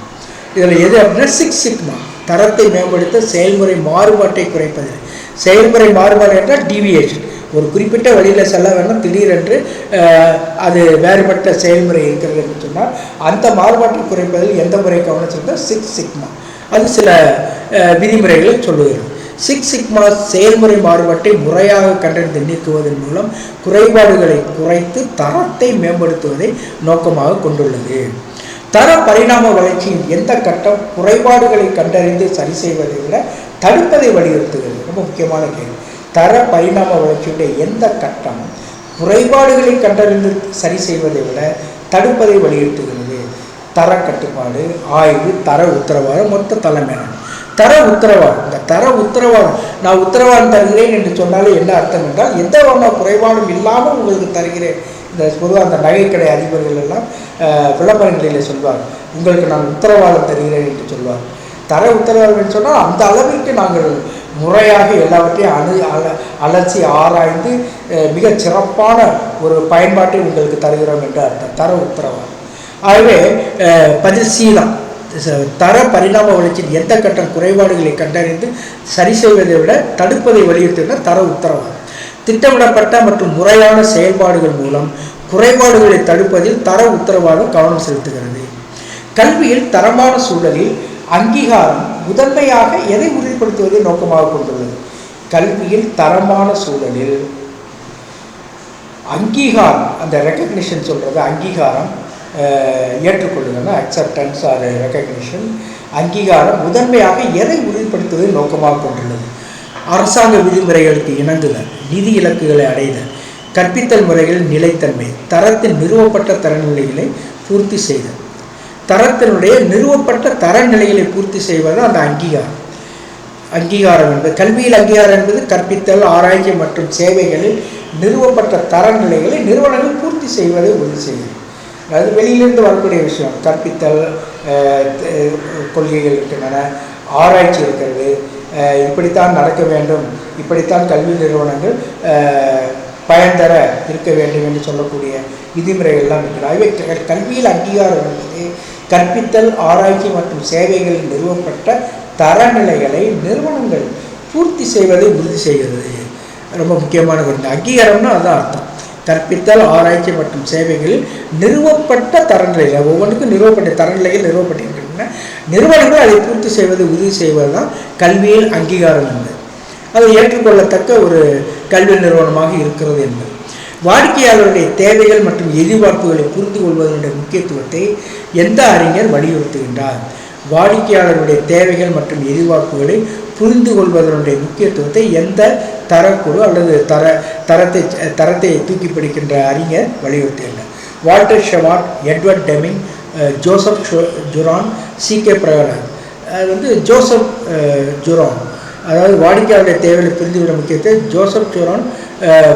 இதில் எது அப்படின்னா 6 சிக்மா, தரத்தை மேம்படுத்த செயல்முறை மாறுபாட்டை குறைப்பதில். செயல்முறை மாறுபாடு என்றால் டிவியேஷன், ஒரு குறிப்பிட்ட வழியில் செல்ல வேணும், திடீரென்று அது வேறுபட்ட செயல்முறை இருக்கிறது என்று சொன்னால் அந்த மாறுபாட்டை குறைப்பதில் எந்த முறை கவனம் செலுத்தால் 6 சிக்மா. அது சில விதிமுறைகளை சொல்லுகிறது. 6 சிக்மா செயல்முறை மாறுபாட்டை முறையாக கண்டறிந்து நீக்குவதன் மூலம் குறைபாடுகளை குறைத்து தரத்தை மேம்படுத்துவதை நோக்கமாக கொண்டுள்ளது. தர பரிணாம வளர்ச்சியின் எந்த கட்டம் குறைபாடுகளை கண்டறிந்து சரி செய்வதை விட தடுப்பதை வலியுறுத்துகிறது? ரொம்ப முக்கியமான கேள்வி. தர பரிணாம வளர்ச்சியுடைய எந்த கட்டம் குறைபாடுகளை கண்டறிந்து சரி செய்வதை விட தடுப்பதை வலியுறுத்துகிறது? தர கட்டுப்பாடு, ஆய்வு, தர உத்தரவாதம், மொத்த தலைமையான தர உத்தரவாதம். இந்த தர உத்தரவாதம், நான் உத்தரவாதம் தருகிறேன் என்று சொன்னாலே என்ன அர்த்தம் என்றால் எந்த ஒரு குறைபாடும் இல்லாமல் உங்களுக்கு தருகிறேன். இந்த பொதுவாக அந்த நகைக்கடை அதிபர்கள் எல்லாம் விளம்பரங்களில் சொல்வார், உங்களுக்கு நான் உத்தரவாதம் தருகிறேன் என்று சொல்வார். தர உத்தரவாதம் என்று சொன்னால் அந்த அளவிற்கு நாங்கள் முறையாக எல்லாவற்றையும் அலசி ஆராய்ந்து மிக சிறப்பான ஒரு பயன்பாட்டை உங்களுக்கு தருகிறோம் என்று அர்த்தம் தர உத்தரவாதம். ஆகவே பதில் சி தான். தர பரிணாம வளர்ச்சியின் எந்த கட்டம் குறைபாடுகளை கண்டறிந்து சரி செய்வதை விட தடுப்பதை வலியுறுத்துகிற தர உத்தரவாதம். திட்டமிடப்பட்ட மற்றும் முறையான செயல்பாடுகள் மூலம் குறைபாடுகளை தடுப்பதில் தர உத்தரவாதம் கவனம் செலுத்துகிறது. கல்வியில் தரமான சூழலில் அங்கீகாரம் முதன்மையாக எதை உறுதிப்படுத்துவதை நோக்கமாக கொண்டுள்ளது? கல்வியில் தரமான சூழலில் அங்கீகாரம், அந்த ரெக்கக்னிஷன் சொல்கிறது, அங்கீகாரம் ஏற்றுக்கொள்ளுங்கன்னா அக்செப்டன்ஸ் ஆர் ரெக்கக்னிஷன், அங்கீகாரம் முதன்மையாக எதை உறுதிப்படுத்துவதை நோக்கமாக கொண்டுள்ளது? அரசாங்க விதிமுறைகளுக்கு இணங்குதல், நிதி இலக்குகளை அடைதல், கற்பித்தல் முறைகளின் நிலைத்தன்மை, தரத்தின் நிறுவப்பட்ட தரநிலைகளை பூர்த்தி செய்தல். தரத்தினுடைய நிறுவப்பட்ட தரநிலைகளை பூர்த்தி செய்வது அந்த அங்கீகாரம் என்பது. கல்வியில் அங்கீகாரம் என்பது கற்பித்தல், ஆராய்ச்சி மற்றும் சேவைகளில் நிறுவப்பட்ட தரநிலைகளை நிறுவனங்கள் பூர்த்தி செய்வதை உறுதி செய்யும். அதாவது வெளியிலிருந்து வரக்கூடிய விஷயம், கற்பித்தல், கொள்கைகள் இருக்கின்றன, ஆராய்ச்சி இருக்கிறது, இப்படித்தான் நடக்க வேண்டும், இப்படித்தான் கல்வி நிறுவனங்கள் பயன் தர இருக்க வேண்டும் என்று சொல்லக்கூடிய விதிமுறைகள்லாம் இருக்கிறது. ஆகவே கல்வியில் அங்கீகாரம் என்பது கற்பித்தல், ஆராய்ச்சி மற்றும் சேவைகளில் நிறுவப்பட்ட தரநிலைகளை நிறுவனங்கள் பூர்த்தி செய்வதை உறுதி செய்கிறது. ரொம்ப முக்கியமான ஒரு அங்கீகாரம்னா அதுதான் அர்த்தம். கற்பித்தல், ஆராய்ச்சி மற்றும் சேவைகளில் நிறுவப்பட்ட தரநிலைகள், ஒவ்வொன்றுக்கும் நிறுவப்பட்ட தரநிலைகள் நிறுவப்பட்டிருக்கின்றன. நிறுவனங்கள் அதை பூர்த்தி செய்வதை உறுதி செய்வது தான் கல்வியில் அங்கீகாரம் என்பது. அது ஏற்றுக்கொள்ளத்தக்க ஒரு கல்வி நிறுவனமாக இருக்கிறது என்பது. வாடிக்கையாளருடைய தேவைகள் மற்றும் எதிர்பார்ப்புகளை புரிந்து கொள்வதனுடைய முக்கியத்துவத்தை எந்த அறிஞர் வலியுறுத்துகின்றார்? வாடிக்கையாளருடைய தேவைகள் மற்றும் எதிர்பார்ப்புகளை புரிந்து கொள்வதனுடைய முக்கியத்துவத்தை எந்த தரக்குழு அல்லது தரத்தை தூக்கி பிடிக்கின்ற அறிஞர் வலியுறுத்துகின்றார்? Walter Shewhart, Edward Deming, Joseph Juran, C.K. Prahalad. அது ஜோசப் ஜுரான், அதாவது வாடிக்கையாளருடைய தேவைகளை புரிந்துவிட முக்கியத்தை ஜோசப் ஜுரான்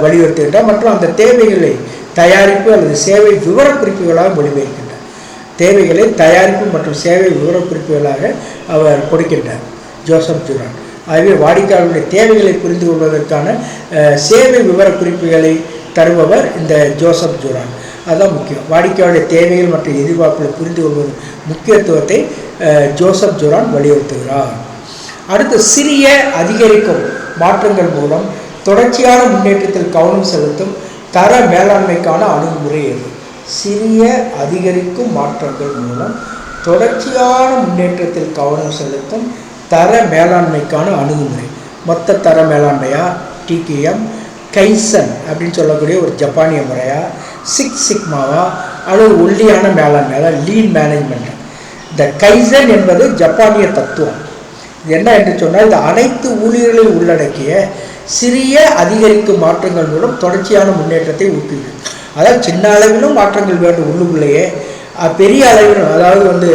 வலியுறுத்துகின்றார். மற்றும் அந்த தேவைகளை தயாரிப்பு அல்லது சேவை விவரக்குறிப்புகளாக மொழிபெயர்க்கின்றார். தேவைகளை தயாரிப்பு மற்றும் சேவை விவரக்குறிப்புகளாக அவர் கொடுக்கின்றார் ஜோசப் ஜுரான். ஆகவே வாடிக்கையாளருடைய தேவைகளை புரிந்து கொள்வதற்கான சேவை விவரக்குறிப்புகளை தருபவர் இந்த ஜோசப் ஜுரான். அதுதான் முக்கியம். வாடிக்கையாளருடைய தேவைகள் மற்றும் எதிர்பார்ப்புகளை புரிந்து கொள்வது முக்கியத்துவத்தை ஜோசப் ஜுரான் வலியுறுத்துகிறார். அடுத்து, சிறிய அதிகரிக்கும் மாற்றங்கள் மூலம் தொடர்ச்சியான முன்னேற்றத்தில் கவனம் செலுத்தும் தர மேலாண்மைக்கான அணுகுமுறை எது? சிறிய அதிகரிக்கும் மாற்றங்கள் மூலம் தொடர்ச்சியான முன்னேற்றத்தில் கவனம் செலுத்தும் தர மேலாண்மைக்கான அணுகுமுறை. மொத்த தர மேலாண்மையா, TQM, கைசன் அப்படின்னு சொல்லக்கூடிய ஒரு ஜப்பானிய முறையா, சிக்ஸ் சிக்மாவா, அல்லது ஒல்லியான மேலாண்மை, அதாவது லீன் மேனேஜ்மெண்ட். இந்த கைசன் என்பது ஜப்பானிய தத்துவம். இது என்ன என்று சொன்னால், இந்த அனைத்து ஊழியர்களில் உள்ளடக்கிய சிறிய அதிகரிக்கும் மாற்றங்கள் மூலம் தொடர்ச்சியான முன்னேற்றத்தை ஊக்குவிக்கும். அதாவது சின்ன அளவிலும் மாற்றங்கள் வேண்டும் உள்ளுக்குள்ளேயே, பெரிய அளவிலும், அதாவது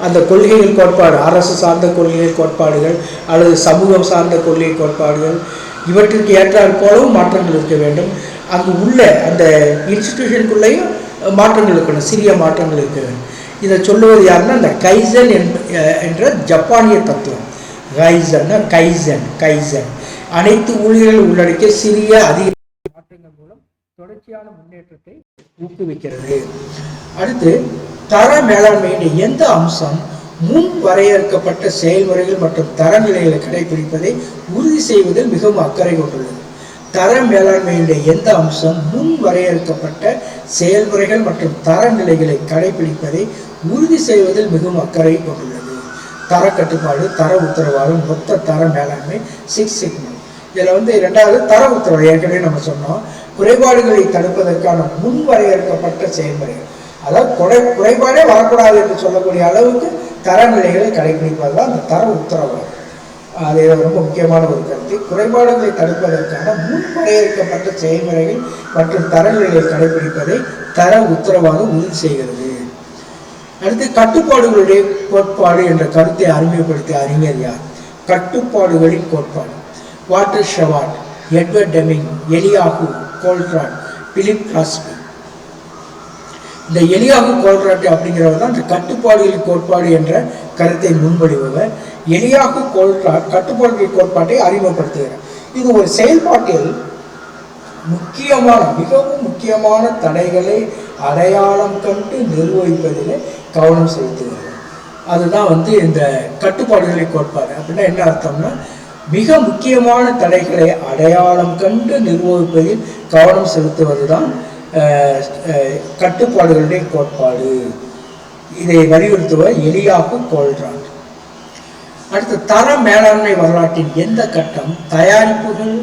அந்த கொள்கைகள் கோட்பாடு, அரசு சார்ந்த கொள்கைகள் கோட்பாடுகள் அல்லது சமூகம் சார்ந்த கொள்கை கோட்பாடுகள் இவற்றிற்கு ஏற்றால் போலவும் மாற்றங்கள் இருக்க வேண்டும். அங்கு உள்ள அந்த இன்ஸ்டிடியூஷனுக்குள்ளேயும் மாற்றங்கள் இருக்கணும், சிறிய மாற்றங்கள் இருக்க வேண்டும். இதை சொல்லுவது யாருன்னா இந்த கைசன் என்ற ஜப்பானிய தத்துவம். கைசன் அனைத்து ஊழியர்கள் உள்ளடக்கிய சிறிய அதிக மாற்றங்கள் மூலம் தொடர்ச்சியான முன்னேற்றத்தை ஊக்குவிக்கிறது. அடுத்து, தர மேலாண்மையின் எந்த அம்சம் முன் வரையறுக்கப்பட்ட செயல்முறைகள் மற்றும் தரநிலைகளை கடைபிடிப்பதை உறுதி செய்வதில் மிகவும் அக்கறை கொண்டுள்ளது? தர மேலாண்மையுடைய எந்த அம்சம் முன் வரையறுக்கப்பட்ட செயல்முறைகள் மற்றும் தரநிலைகளை கடைபிடிப்பதை உறுதி செய்வதில் மிகவும் அக்கறை கொண்டுள்ளது? தர கட்டுப்பாடு, தர உத்தரவாதம், மொத்த தர மேலாண்மை, சிக்ஸ் சிக்மா. இதில் இரண்டாவது தர உத்தரவு. ஏற்கனவே நம்ம சொன்னோம், குறைபாடுகளை தடுப்பதற்கான முன் வரையறுக்கப்பட்ட செயல்முறைகள். அதாவது குறைபாடே வரக்கூடாது என்று சொல்லக்கூடிய அளவுக்கு தரநிலைகளை கடைபிடிப்பது தான் அந்த தர உத்தரவாதம். அது ரொம்ப முக்கியமான ஒரு கருத்து. குறைபாடுகளை தடுப்பதற்கான முன் வரையறுக்கப்பட்ட செயல்முறைகள் மற்றும் தரநிலைகளை கடைபிடிப்பதை தர உத்தரவாதம் உறுதி செய்கிறது. அடுத்து, கட்டுப்பாடுகளுடைய கோட்பாடு என்ற கருத்தை அறிமுகப்படுத்திய அறிஞர் யார்? கட்டுப்பாடுகளின் கோட்பாடு. Walter Shewhart, Edward Deming, Eliyahu Goldratt, Philip Crosby. இந்த எலியாகு கோல்ட்ராட் அப்படிங்கிறவர் தான் இந்த கட்டுப்பாடுகளின் கோட்பாடு என்ற கருத்தை முன்மொழிபவர். எலியாகு கோல்ட்ராட் கட்டுப்பாடுகளின் கோட்பாட்டை அறிமுகப்படுத்துகிறார். இது ஒரு செயல்பாட்டில் மிகவும் முக்கியமான தடைகளை அடையாளம் கண்டு நிர்வகிப்பதில் கவனம் செலுத்துகிறது. அதுதான் இந்த கட்டுப்பாடுகளின் கோட்பாடு. அப்படின்னா என்ன அர்த்தம்னா, மிக முக்கியமான தடைகளை அடையாளம் கண்டு நிர்வகிப்பதில் கவனம் செலுத்துவது தான் கட்டுப்பாடுகளுடைய கோட்பாடு. இதை வலியுறுத்துவர் எலியாகு கோல்ட்ராட். அடுத்து, தர மேலாண்மை வரலாற்றின் எந்த கட்டம் தயாரிப்புகள்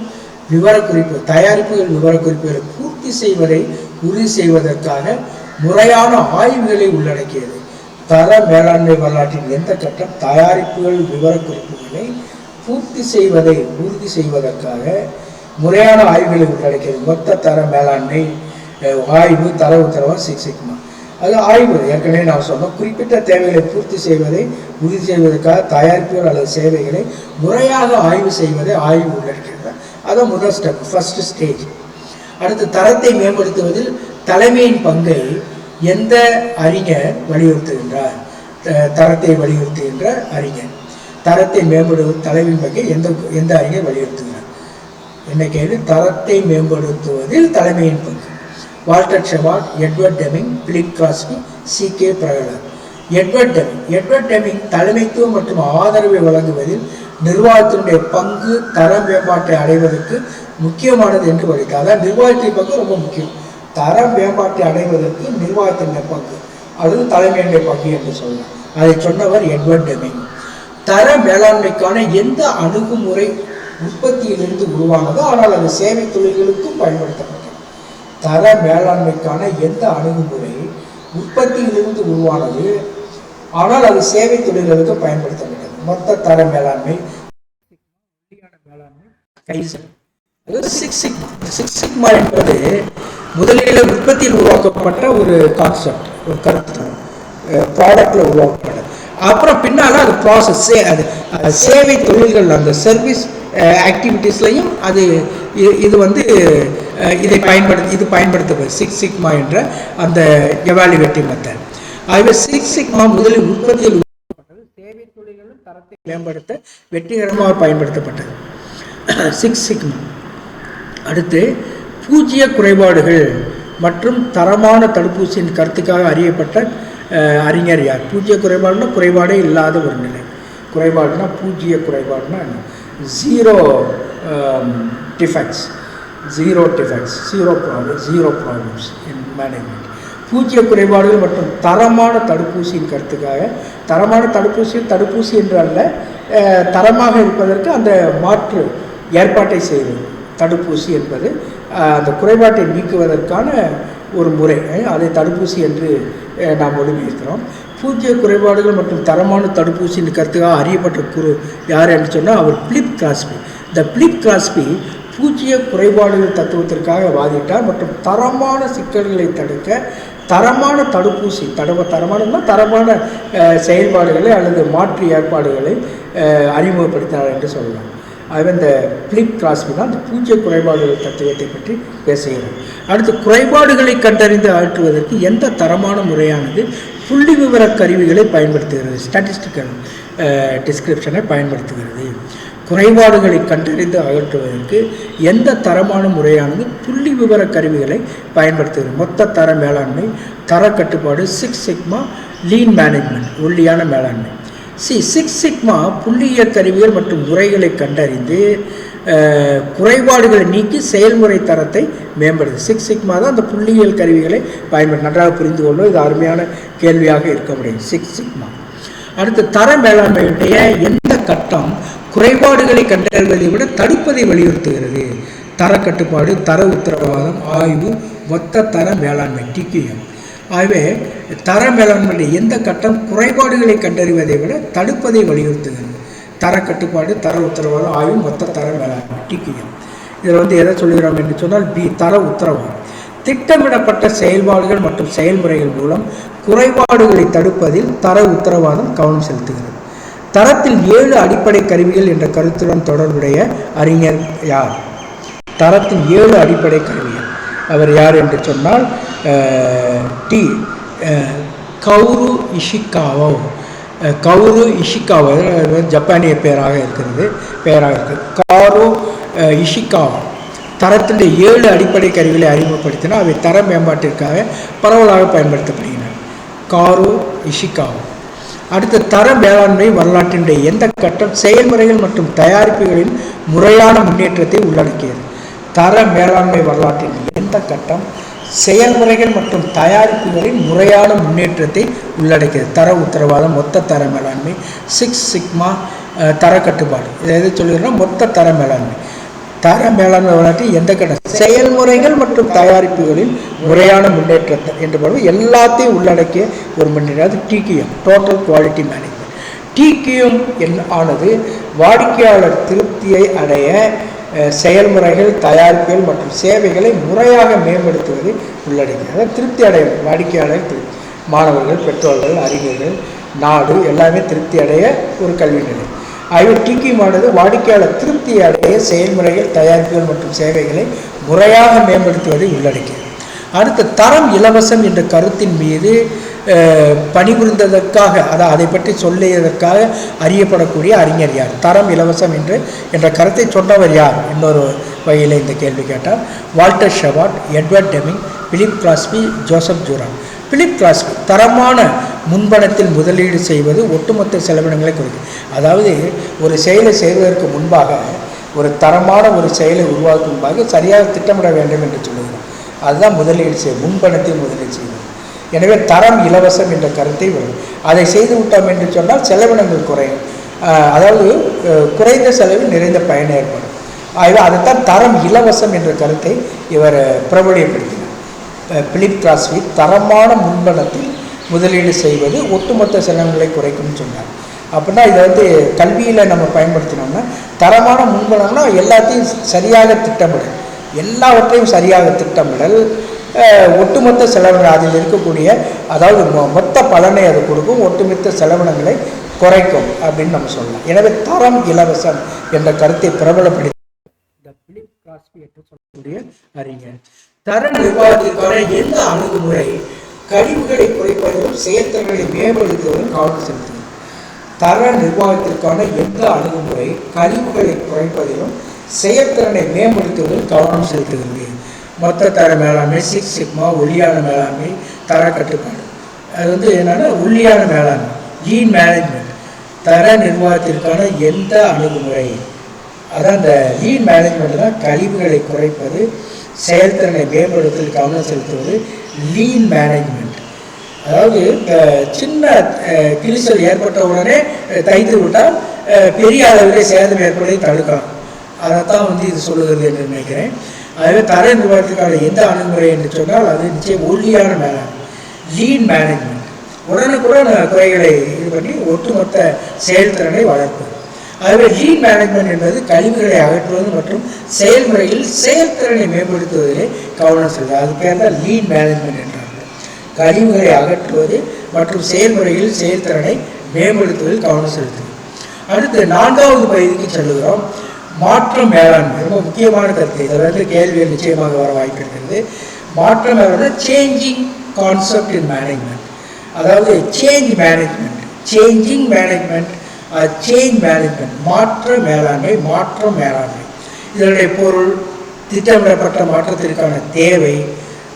விவரக்குறிப்புகளை பூர்த்தி செய்வதை உறுதி செய்வதற்காக முறையான ஆய்வுகளை உள்ளடக்கியது? தர மேலாண்மை வரலாற்றின் எந்த கட்டம் தயாரிப்புகள் விவரக்குறிப்புகளை பூர்த்தி செய்வதை உறுதி செய்வதற்காக முறையான ஆய்வுகளை உள்ளடக்கியது? மொத்த தர மேலாண்மை, ஆய்வு, தர உத்தரவாதம், சிக்ஸ் சிக்மா. அது ஆய்வு. ஏற்கனவே நான் சொன்னோம், குறிப்பிட்ட தேவைகளை பூர்த்தி செய்வதை உறுதி செய்வதற்காக தயாரிப்புகள் அல்லது சேவைகளை முறையாக ஆய்வு செய்வதை ஆய்வு உள்ளடக்கிறது. அதான் முதல் ஸ்டெப், ஃபர்ஸ்ட் ஸ்டேஜ். அடுத்து, தரத்தை மேம்படுத்துவதில் தலைமையின் பங்கை எந்த அறிஞர் வலியுறுத்துகின்றார்? தரத்தை வலியுறுத்துகின்ற அறிஞர். தரத்தை மேம்படுத்தும் தலைவின் பற்றி எந்த அறிஞர் வலியுறுத்துகிறார்? என்ன கேள்வி? தரத்தை மேம்படுத்துவதில் தலைமையின் பங்கு. Walter Shewhart, Edward Deming, Philip Crosby, C K. Prahalad. Edward Deming தலைமைத்துவம் மற்றும் ஆதரவை வழங்குவதில் நிர்வாகத்தினுடைய பங்கு தர மேம்பாட்டை அடைவதற்கு முக்கியமானது என்று வலித்தார். அதாவது நிர்வாகத்தின் பங்கு ரொம்ப முக்கியம். தர மேம்பாட்டை அடைவதற்கு நிர்வாகத்தின் பங்கு அல்லது தலைமையினுடைய பங்கு என்று சொல்லலாம். அதை சொன்னவர் எட்வர்ட் டெமிங். தர மேலாண்மைக்கான எந்த அணுகுமுறை உற்பத்தியிலிருந்து உருவானதோ ஆனால் அது சேவை தொழில்களுக்கும் பயன்படுத்தப்பட்டது. தர மேலாண்மைக்கான எந்த அணுகுமுறை உற்பத்தியிலிருந்து உருவானது ஆனால் அது சேவை தொழில்களுக்கு பயன்படுத்தப்பட்டது? மொத்த தர மேலாண்மை, சிக்ஸ் சிக்மா என்பது முதலில் உற்பத்தியில் உருவாக்கப்பட்ட ஒரு கான்செப்ட், ஒரு கருத்து, ப்ராடக்ட்ல உருவாக்கப்பட்டது. அப்புறம் பின்னால் அது ப்ராசஸ், அது சேவை தொழில்கள், அந்த சர்வீஸ் ஆக்டிவிட்டீஸ்லையும் அது இது பயன்படுத்தப்படுது. சிக்ஸ் சிக்மா என்ற அந்த எவாலுவேட்டிவ் மெத்தட். ஆகவே சிக்ஸ் சிக்மா முதலில் உற்பத்தியில் உருவாக்கப்பட்டது, சேவை தொழில்களும் தரத்தை மேம்படுத்த வெற்றிகரமாக பயன்படுத்தப்பட்டது. Six sigma. அடுத்து பூஜ்ஜிய குறைபாடுகள் மற்றும் தரமான தடுப்பூசியின் கருத்துக்காக அறியப்பட்ட அறிஞர் யார்? பூஜ்ஜிய குறைபாடுனா குறைபாடே இல்லாத ஒரு நிலை. குறைபாடுனா பூஜ்ஜிய குறைபாடுனா zero defects, zero problems in management. பூஜ்ஜிய குறைபாடுகள் மற்றும் தரமான தடுப்பூசியின் கருத்துக்காக, தரமான தடுப்பூசி என்று அல்ல, தரமாக இருப்பதற்கு அந்த மாற்று ஏற்பாட்டை செய்வது. தடுப்பூசி என்பது அந்த குறைபாட்டை நீக்குவதற்கான ஒரு முறை, அதை தடுப்பூசி என்று நாம் மொழிபெயர்க்கிறோம். பூஜ்ஜிய குறைபாடுகள் மற்றும் தரமான தடுப்பூசியின் கருத்துக்காக அறியப்பட்ட குரு யார் என்று சொன்னால் அவர் பிலிப் கிராஸ்பி. இந்த பிலிப் கிராஸ்பி பூஜ்ஜிய குறைபாடுகள் தத்துவத்திற்காக வாதிட்டார் மற்றும் தரமான சிக்கல்களை தடுக்க தரமான தடுப்பூசி, தரமான செயல்பாடுகளை அல்லது மாற்று ஏற்பாடுகளை அறிமுகப்படுத்தினார் என்று சொல்லலாம். ஆகவே இந்த பிலிப் கிராஸ்பி தான் இந்த பூஜ்ஜிய குறைபாடுகள் தத்துவத்தை பற்றி பேசுகிறார். அடுத்து குறைபாடுகளை கண்டறிந்து அகற்றுவதற்கு எந்த தரமான முறையானது புள்ளி விவர கருவிகளை பயன்படுத்துகிறது? ஸ்டாட்டிஸ்டிக்கல் டிஸ்கிரிப்ஷனை பயன்படுத்துகிறது. குறைபாடுகளை கண்டறிந்து அகற்றுவதற்கு எந்த தரமான முறையானது புள்ளி விவர கருவிகளை பயன்படுத்துகிறது? மொத்த தர மேலாண்மை, தர கட்டுப்பாடு, சிக்ஸ் சிக்மா, லீன் மேனேஜ்மெண்ட், ஒல்லியான மேலாண்மை. சிக்ஸ் சிக்மா புள்ளியியல் கருவிகள் மற்றும் முறைகளை கண்டறிந்து குறைபாடுகளை நீக்கி செயல்முறை தரத்தை மேம்படுது. சிக்ஸ் சிக்மா தான் அந்த புள்ளியியல் கருவிகளை நன்றாக புரிந்து கொள்ளும். இது அருமையான கேள்வியாக இருக்க முடியும். Six sigma. அடுத்து தர மேலாண்மையுடைய எந்த கட்டம் குறைபாடுகளை கண்டறிவதை விட தடுப்பதை வலியுறுத்துகிறது? தர கட்டுப்பாடு, தர உத்தரவாதம், ஆய்வு, மொத்த தர மேலாண்மை, TQM. ஆகவே தர மேலாண்மையுடைய எந்த கட்டம் குறைபாடுகளை கண்டறிவதை விட தடுப்பதை வலியுறுத்துகிறது? தர கட்டுப்பாடு, தர உத்தரவாதம், ஆய்வு, மொத்த தர மேலாண்மை, TQM. இதில் எதை சொல்கிறோம் என்று சொன்னால் தர உத்தரவாதம். திட்டமிடப்பட்ட செயல்பாடுகள் மற்றும் செயல்முறைகள் மூலம் குறைபாடுகளை தடுப்பதில் தர உத்தரவாதம் கவனம் செலுத்துகிறது. தரத்தில் 7 அடிப்படை கருவிகள் என்ற கருத்துடன் தொடர்புடைய அறிஞர் யார்? தரத்தின் 7 அடிப்படை கருவிகள். அவர் யார் என்று சொன்னால் கவுரு இஷிகாவா, ஜப்பானிய பெயராக காரு இஷிகாவா தரத்தினுடைய 7 அடிப்படை கருவிகளை அறிமுகப்படுத்தினால் அவை தர மேம்பாட்டிற்காக பரவலாக பயன்படுத்தப்படுகின்றன. Car Ishikawa. அடுத்த தர மேலாண்மை வரலாற்றினுடைய எந்த கட்டம் செயல்முறைகள் மற்றும் தயாரிப்புகளின் முறையான முன்னேற்றத்தை உள்ளடக்கியது? தர மேலாண்மை வரலாற்றின் எந்த கட்டம் செயல்முறைகள் மற்றும் தயாரிப்புகளின் முறையான முன்னேற்றத்தை உள்ளடக்கியது? தர உத்தரவாதம், மொத்த தர மேலாண்மை, சிக்ஸ் சிக்மா, தர கட்டுப்பாடு. இதை எது சொல்லுகிறோம்னா மொத்த தர மேலாண்மை. தர மேலாண்மை வரலாற்றில் எந்த கட்டம் செயல்முறைகள் மற்றும் தயாரிப்புகளின் முறையான முன்னேற்றத்தை என்று எல்லாத்தையும் உள்ளடக்கிய ஒரு முன்னேற்றம். அது TQM, total quality management. TQM ஆனது வாடிக்கையாளர் திருப்தியை அடைய செயல்முறைகள், தயாரிப்புகள் மற்றும் சேவைகளை முறையாக மேம்படுத்துவதை உள்ளடக்கியது. அதாவது திருப்தி அடைய வாடிக்கையாளர் திருப்தி, மாணவர்கள், பெற்றோர்கள், அறிஞர்கள், நாடு எல்லாமே திருப்தி அடைய ஒரு கல்வி நிலை. ஆகவே TQM ஆனது வாடிக்கையாளர் திருப்தி அடைய செயல்முறைகள், தயாரிப்புகள் மற்றும் சேவைகளை முறையாக மேம்படுத்துவதை உள்ளடக்கியது. அடுத்து தரம் இலவசம் என்ற கருத்தின் மீது பணிபுரிந்ததற்காக அதை பற்றி சொல்லியதற்காக அறியப்படக்கூடிய அறிஞர் யார்? தரம் இலவசம் என்ற கருத்தை சொன்னவர் யார்? இன்னொரு வகையில் இந்த கேள்வி கேட்டார். Walter Shewhart, Edward Deming, Philip Crosby, Joseph Juran. Philip Crosby தரமான முன்பணத்தில் முதலீடு செய்வது ஒட்டுமொத்த செலவினங்களை குறைக்கும். அதாவது ஒரு செயலை செய்வதற்கு முன்பாக ஒரு தரமான ஒரு செயலை உருவாக்கும் முன்பாக சரியாக திட்டமிட வேண்டும் என்று சொல்லுகிறோம். அதுதான் முதலீடு முன்பணத்தில் முதலீடு செய்வது. எனவே தரம் இலவசம் என்ற கருத்தை வரும். அதை செய்து விட்டோம் என்று சொன்னால் செலவினங்கள் குறையும். அதாவது குறைந்த செலவில் நிறைந்த பயன் ஏற்படும். ஆகவே அதைத்தான் தரம் இலவசம் என்ற கருத்தை இவர் பிரபலியப்படுத்தினார். பிலிப் கிராஸ்பி தரமான முன்பணத்தில் முதலீடு செய்வது ஒட்டுமொத்த செலவுகளை குறைக்கும்னு சொன்னார். அப்படின்னா இதை கல்வியில் நம்ம பயன்படுத்தினோம்னா தரமான முன்பணம்னா எல்லாத்தையும் சரியாக திட்டமிடல், எல்லாவற்றையும் சரியாக திட்டமிடல் ஒட்டுமொத்த செலவினம் அதில் இருக்கக்கூடிய அதாவது மொத்த பலனை அது கொடுக்கும், ஒட்டுமொத்த செலவினங்களை குறைக்கும் அப்படின்னு நம்ம சொல்லலாம். எனவே தரம் இலவசம் என்ற கருத்தை பிரபலப்படுத்தி பிலிப் கிராஸ்பி என்று சொல்லக்கூடிய அறிஞர். தர நிர்வாகத்திற்கான எந்த அணுகுமுறை கழிவுகளை குறைப்பதிலும் செயற்திறனை மேம்படுத்துவதும் கவனம் செலுத்துகிறது. தர நிர்வாகத்திற்கான எந்த அணுகுமுறை கழிவுகளை குறைப்பதிலும் செயற்திறனை மேம்படுத்துவதில் கவனம் செலுத்துகிறது. மொத்த தர மேலாண்மை, சிக்ஸ் சிக்மா, ஒல்லியான மேலாண்மை, தர கட்டுப்பாடு. அது என்னன்னா ஒல்லியான மேலாண்மை, லீன் மேனேஜ்மெண்ட். தர நிர்வாகத்திற்கான எந்த அணுகுமுறை, அதான் இந்த லீன் மேனேஜ்மெண்ட் தான் கழிவுகளை குறைப்பது, செயல்திறனை மேம்படுத்துவதில் கவனம் செலுத்துவது லீன் மேனேஜ்மெண்ட். அதாவது சின்ன கிழிசல் ஏற்பட்ட உடனே தைத்து விட்டால் பெரிய அளவிலே சேதம் ஏற்படுவதை தடுக்கலாம். அதைத்தான் இது சொல்லுகிறது என்று நினைக்கிறேன். அதுவே தர நிர்வாகத்திற்கான எந்த அணுகுமுறை என்று சொன்னால் அது நிச்சயம் ஒல்லியான மேலாண்மை, லீன் மேனேஜ்மெண்ட். உடனுக்குடன் குறைகளை இது பண்ணி ஒட்டுமொத்த செயல்திறனை வளர்ப்பது. ஆகவே லீன் மேனேஜ்மெண்ட் என்பது கழிவுகளை அகற்றுவது மற்றும் செயல்முறையில் செயல்திறனை மேம்படுத்துவதிலே கவனம் செலுத்துவது. அது பேர் தான் லீன் மேனேஜ்மெண்ட் என்றார்கள். கழிவுகளை அகற்றுவது மற்றும் செயல்முறையில் செயல்திறனை மேம்படுத்துவதில் கவனம் செலுத்துவது. அடுத்து 4வது பகுதிக்கு செல்லுகிறோம். மாற்றம் மேலாண்மை ரொம்ப முக்கியமான கருத்து. இதில் கேள்விகள் நிச்சயமாக வர வாய்ப்பு இருக்கிறது. மாற்றம் மேலாண்மை சேஞ்சிங் கான்செப்ட் இன் மேனேஜ்மெண்ட். அதாவது change management, changing management, change management, மாற்ற மேலாண்மை, மாற்றம் மேலாண்மை. இதனுடைய பொருள் திட்டமிடப்பட்ட மாற்றத்திற்கான தேவை,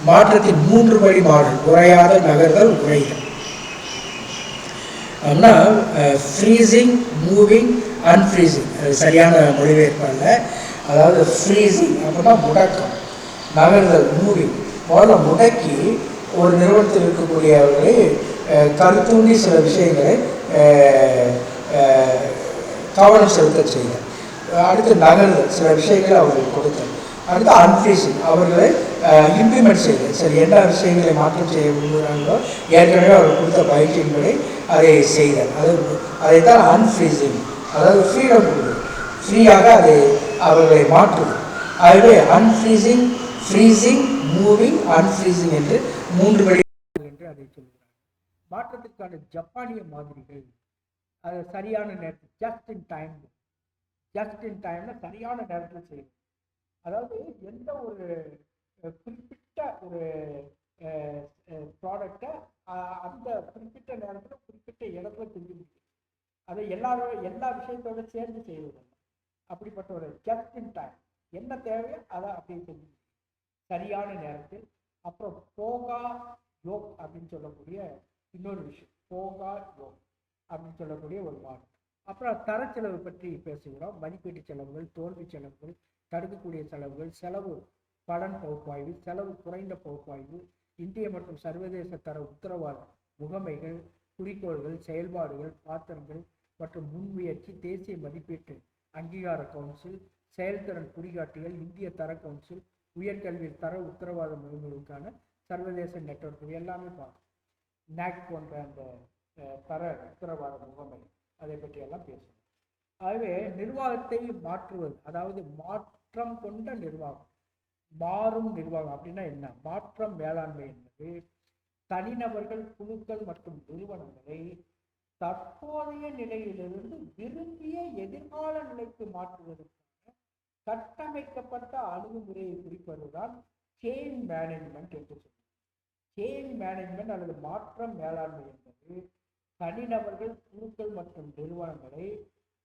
மாற்றத்தின் 3 வழி மாடல், உரையாத நகர்தல், உரைகள். அப்படின்னா ஃப்ரீசிங், மூவிங், அன்ஃப்ரீசிங். அது சரியான மொழிபெயர்ப்பு அல்ல. அதாவது ஃப்ரீசிங் அப்படின்னா முடக்கம், நகர்தல் மூவிங். முதல்ல முடக்கி ஒரு நிறுவனத்தில் இருக்கக்கூடியவர்களை கருத்தூண்டி சில விஷயங்களை கவனம் செலுத்த செய்தார். அடுத்து நகர்தல், சில விஷயங்களை அவர்களுக்கு கொடுத்தார். அடுத்து அன்ஃப்ரீசிங், அவர்களை இம்ப்ளிமெண்ட் செய்தார். சரி, என்ன விஷயங்களை மாற்றம் செய்ய விரும்புகிறாங்களோ ஏற்கனவே அவர்கள் கொடுத்த பயிற்சியின்படி அதை செய்தார். அதைத்தான் அன்ஃப்ரீசிங், அதாவது ஃப்ரீடம் கொடுக்குது, ஃப்ரீயாக அதை அவர்களை மாற்றுது. ஆகவே அன்ஃப்ரீசிங், ஃப்ரீசிங், மூவிங், அன்ஃப்ரீசிங் என்று 3 வழி என்று அதை சொல்கிறார். மாற்றத்திற்கான ஜப்பானிய மாதிரிகள், அது சரியான நேரத்தில் just in time, just in டைம்னா சரியான நேரத்தில் செய்யும். அதாவது எந்த ஒரு குறிப்பிட்ட ஒரு ப்ராடக்டை அந்த குறிப்பிட்ட நேரத்தில் குறிப்பிட்ட இடத்துல செஞ்சு முடியும். அதை எல்லா விஷயத்தோட சேர்ந்து செய்வது. அப்படிப்பட்ட ஒரு ஜஸ்ட் இன் டைம், என்ன தேவையோ அதை அப்படியே செஞ்சு சரியான நேரத்தில். அப்புறம் போகா யோக் அப்படின்னு சொல்லக்கூடிய இன்னொரு விஷயம், போகா யோக் அப்படின்னு சொல்லக்கூடிய ஒரு மாடல். அப்புறம் தரச்செலவு பற்றி பேசுகிறோம். மதிப்பீட்டு செலவுகள், தோல்வி செலவுகள், தடுக்கக்கூடிய செலவுகள், செலவு பலன் பகுப்பாய்வு, செலவு குறைந்த பகுப்பாய்வு, இந்திய மற்றும் சர்வதேச தர உத்தரவாத முகமைகள், குறிக்கோள்கள், செயல்பாடுகள், பாத்திரங்கள் மற்றும் முன்முயற்சி, தேசிய மதிப்பீட்டு அங்கீகார கவுன்சில், செயல்திறன் குறிகாட்டிகள், இந்திய தர கவுன்சில், உயர்கல்வி தர உத்தரவாத முகமைகளுக்கான சர்வதேச நெட்வொர்க், எல்லாமே பார்க்கணும். நாக் போன்ற அந்த தர உத்தரவாத முகமை, அதை பற்றியெல்லாம் பேசணும். ஆகவே நிர்வாகத்தை மாற்றுவது, அதாவது மாற்றம் கொண்ட நிர்வாகம், மாறும் நிர்வாகம் அப்படின்னா என்ன? மாற்றம் மேலாண்மை என்பது தனிநபர்கள், குழுக்கள் மற்றும் நிறுவனங்களை தற்போதைய நிலையிலிருந்து விரும்பிய எதிர்கால நிலைக்கு மாற்றுவதற்கான கட்டமைக்கப்பட்ட அணுகுமுறையை குறிப்பதுதான் சேஞ்ச் மேனேஜ்மெண்ட் என்று சொல்லுவோம். சேஞ்ச் மேனேஜ்மெண்ட் அல்லது மாற்றம் மேலாண்மை என்பது தனிநபர்கள், குழுக்கள் மற்றும் நிறுவனங்களை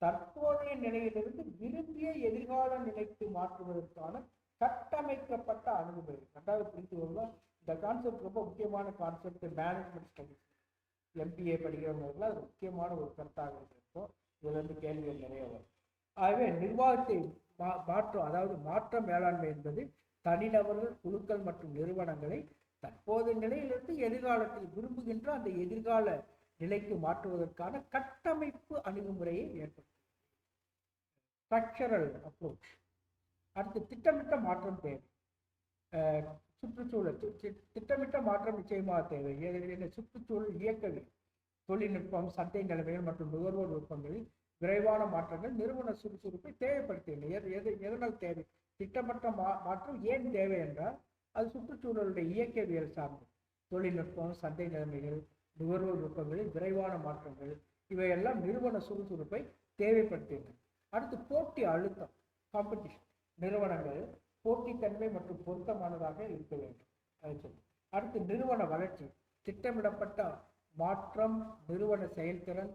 தற்போதைய நிலையிலிருந்து விரும்பிய எதிர்கால நிலைக்கு மாற்றுவதற்கான கட்டமைக்கப்பட்ட அணுகுமுறை. ரெண்டாவது புரிந்து கொள்ளும். இந்த கான்செப்ட் ரொம்ப முக்கியமான கான்செப்ட். மேனேஜ்மெண்ட் ஸ்டடிஸ் MBA படிக்கிறவங்களுக்கு அது முக்கியமான ஒரு கருத்தாக இருக்கும். இதுல இருந்து கேள்விகள் நிறைய வரும். ஆகவே நிர்வாகத்தை மாற்றம், அதாவது மாற்ற மேலாண்மை என்பது தனிநபர்கள், குழுக்கள் மற்றும் நிறுவனங்களை தற்போதைய நிலையிலிருந்து எதிர்காலத்தில் விரும்புகின்ற அந்த எதிர்கால நிலைக்கு மாற்றுவதற்கான கட்டமைப்பு அணுகுமுறையை ஏற்படுத்தும். Structural approach. அடுத்து திட்டமிட்ட மாற்றம் தேவை. சுற்றுச்சூழல் திட்டமிட்ட மாற்றம் நிச்சயமாக தேவை. சுற்றுச்சூழல் இயக்கவியல், தொழில்நுட்பம், சந்தை நிலைமைகள் மற்றும் நுகர்வோர் விருப்பங்களில் விரைவான மாற்றங்கள் நிறுவன சுறுசுறுப்பை தேவைப்படுத்துகின்றன. எதனால் தேவை? திட்டமிட்ட மாற்றம் ஏன் தேவை என்றால் அது சுற்றுச்சூழலுடைய இயக்கவியல் சார்ந்தது. தொழில்நுட்பம், சந்தை நிலைமைகள், நுகர்வோர் விருப்பங்களில் விரைவான மாற்றங்கள் இவையெல்லாம் நிறுவன சுறுசுறுப்பை தேவைப்படுத்துகின்றன. அடுத்து போட்டி அழுத்தம், காம்படிஷன். நிறுவனங்கள் போட்டித்தன்மை மற்றும் பொருத்தமானதாக இருக்க வேண்டும். அடுத்து நிறுவன வளர்ச்சி. திட்டமிடப்பட்ட மாற்றம் நிறுவன செயல்திறன்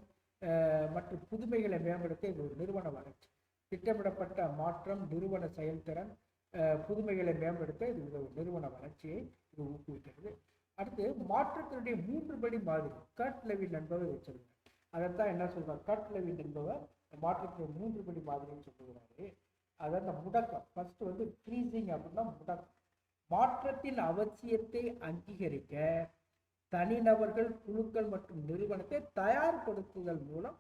மற்றும் புதுமைகளை மேம்படுத்த இது நிறுவன வளர்ச்சி. திட்டமிடப்பட்ட மாற்றம் நிறுவன செயல்திறன் புதுமைகளை மேம்படுத்த இது நிறுவன வளர்ச்சியை இது ஊக்குவிக்கிறது. அடுத்து மாற்றத்தினுடைய 3 படி மாதிரி. கர்ட் லெவின் என்பவர் வச்சிருக்கார். அதைத்தான் என்ன சொல்றார்? கர்ட் லெவின் என்பவர் மாற்றத்தினுடைய 3 படி மாதிரின்னு சொல்லுகிறாரு. அதான் இந்த முடக்கம். ஃபர்ஸ்ட் வந்து ஃப்ரீசிங் அப்படின்னா முடக்கம். மாற்றத்தின் அவசியத்தை அங்கீகரிக்க தனிநபர்கள், குழுக்கள் மற்றும் நிறுவனத்தை தயார்படுத்துதல் மூலம்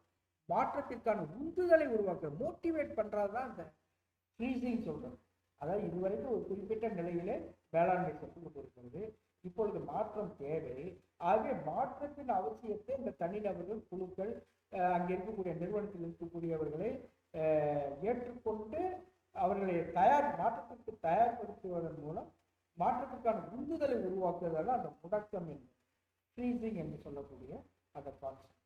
மாற்றத்திற்கான உந்துதலை உருவாக்க மோட்டிவேட் பண்றதுதான் இந்த ஃப்ரீசிங் சொல்றது. அதாவது இதுவரைக்கும் ஒரு குறிப்பிட்ட நிலையிலே வேளாண்மை சென்று கொண்டிருக்கிறது. இப்பொழுது மாற்றம் தேவை. ஆகவே மாற்றத்தின் அவசியத்தை இந்த தனிநபர்கள், குழுக்கள், அங்கே இருக்கக்கூடிய நிறுவனத்தில் இருக்கக்கூடியவர்களை ஏற்றுக்கொண்டு அவர்களை மாற்றத்திற்கு தயார்படுத்துவதன் மூலம் மாற்றத்திற்கான உந்துதலை உருவாக்குவதால் அந்த முடக்கம் என்று ஃப்ரீசிங் என்று சொல்லக்கூடிய அந்த கான்செப்ட்.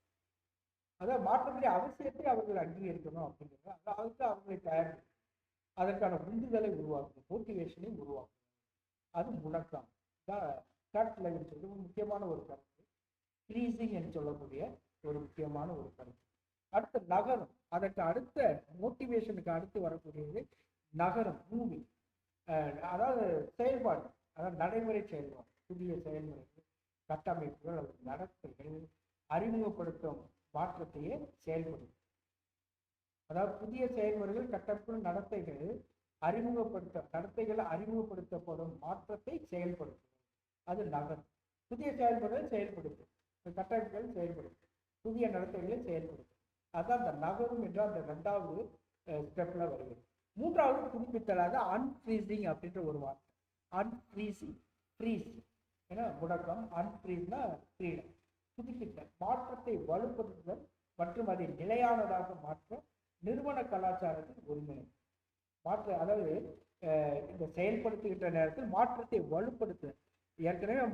அதாவது மாற்றத்துடைய அவசியத்தை அவர்கள் அங்கீகரிக்கணும் அப்படிங்கிறது. அதாவது அவர்களை தயார்படுத்த அதற்கான உந்துதலை உருவாக்கணும், மோட்டிவேஷனை உருவாக்கணும். அது முடக்கம் தான் சொல்லி முக்கியமான ஒரு கருத்து. ஃப்ரீசிங் என்று சொல்லக்கூடிய ஒரு முக்கியமான ஒரு கருத்து. அடுத்த நகரம். அதற்கு அடுத்த மோட்டிவேஷனுக்கு அடுத்து வரக்கூடியது நகரம், மூவிங். அதாவது செயல்பாடு, அதாவது நடைமுறை செயல்பாடு, புதிய செயல்முறைகள், கட்டமைப்புகள் அல்லது நடத்தைகள் அறிமுகப்படுத்தும் மாற்றத்தையே செயல்படும். அதாவது புதிய செயல்முறைகள், கட்டமைப்புகள், நடத்தைகளை அறிமுகப்படுத்தப்படும் மாற்றத்தை செயல்படுத்தும். அது நகரம். புதிய செயல்முறைகளை செயல்படுத்தும், கட்டமைப்புகள் செயல்படுத்தும், புதிய நடத்தைகளை செயல்படுத்தும். அதான் அந்த நகரும் என்ற அந்த 2வது ஸ்டெப்ல வருகிறது. 3வது புதுப்பித்தல். அதாவது அன்ஃப்ரீசிங் அப்படின்ற ஒரு வார்த்தை. அன்ஃப்ரீசிங், ஃப்ரீஸ் ஏன்னா முடக்கம், அன்ஃப்ரீஸ்னா ஃப்ரீடம். புதுப்பித்தல், மாற்றத்தை வலுப்படுத்துதல் மற்றும் அதை நிலையானதாக மாற்ற நிறுவன கலாச்சாரத்தின் ஒருங்கிணைப்பு. அதாவது இந்த செயல்படுத்துகின்ற நேரத்தில் மாற்றத்தை வலுப்படுத்துதல். ஏற்கனவே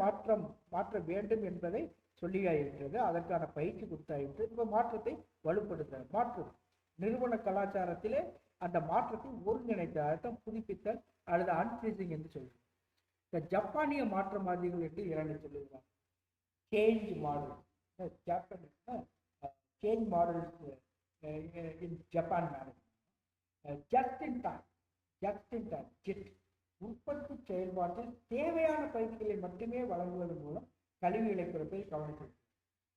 மாற்ற வேண்டும் என்பதை சொல்லியாயிருக்கிறது, அதற்கான பயிற்சி கொடுத்தாயிற்று. இப்ப மாற்றத்தை வலுப்படுத்த மாற்றம் நிறுவன கலாச்சாரத்திலே அந்த மாற்றத்தை ஒருங்கிணைத்த அர்த்தம் புதுப்பித்தல் அல்லது அன்ஃப்ரீசிங் என்று சொல்லுவோம். இந்த ஜப்பானிய மாற்றவாதிகள் என்று 2 சொல்லுகிறார். Change model, change models in Japan management. Just in time, GID. உற்பத்தி செயல்பாட்டில் தேவையான பயிற்சிகளை மட்டுமே வழங்குவதன் மூலம் கழிவுகளை குறைப்பதை கவனிக்கணும்.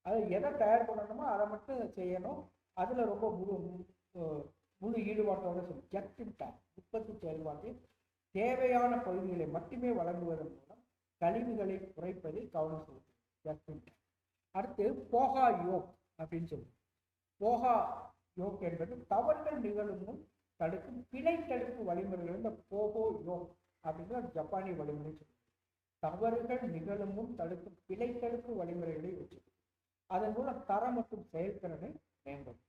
அதை எதை தயார் பண்ணணுமோ அதை மட்டும் செய்யணும். அதுல ரொம்ப முழு ஈடுபாட்டோட சொல்லணும். ஜஸ்ட் இன் டைம், உற்பத்தி செயல்பாட்டில் தேவையான பகுதிகளை மட்டுமே வழங்குவதன் மூலம் கழிவுகளை குறைப்பதில் கவனம் செலுத்தணும். Just in time. அடுத்து போகா யோக் அப்படின்னு சொல்லுவோம். போகா யோக் என்பது தவறுகள் நிகழும் முன் தடுக்கும் பிழை தடுப்பு வழிமுறைகள். இந்த போகோ யோக் அப்படிங்கிற ஜப்பானிய வழிமுறை சொல்லுவோம். தவறுகள் நிகழும் முன் தடுக்கும் பிழை தடுப்பு வழிமுறைகளை வச்சுக்கணும். அதன் மூலம் தரம் மற்றும் செயல்திறனை மேம்படும்.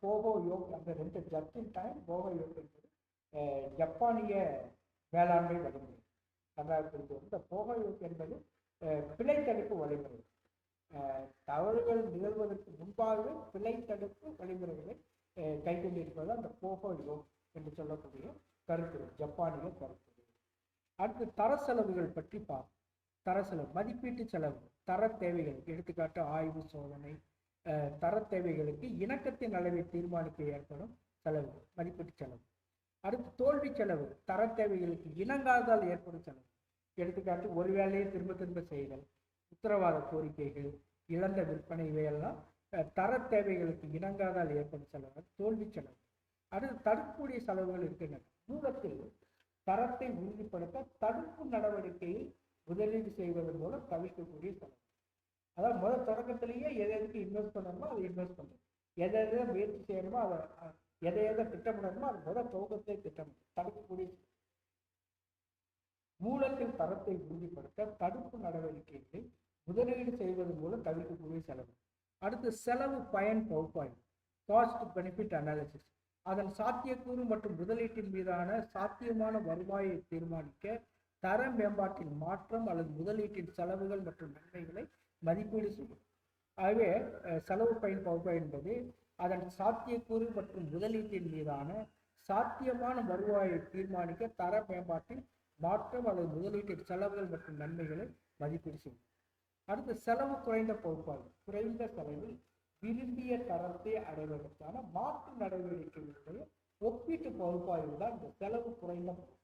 போகோ யோக் அந்த 2 just in time, poka yoke என்பது ஜப்பானிய வேளாண்மை வழிமுறை. இந்த போகோ யோக் என்பது பிழை தடுப்பு வழிமுறை. தவறுகள் நிகழ்வதற்கு முன்பாகவே பிழை தடுப்பு வழிமுறைகளை கைக்கொண்டிருப்பது அந்த போகோ யோக் என்று சொல்லக்கூடிய கருத்து, ஜப்பானிய கருத்து. அடுத்து தர செலவுகள் பற்றி பார்ப்போம். தர செலவு, மதிப்பீட்டு செலவு, தர தேவைகள், எடுத்துக்காட்டு ஆய்வு சோதனை, தர தேவைகளுக்கு இணக்கத்தின் அளவை தீர்மானிக்க ஏற்படும் செலவு, மதிப்பீட்டு செலவு. அடுத்து தோல்வி செலவு, தர தேவைகளுக்கு இணங்காதால் ஏற்படும் செலவு, எடுத்துக்காட்டு ஒரு வேலையை திரும்ப திரும்ப செய்தல், உத்தரவாத கோரிக்கைகள், இழந்த விற்பனை, இவையெல்லாம் தர தேவைகளுக்கு இணங்காதால் ஏற்படும் செலவு, தோல்வி செலவு. அடுத்து தடுக்கக்கூடிய செலவுகள் இருக்கின்றன. மூலத்தில் தரத்தை உறுதிப்படுத்த தடுப்பு நடவடிக்கையில் முதலீடு செய்வதன் மூலம் தவிர்க்கக்கூடிய செலவு. அதாவது முதல் தொடக்கத்திலேயே எதுக்கு இன்வெஸ்ட் பண்ணணுமோ அதை இன்வெஸ்ட் பண்ணணும், எதை முயற்சி செய்யணுமோ அதை, எதை திட்டமிடணுமோ அது முதல் துவக்கத்தை திட்டமிடும் தடுக்கக்கூடிய. மூலத்தில் தரத்தை உறுதிப்படுத்த தடுப்பு நடவடிக்கைகளை முதலீடு செய்வதன் மூலம் தவிர்க்கக்கூடிய செலவு. அடுத்து செலவு பயன் பகுப்பாய்வு, காஸ்ட் பெனிஃபிட் அனாலிசிஸ். அதன் சாத்தியக்கூறு மற்றும் முதலீட்டின் மீதான சாத்தியமான வருவாயை தீர்மானிக்க தர மேம்பாட்டின் மாற்றம் அல்லது முதலீட்டின் செலவுகள் மற்றும் நன்மைகளை மதிப்பீடு செய்யும். ஆகவே செலவு பயன் பகுப்பாய்வு என்பது அதன் சாத்தியக்கூறு மற்றும் முதலீட்டின் மீதான சாத்தியமான வருவாயை தீர்மானிக்க தர மேம்பாட்டின் மாற்றம் அல்லது முதலீட்டின் செலவுகள் மற்றும் நன்மைகளை மதிப்பீடு செய்யும். அடுத்து செலவு குறைந்த பகுப்பாய்வு, குறைந்த செலவில் விரும்பிய தரத்தை அடைவதற்கான மாற்று நடவடிக்கைகளுடைய ஒப்பீட்டு பகுப்பாய்வு தான் இந்த செலவு குறைந்த பகுப்பாய்வு.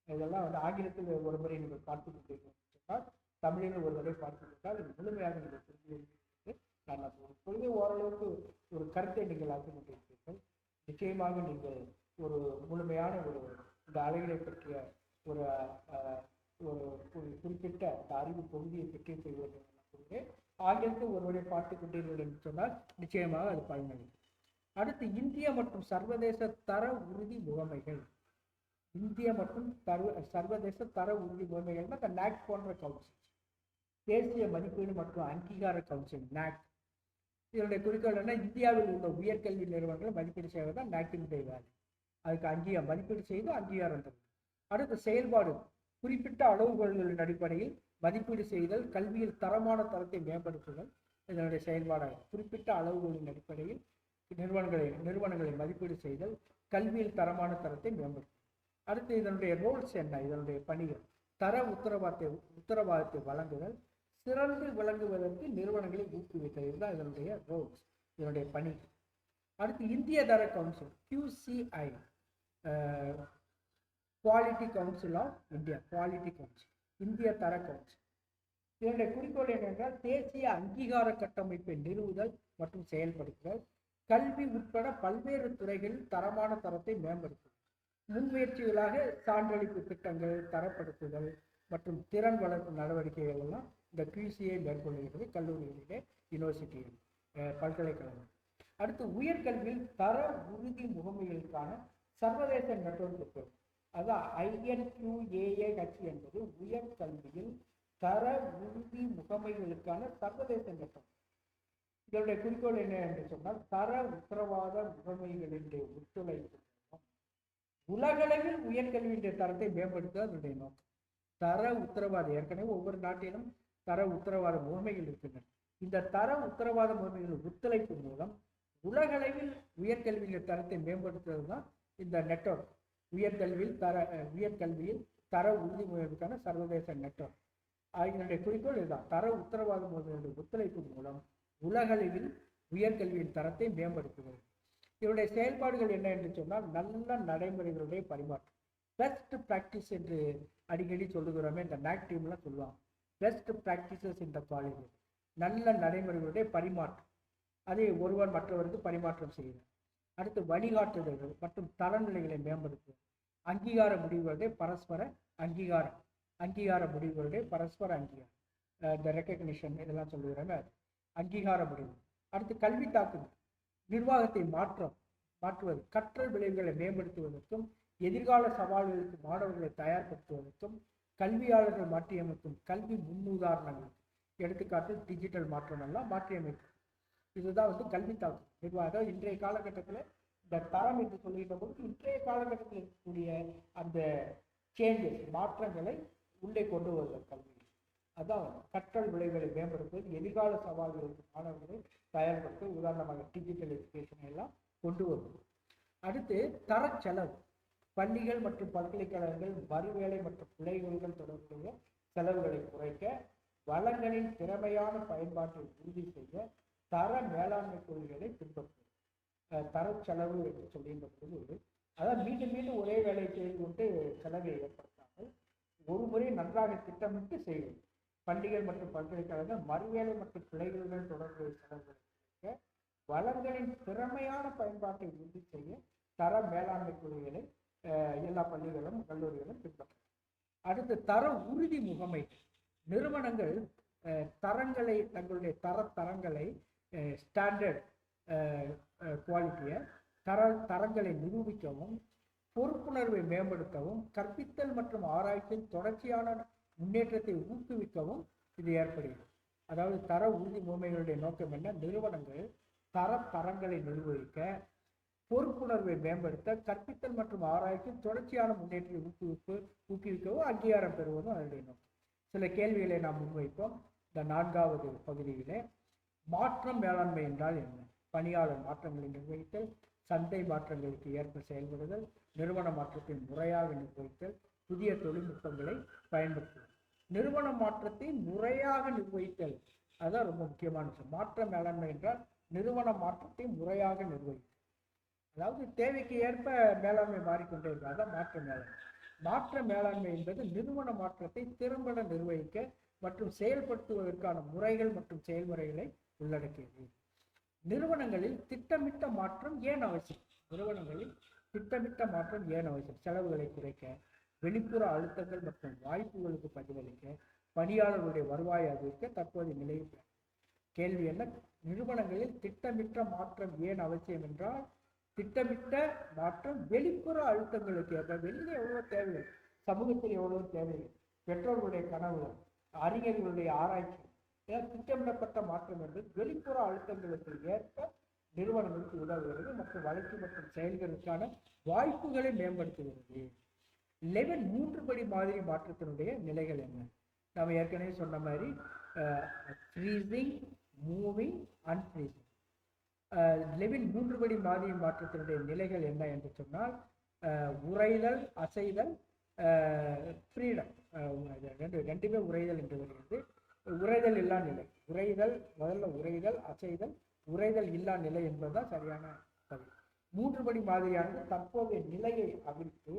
இதெல்லாம் ஆங்கிலத்தில் ஒரு முறை நீங்கள் பார்த்து கொண்டிருக்கிறார், தமிழில் ஒரு முறை பார்த்து கொண்டால் இது முழுமையாக நீங்கள் புரிந்து நான் பொழுது ஓரளவுக்கு ஒரு கருத்தை நீங்கள் ஆக்கி கொண்டிருக்கிறீர்கள். நிச்சயமாக நீங்கள் ஒரு முழுமையான இந்த அலைகளை பற்றிய ஒரு குறிப்பிட்ட இந்த அறிவு பகுதியை பெற்று செய்வது ஆங்கிலத்தில் ஒருவரை பார்த்து கொண்டீர்கள் என்று சொன்னால் நிச்சயமாக அது பயனளிக்கும். அடுத்து இந்திய மற்றும் சர்வதேச தர உறுதி முகமைகள். இந்திய மற்றும் சர்வதேச தர உறுதி முகமைகள்னா இந்த NAAC போன்ற கவுன்சில், தேசிய மதிப்பீடு மற்றும் அங்கீகார கவுன்சில் NAAC. இதனுடைய குறிக்கோள் என்ன? இந்தியாவில் உள்ள உயர்கல்வி நிறுவனங்களை மதிப்பீடு செய்வதுதான் NAAC-இனுடைய வேலை. அதுக்கு மதிப்பீடு செய்து அங்கீகாரம் தரும். அடுத்த செயல்பாடு, குறிப்பிட்ட அளவுகோல்களின் அடிப்படையில் மதிப்பீடு செய்தல், கல்வியில் தரமான தரத்தை மேம்படுத்துதல் இதனுடைய செயல்பாடாகும். குறிப்பிட்ட அளவுகளின் அடிப்படையில் நிறுவனங்களை மதிப்பீடு செய்தல், கல்வியில் தரமான தரத்தை மேம்படுத்தும். அடுத்து இதனுடைய ரோல்ஸ் என்ன? இதனுடைய பணிகள், தர உத்தரவாதத்தை வழங்குதல், சிறந்து விளங்குவதற்கு நிறுவனங்களை ஊக்குவித்தல், இதுதான் இதனுடைய ரோல்ஸ், இதனுடைய பணி. அடுத்து இந்திய தர council QCI, quality council of India, quality council, இந்திய தர கவுன்சில். இதனுடைய குறிக்கோள் என்னென்றால் தேசிய அங்கீகார கட்டமைப்பை நிறுவுதல் மற்றும் செயல்படுத்துதல், கல்வி உட்பட பல்வேறு துறைகளில் தரமான தரத்தை மேம்படுத்துதல். முன்முயற்சிகளாக சான்றளிப்பு திட்டங்கள், தரப்படுத்துதல் மற்றும் திறன் வளர்ப்பு நடவடிக்கைகள் எல்லாம் இந்த QCI மேற்கொள்கிறது கல்லூரிகளிலே, யூனிவர்சிட்டிகள், பல்கலைக்கழகம். அடுத்து உயர்கல்வியில் தர உறுதி முகமைகளுக்கான சர்வதேச நெட்வொர்க் இருக்கிறது. அதான் INQAAH என்பது உயர்கல்வியில் தர உறுதி முகமைகளுக்கான சர்வதேச நெட்வொர்க். இதனுடைய குறிக்கோள் என்ன என்று சொன்னால் தர உத்தரவாத முகமைகளினுடைய ஒத்துழைப்பு உலகளவில் உயர்கல்வியுடைய தரத்தை மேம்படுத்துவது அதனுடைய நோக்கம். தர உத்தரவாதம், ஏற்கனவே ஒவ்வொரு நாட்டிலும் தர உத்தரவாத முகமைகள் இருக்கின்றன. இந்த தர உத்தரவாத முகமைகளின் ஒத்துழைப்பு மூலம் உலகளவில் உயர்கல்வியின் தரத்தை மேம்படுத்துவது தான் இந்த நெட்வொர்க். உயர்கல்வியில் தர உறுதி முகமைக்கான சர்வதேச நெட்வொர்க். இதனுடைய குறிக்கோள் இதுதான், தர உத்தரவாத முகமைகளுடைய ஒத்துழைப்பு மூலம் உலகளவில் உயர்கல்வியின் தரத்தை மேம்படுத்துவது. இதனுடைய செயல்பாடுகள் என்ன என்று சொன்னால் நல்ல நடைமுறைகளுடைய பரிமாற்றம், பெஸ்ட் பிராக்டிஸ் என்று அடிக்கடி சொல்லுகிறோமே, இந்த NAAC டீம்லாம் சொல்லுவாங்க, பெஸ்ட் பிராக்டிசஸ் இந்த காலேஜ், நல்ல நடைமுறைகளுடைய பரிமாற்றம், அதை ஒருவர் மற்றவருக்கு பரிமாற்றம் செய்கிறார். அடுத்து வழிகாட்டுதல்கள் மற்றும் தரநிலைகளை மேம்படுத்துவது, அங்கீகார முடிவுகளுடைய பரஸ்பர அங்கீகாரம், இந்த ரெக்கக்னிஷன் இதெல்லாம் சொல்லுகிறோமே, அது அங்கீகார முடிவு. அடுத்து கல்வி தாக்குதல், நிர்வாகத்தை மாற்றுவது, கற்றல் விளைவுகளை மேம்படுத்துவதற்கும் எதிர்கால சவால்களுக்கு மாணவர்களை தயார்படுத்துவதற்கும் கல்வியாளர்கள் மாற்றியமைக்கும் கல்வி முன்னுதாரணங்கள், எடுத்துக்காட்டு டிஜிட்டல் மாற்றம் எல்லாம் மாற்றியமைக்கும். இதுதான் கல்வி தாக்கம் நிர்வாகம். இன்றைய காலகட்டத்தில் இந்த தரம் என்று சொல்லுகின்ற போது இன்றைய காலகட்டத்தில் இருக்கக்கூடிய அந்த சேஞ்சஸ், மாற்றங்களை உள்ளே கொண்டு வருவது கல்வி. அதான் கற்றல் விளைவுகளை மேம்படுத்துவது, எதிர்கால சவால்களுக்கு மாணவர்களை தயார்படுத்த, உதாரணமாக டிஜிட்டல் எஜுகேஷன் எல்லாம் கொண்டு வருவது. அடுத்து தர செலவு, பள்ளிகள் மற்றும் பல்கலைக்கழகங்கள் மறுவேலை மற்றும் பிழைகளுடன் தொடர்புடைய செலவுகளை குறைக்க, வளங்களின் திறமையான பயன்பாட்டை உறுதி செய்ய தர மேலாண்மை கொள்கைகளை பின்பற்றும். தர செலவு என்று சொல்லுகின்ற பொழுது, அதாவது மீண்டும் மீண்டும் ஒரே வேலை செய்து கொண்டு செலவை ஏற்படுத்தாமல் ஒரு முறை நன்றாக திட்டமிட்டு செய்வது. பள்ளிகள் மற்றும் பல்கலைக்கழகங்கள் மறுவேலை மற்றும் பிழைகளுடன் தொடர்புடைய செலவுகளை குறைக்க, வளங்களின் திறமையான பயன்பாட்டை உறுதி செய்ய தர மேலாண்மை கொள்கைகளை எல்லா பள்ளிகளும் கல்லூரிகளும் பின்பற்றும். அடுத்து தர உறுதி முகமை. நிறுவனங்கள் தரங்களை, தங்களுடைய தரங்களை, ஸ்டாண்டர்ட் குவாலிட்டியை, தரங்களை நிரூபிக்கவும், பொறுப்புணர்வை மேம்படுத்தவும், கற்பித்தல் மற்றும் ஆராய்ச்சியின் தொடர்ச்சியான முன்னேற்றத்தை ஊக்குவிக்கவும் இது ஏற்படுகிறது. அதாவது தர உறுதி முகமைகளுடைய நோக்கம் என்ன? நிறுவனங்கள் தரங்களை நிர்வகிக்க, பொறுப்புணர்வை மேம்படுத்த, கற்பித்தல் மற்றும் ஆராய்ச்சியின் தொடர்ச்சியான முன்னேற்றத்தை ஊக்குவிக்கவும் அங்கீகாரம் பெறுவதும் அதனுடைய நோக்கம். சில கேள்விகளை நாம் முன்வைப்போம். இந்த 4வது பகுதியிலே மாற்றம் மேலாண்மை என்றால் என்ன? பணியாளர் மாற்றங்களை நிர்வகித்தல், சந்தை மாற்றங்களுக்கு ஏற்ப செயல்படுதல், நிறுவன மாற்றத்தை முறையாக நிர்வகித்தல், புதிய தொழில்நுட்பங்களை பயன்படுத்துதல். நிறுவன மாற்றத்தை முறையாக நிர்வகித்தல், அதுதான் ரொம்ப முக்கியமான விஷயம். மாற்ற மேலாண்மை என்றால் நிறுவன மாற்றத்தை முறையாக நிர்வகித்தல். அதாவது தேவைக்கு ஏற்ப மேலாண்மை மாறிக்கொண்டே இருக்கு. அதான் மாற்ற மேலாண்மை. மாற்ற மேலாண்மை என்பது நிறுவன மாற்றத்தை திறம்பட நிர்வகிக்க மற்றும் செயல்படுத்துவதற்கான முறைகள் மற்றும் செயல்முறைகளை உள்ளடக்கியது. நிறுவனங்களில் திட்டமிட்ட மாற்றம் ஏன் அவசியம்? நிறுவனங்களில் திட்டமிட்ட மாற்றம் ஏன் அவசியம்? செலவுகளை குறைக்க, வெளிப்புற அழுத்தங்கள் மற்றும் வாய்ப்புகளுக்கு பதிலளிக்க, பணியாளர்களுடைய வருவாயை அதிகரிக்க, தற்போதைய நிலையை. கேள்வி என்ன? நிறுவனங்களில் திட்டமிட்ட மாற்றம் ஏன் அவசியம் என்றால், திட்டமிட்ட மாற்றம் வெளிப்புற அழுத்தங்களுக்கு ஏற்ப, வெளியில் எவ்வளவு தேவைகள், சமூகத்தில் எவ்வளவு தேவைகள், பெற்றோர்களுடைய கனவுகள், அறிஞர்களுடைய ஆராய்ச்சி, திட்டமிடப்பட்ட மாற்றம் என்பது வெளிப்புற அழுத்தங்களுக்கு ஏற்ப நிறுவனங்களுக்கு உதவுகிறது மற்றும் வளர்ச்சி மற்றும் செயல்களுக்கான வாய்ப்புகளை மேம்படுத்துகிறது. லெவல் 3 படி மாதிரி மாற்றத்தினுடைய நிலைகள் என்ன? நம்ம ஏற்கனவே சொன்ன மாதிரி ஃப்ரீசிங், மூவிங், அன்ஃப்ரீசிங். லெவல் 3 படி மாதிரி மாற்றத்தினுடைய நிலைகள் என்ன என்று சொன்னால், உறைதல், அசைதல், ஃப்ரீடம். ரெண்டுமே உறைதல் என்று வருகிறது. உறைதல் இல்லா நிலை. முதல்ல உறைதல், அசைதல், உறைதல் இல்லா நிலை என்பதுதான் சரியான பதில். 3 படி மாதிரியானது தற்போதைய நிலையை அவிழ்த்து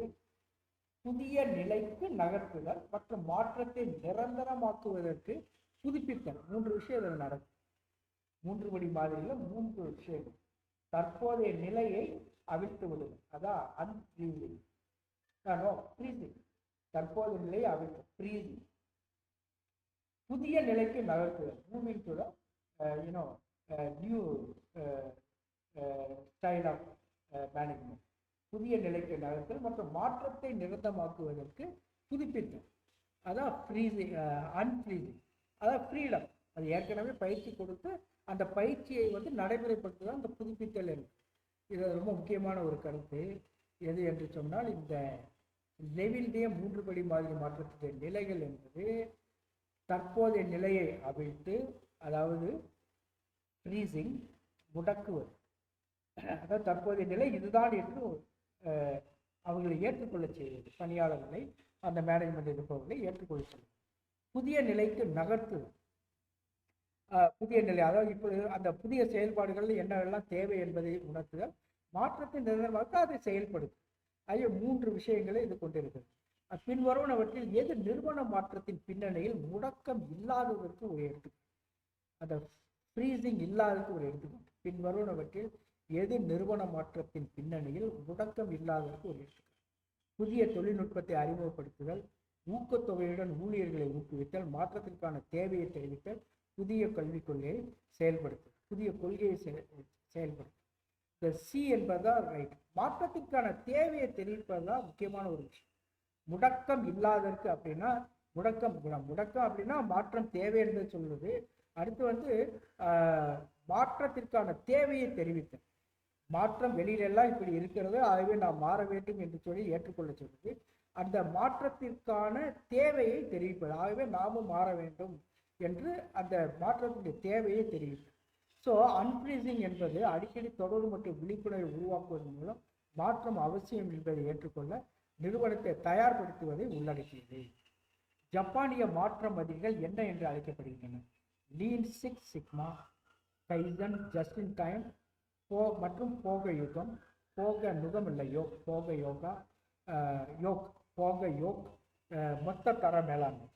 புதிய நிலைக்கு நகர்த்துதல் மற்றும் மாற்றத்தை நிரந்தரமாக்குவதற்கு புதுப்பித்தல். 3 விஷயம் இதில் நடக்கும். 3 படி மாதிரியில் 3 விஷயங்கள். தற்போதைய நிலையை அவிழ்த்து விடுதல், அதான் அன்ஃப்ரீசிங். ஃப்ரீசிங், தற்போதைய நிலையை அவிழ்த்து, ஃப்ரீசிங். புதிய நிலைக்கு நகர்த்துதல், moving to the new style of management. புதிய நிலைக்கு நகர்த்தல் மற்றும் மாற்றத்தை நிரந்தரமாக்குவதற்கு புதுப்பித்தல், அதான் ஃப்ரீசிங். அன்ஃப்ரீசிங் அதான் ஃப்ரீடம். அது ஏற்கனவே பயிற்சி கொடுத்து அந்த பயிற்சியை நடைமுறைப்படுத்துதான் அந்த புதுப்பித்தல் என்று. இது ரொம்ப முக்கியமான ஒரு கருத்து. எது என்று சொன்னால், இந்த லெவல்டைய 3 படி மாதிரி மாற்றத்துடைய நிலைகள் என்பது தற்போதைய நிலையை அவிழ்த்து, அதாவது ஃப்ரீசிங், முடக்குவது. அதாவது தற்போதைய நிலை இதுதான் என்று அவர்களை ஏற்றுக்கொள்ள செய்வது, பணியாளர்களை, அந்த மேனேஜ்மெண்ட் இருப்பவர்களை ஏற்றுக்கொள்ள செய்வது. புதிய நிலைக்கு நகர்த்துவது, புதிய நிலை, அதாவது இப்போ அந்த புதிய செயல்பாடுகள் என்னெல்லாம் தேவை என்பதை உணர்த்துதல், மாற்றத்தை நிரந்தரமாக்க அதை செயல்படுத்தும். ஆகிய 3 விஷயங்களை இது கொண்டிருக்கிறது. பின்வருவனவற்றில் எது நிறுவன மாற்றத்தின் பின்னணியில் முடக்கம் இல்லாததற்கு ஒரு எடுத்துக்காட்டு? அந்த ஃப்ரீசிங் இல்லாததுக்கு ஒரு எடுத்துக்காட்டு. பின்வருவனவற்றில் எது நிறுவன மாற்றத்தின் பின்னணியில் முடக்கம் இல்லாததற்கு ஒரு எடுத்துக்காட்டு? புதிய தொழில்நுட்பத்தை அறிமுகப்படுத்துதல், ஊக்கத்தொகையுடன் ஊழியர்களை ஊக்குவித்தல், மாற்றத்திற்கான தேவையை தெரிவித்தல், புதிய கல்விக் கொள்கையை செயல்படுத்தல், புதிய கொள்கையை செயல்படுத்தல். இந்த சி என்பதுதான் ரைட். மாற்றத்திற்கான தேவையை தெரிவிப்பதுதான் முக்கியமான ஒரு விஷயம். முடக்கம் இல்லாததற்கு அப்படின்னா, முடக்கம் அப்படின்னா மாற்றம் தேவை என்பது சொல்லுது. அடுத்து மாற்றத்திற்கான தேவையை தெரிவித்தல். மாற்றம் வெளியிலெல்லாம் இப்படி இருக்கிறது, ஆகவே நாம் மாற வேண்டும் என்று சொல்லி ஏற்றுக்கொள்ள சொல்லுது. அந்த மாற்றத்திற்கான தேவையை தெரிவிப்பது, ஆகவே நாமும் மாற வேண்டும் என்று அந்த மாற்றத்தினுடைய தேவையை தெரிவிப்பது. ஸோ அன்ஃப்ரீசிங் என்பது அடிக்கடி தொடர்பு மற்றும் விழிப்புணர்வை உருவாக்குவதன் மூலம் மாற்றம் அவசியம் என்பதை ஏற்றுக்கொள்ள நிறுவனத்தை தயார்படுத்துவதை உள்ளடக்கியது. ஜப்பானிய மாற்றமதிகள் என்ன என்று அழைக்கப்படுகின்றன? Lean six sigma, kaizen, just in time மற்றும் போக யுகம், போக நுகம் இல்லை யோக், போக யோகா, யோக், போக யோக், மொத்த தர மேலாண்மை.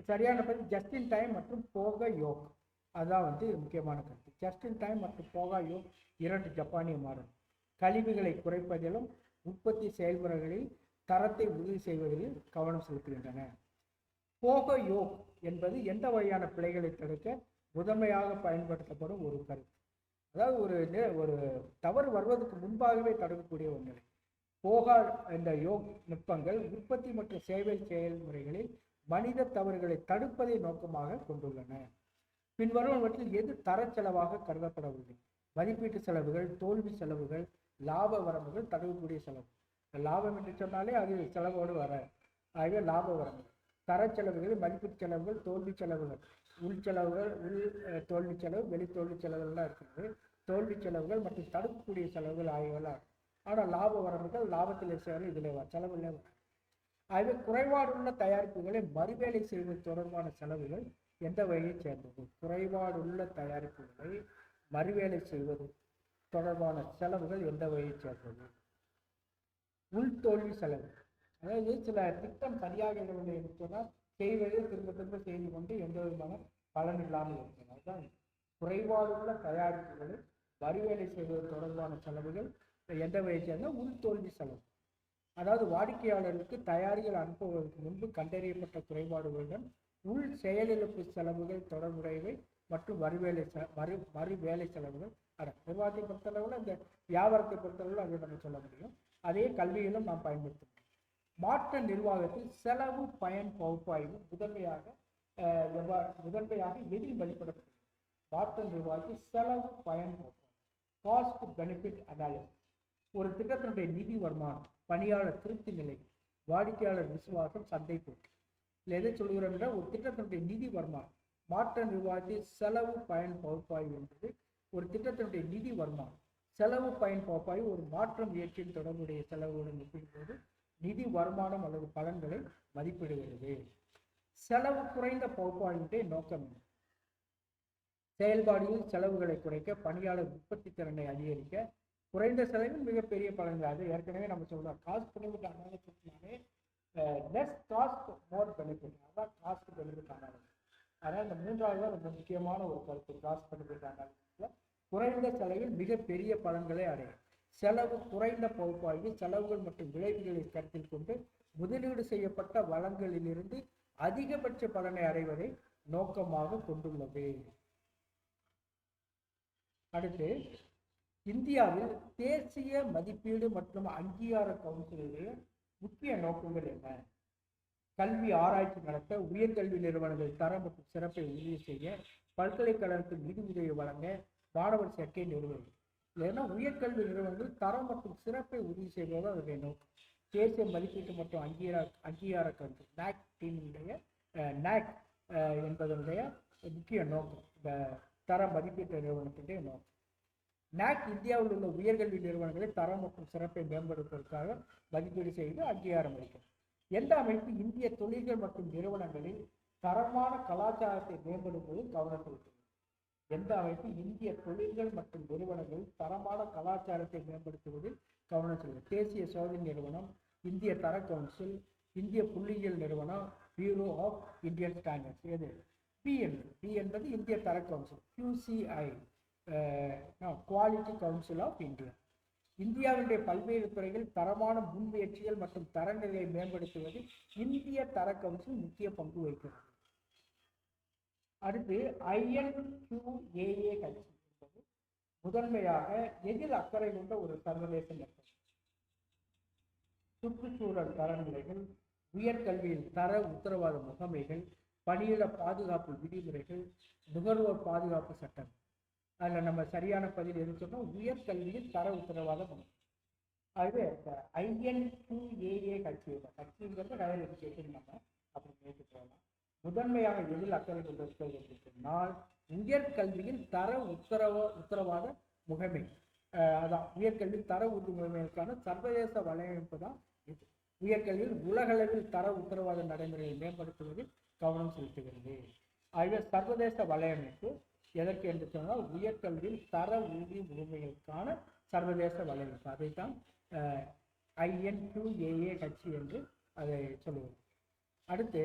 சரியான பதில் ஜஸ்ட் இன் டைம் மற்றும் போக யோக். அதான் முக்கியமான கருத்து. ஜஸ்ட் இன் டைம் மற்றும் போகா யோக் 2 ஜப்பானிய மாடல். கழிவுகளை குறைப்பதிலும் உற்பத்தி செயல்முறைகளில் தரத்தை உறுதி செய்வதிலும் கவனம் செலுத்துகின்றன. போக யோக் என்பது எந்த வகையான பிழைகளை தடுக்க முதன்மையாக பயன்படுத்தப்படும் ஒரு கருத்து. அதாவது ஒரு தவறு வருவதற்கு முன்பாகவே தடுக்கக்கூடிய ஒரு நிலை. போகா என்ற யோக் நுட்பங்கள் உற்பத்தி மற்றும் சேவை செயல்முறைகளில் மனித தவறுகளை தடுப்பதை நோக்கமாக கொண்டுள்ளன. பின்வருவனவற்றில் எது தர செலவாக கருதப்படவில்லை? மதிப்பீட்டு செலவுகள், தோல்வி செலவுகள், லாப வரம்புகள், தடுக்கக்கூடிய செலவு. லாபம் என்று சொன்னாலே அது செலவோடு வர, ஆகவே லாப வரம்பு. தர செலவுகள், மதிப்பீட்டு செலவுகள், தோல்வி செலவுகள், உள் செலவுகள், தோல்வி செலவு, வெளி தோல்வி செலவுகள்லாம் இருக்கிறது. தோல்வி செலவுகள் மற்றும் தடுக்கக்கூடிய செலவுகள் ஆகியவெல்லாம். ஆனால் லாப வரம்புகள் லாபத்தில் சேரும், இதில் செலவில் வரும். ஆகவே குறைபாடுள்ள தயாரிப்புகளை மறுவேலை செய்வது தொடர்பான செலவுகள் எந்த வகையை சேர்ந்தது? குறைபாடுள்ள தயாரிப்புகளை மறுவேலை செய்வது தொடர்பான செலவுகள் எந்த வகையை சேர்ந்தது? உள்தோல்வி செலவு. அதாவது சில திட்டம் சரியாக இடவில்லை என்று சொன்னால் செய்வதை திரும்ப திரும்ப செய்து கொண்டு எந்த விதமான பலன் இல்லாமல் இருக்கிறது. அதுதான் குறைபாடுள்ள தயாரிப்புகளை மறுவேலை செய்வது தொடர்பான செலவுகள் எந்த வகையை சேர்ந்த உள்தோல்வி செலவு. அதாவது வாடிக்கையாளருக்கு தயாரிகள் அனுப்புவதற்கு முன்பு கண்டறியப்பட்ட குறைபாடுகளுடன் உள் செயலிழப்பு செலவுகள் தொடர்புடையவை மற்றும் மறுவேலை செலவுகள் அடங்கும். நிர்வாகத்தை பொறுத்தளவில் இந்த வியாபாரத்தை பொறுத்தளவில் அதை நம்ம சொல்ல முடியும். அதே கல்வியிலும் நாம் பயன்படுத்த முடியும். மாற்ற நிர்வாகத்தில் செலவு பயன் பகுப்பாய்வு முதன்மையாக எதில் வெளிப்படப்படுகிறது? மாற்ற நிர்வாகத்தில் செலவு பயன் பகுப்பாய்வு, காஸ்ட் பெனிஃபிட் அனாலிசிஸ். ஒரு திட்டத்தினுடைய நிதி வருமானம், பணியாளர் திருப்தி நிலை, வாடிக்கையாளர் விசுவாசம், சந்தை போட்டி. எதை சொல்கிறோம் என்றால் ஒரு திட்டத்தினுடைய நிதி வருமானம். மாற்ற நிர்வாகத்தில் செலவு பயன் பகுப்பாய்வு என்பது ஒரு திட்டத்தினுடைய நிதி வருமானம். செலவு பயன் பகுப்பாய்வு ஒரு மாற்றம் முயற்சியில் தொடர்புடைய செலவுடன் ஒப்பிடும்போது நிதி வருமானம் அல்லது பலன்களை மதிப்பிடுகிறது. செலவு குறைந்த பகுப்பாய்வுடைய நோக்கம் என்ன? செயல்பாடுகளில் செலவுகளை குறைக்க, பணியாளர் உற்பத்தி திறனை அதிகரிக்க, குறைந்த செலவில் மிகப்பெரிய பலன்கள். அது ஏற்கனவே நம்ம சொல்றோம். காஸ்ட் பெனிஃபிட் அனாலிசிஸ்னாலே லெஸ் காஸ்ட் மோர் பெனிஃபிட். அதான் காஸ்ட் பெனிஃபிட் அனாலிசிஸ். அதனால் இந்த 3வது தான் ரொம்ப முக்கியமான ஒரு கருத்து. காஸ்ட் பெனிஃபிட் அனாலிசிஸ்ல குறைந்த செலவில் மிகப்பெரிய பலன்களை அடையும். செலவு குறைந்த பகுப்பாய்வு செலவுகள் மற்றும் விளைவுகளை கருத்தில் கொண்டு முதலீடு செய்யப்பட்ட வளங்களிலிருந்து அதிகபட்ச பலனை அடைவதை நோக்கமாக கொண்டுள்ளது. அடுத்து, இந்தியாவில் தேசிய மதிப்பீடு மற்றும் அங்கீகார கவுன்சிலுடைய முக்கிய நோக்கங்கள் என்ன? கல்வி ஆராய்ச்சி நடத்த, உயர்கல்வி நிறுவனங்கள் தரம் மற்றும் சிறப்பை உறுதி செய்ய, பல்கலைக்கழகத்தில் நிதி உதவி வழங்க, மாணவர் சேர்க்கை நிறுவனம். இல்லைன்னா உயர்கல்வி நிறுவனங்கள் தரம் மற்றும் சிறப்பை உறுதி செய்வது அதனுடைய நோக்கம். தேசிய மதிப்பீட்டு மற்றும் அங்கீகார கவுன்சில் நாக் டீமுடைய நாக் என்பதனுடைய முக்கிய நோக்கம் இந்த தர மதிப்பீட்டு நிறுவனத்தினுடைய நோக்கம். நாக் இந்தியாவில் உள்ள உயர்கல்வி நிறுவனங்களை தரம் மற்றும் சிறப்பை மேம்படுத்துவதற்காக மதிப்பீடு செய்து அங்கீகாரம் அளிக்கும். எந்த அமைப்பு இந்திய தொழில்கள் மற்றும் நிறுவனங்களில் தரமான கலாச்சாரத்தை மேம்படுத்துவதில் கவனம் செலுத்துகிறது? எந்த அமைப்பு இந்திய தொழில்கள் மற்றும் நிறுவனங்களில் தரமான கலாச்சாரத்தை மேம்படுத்துவதில் கவனம் செலுத்துகிறது? தேசிய சோதனை நிறுவனம், இந்திய தர கவுன்சில், இந்திய புள்ளியியல் நிறுவனம், பியூரோ ஆஃப் இந்தியன் ஸ்டாண்டர்ட்ஸ். எது? பி என்பது இந்திய தர council, QCI quality council of India. இந்தியாவுடைய பல்வேறு துறைகள் தரமான முன்முயற்சிகள் மற்றும் தரநிலையை மேம்படுத்துவதில் இந்திய தர கவுன்சில் முக்கிய பங்கு வகிக்கிறது. அடுத்து, INQAA கட்சி என்பது முதன்மையாக எதில் அக்கறை கொண்ட ஒரு சர்வதேச நெட்வொர்க். சுற்றுச்சூழல் தரநிலைகள், உயர்கல்வியில் தர உத்தரவாத முகமைகள், பணியிட பாதுகாப்பு விதிமுறைகள், நுகர்வோர் பாதுகாப்பு சட்டம். அதில் நம்ம சரியான பதில் எது சொன்னோம்? உயர்கல்வியில் தர உத்தரவாத முகமை. ஆகவே INQAA கட்சிங்கிறது ஹையர் எஜுகேஷன் நம்ம அப்படி பேசிக்கலாம். முதன்மையாக எதில் அக்கறை கொண்டிருக்கிறது என்று சொன்னால் உயர்கல்வியில் தர உத்தரவாத முகமை. அதான் உயர்கல்வி தர உறுதி முறைமைகளுக்கான சர்வதேச வலையமைப்பு தான் இது. உயர்கல்வியில் உலகளவில் தர உத்தரவாத நடைமுறையை மேம்படுத்துவதில் கவனம் செலுத்துகிறது. ஆகவே சர்வதேச வலையமைப்பு எதற்கு என்று சொன்னால் உயர்கல்வியில் தர உறுதி முறைமைகளுக்கான சர்வதேச வலையமைப்பு, அதைத்தான் INQAAH என்று அதை சொல்லுவது. அடுத்து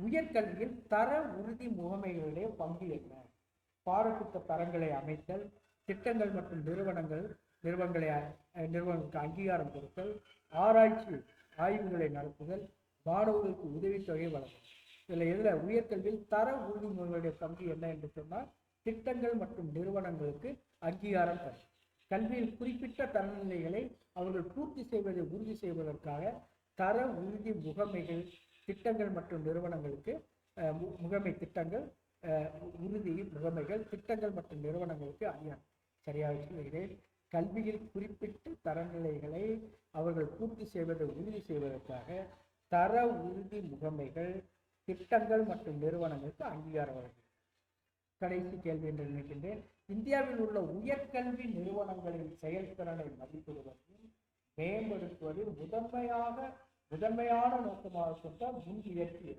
உயர்கல்வியில் தர உறுதி முகமைகளுடைய பங்கு என்ன? பாடத்திட்ட தரங்களை அமைத்தல், திட்டங்கள் மற்றும் நிறுவனங்களுக்கு அங்கீகாரம் கொடுத்தல், ஆராய்ச்சி ஆய்வுகளை நடத்துதல், மாணவர்களுக்கு உதவித்தொகை வழங்குதல். இதில் உயர்கல்வியில் தர உறுதி முகமைகளுடைய பங்கு என்ன என்று சொன்னால் திட்டங்கள் மற்றும் நிறுவனங்களுக்கு அங்கீகாரம் தரும். கல்வியில் குறிப்பிட்ட தரநிலைகளை அவர்கள் பூர்த்தி செய்வதை உறுதி செய்வதற்காக தர உறுதி முகமைகள் திட்டங்கள் மற்றும் நிறுவனங்களுக்கு முகமை திட்டங்கள் உறுதி முகமைகள் திட்டங்கள் மற்றும் நிறுவனங்களுக்கு அங்கீகாரம். சரியாக சொல்கிறேன். கல்வியில் குறிப்பிட்ட தரநிலைகளை அவர்கள் பூர்த்தி செய்வதை உறுதி செய்வதற்காக தர உறுதி முகமைகள் திட்டங்கள் மற்றும் நிறுவனங்களுக்கு அங்கீகாரம் வழங்குகிறது. கடைசி கேள்வி என்று நினைக்கின்றேன். இந்தியாவில் உள்ள உயர்கல்வி நிறுவனங்களின் செயல்திறனை மதிப்பிடுவதையும் மேம்படுத்துவதில் முதன்மையான நோக்கமாக கொண்ட முன்முயற்சி.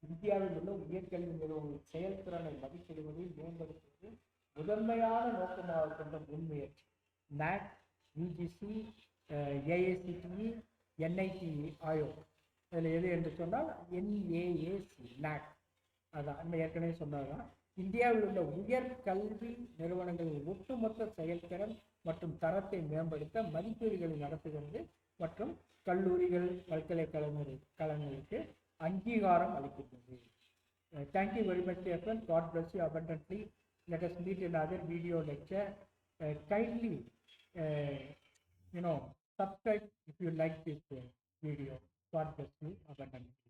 இந்தியாவில் உள்ள உயர்கல்வி நிறுவனங்களின் செயல்திறனை மதிப்பிடுவதில் மேம்படுத்துவதில் முதன்மையான நோக்கமாக கொண்ட முன்முயற்சி. NAC, UGC, AICTE, NIT Aayog. அதில் எது என்று சொன்னால் NAAC, NAC. அதான் நம்ம ஏற்கனவே சொன்னதுதான். இந்தியாவில் உள்ள உயர்கல்வி நிறுவனங்களின் ஒட்டுமொத்த செயல்திறன் மற்றும் தரத்தை மேம்படுத்த மதிப்பீடுகளை நடத்துகிறது மற்றும் கல்லூரிகள் பல்கலைக்கழகங்களுக்கு அங்கீகாரம் அளிக்கின்றது. Thank you very much, dear friends. God bless you abundantly. Let us meet in another video lecture. Kindly, subscribe if you like this video. God bless you abundantly.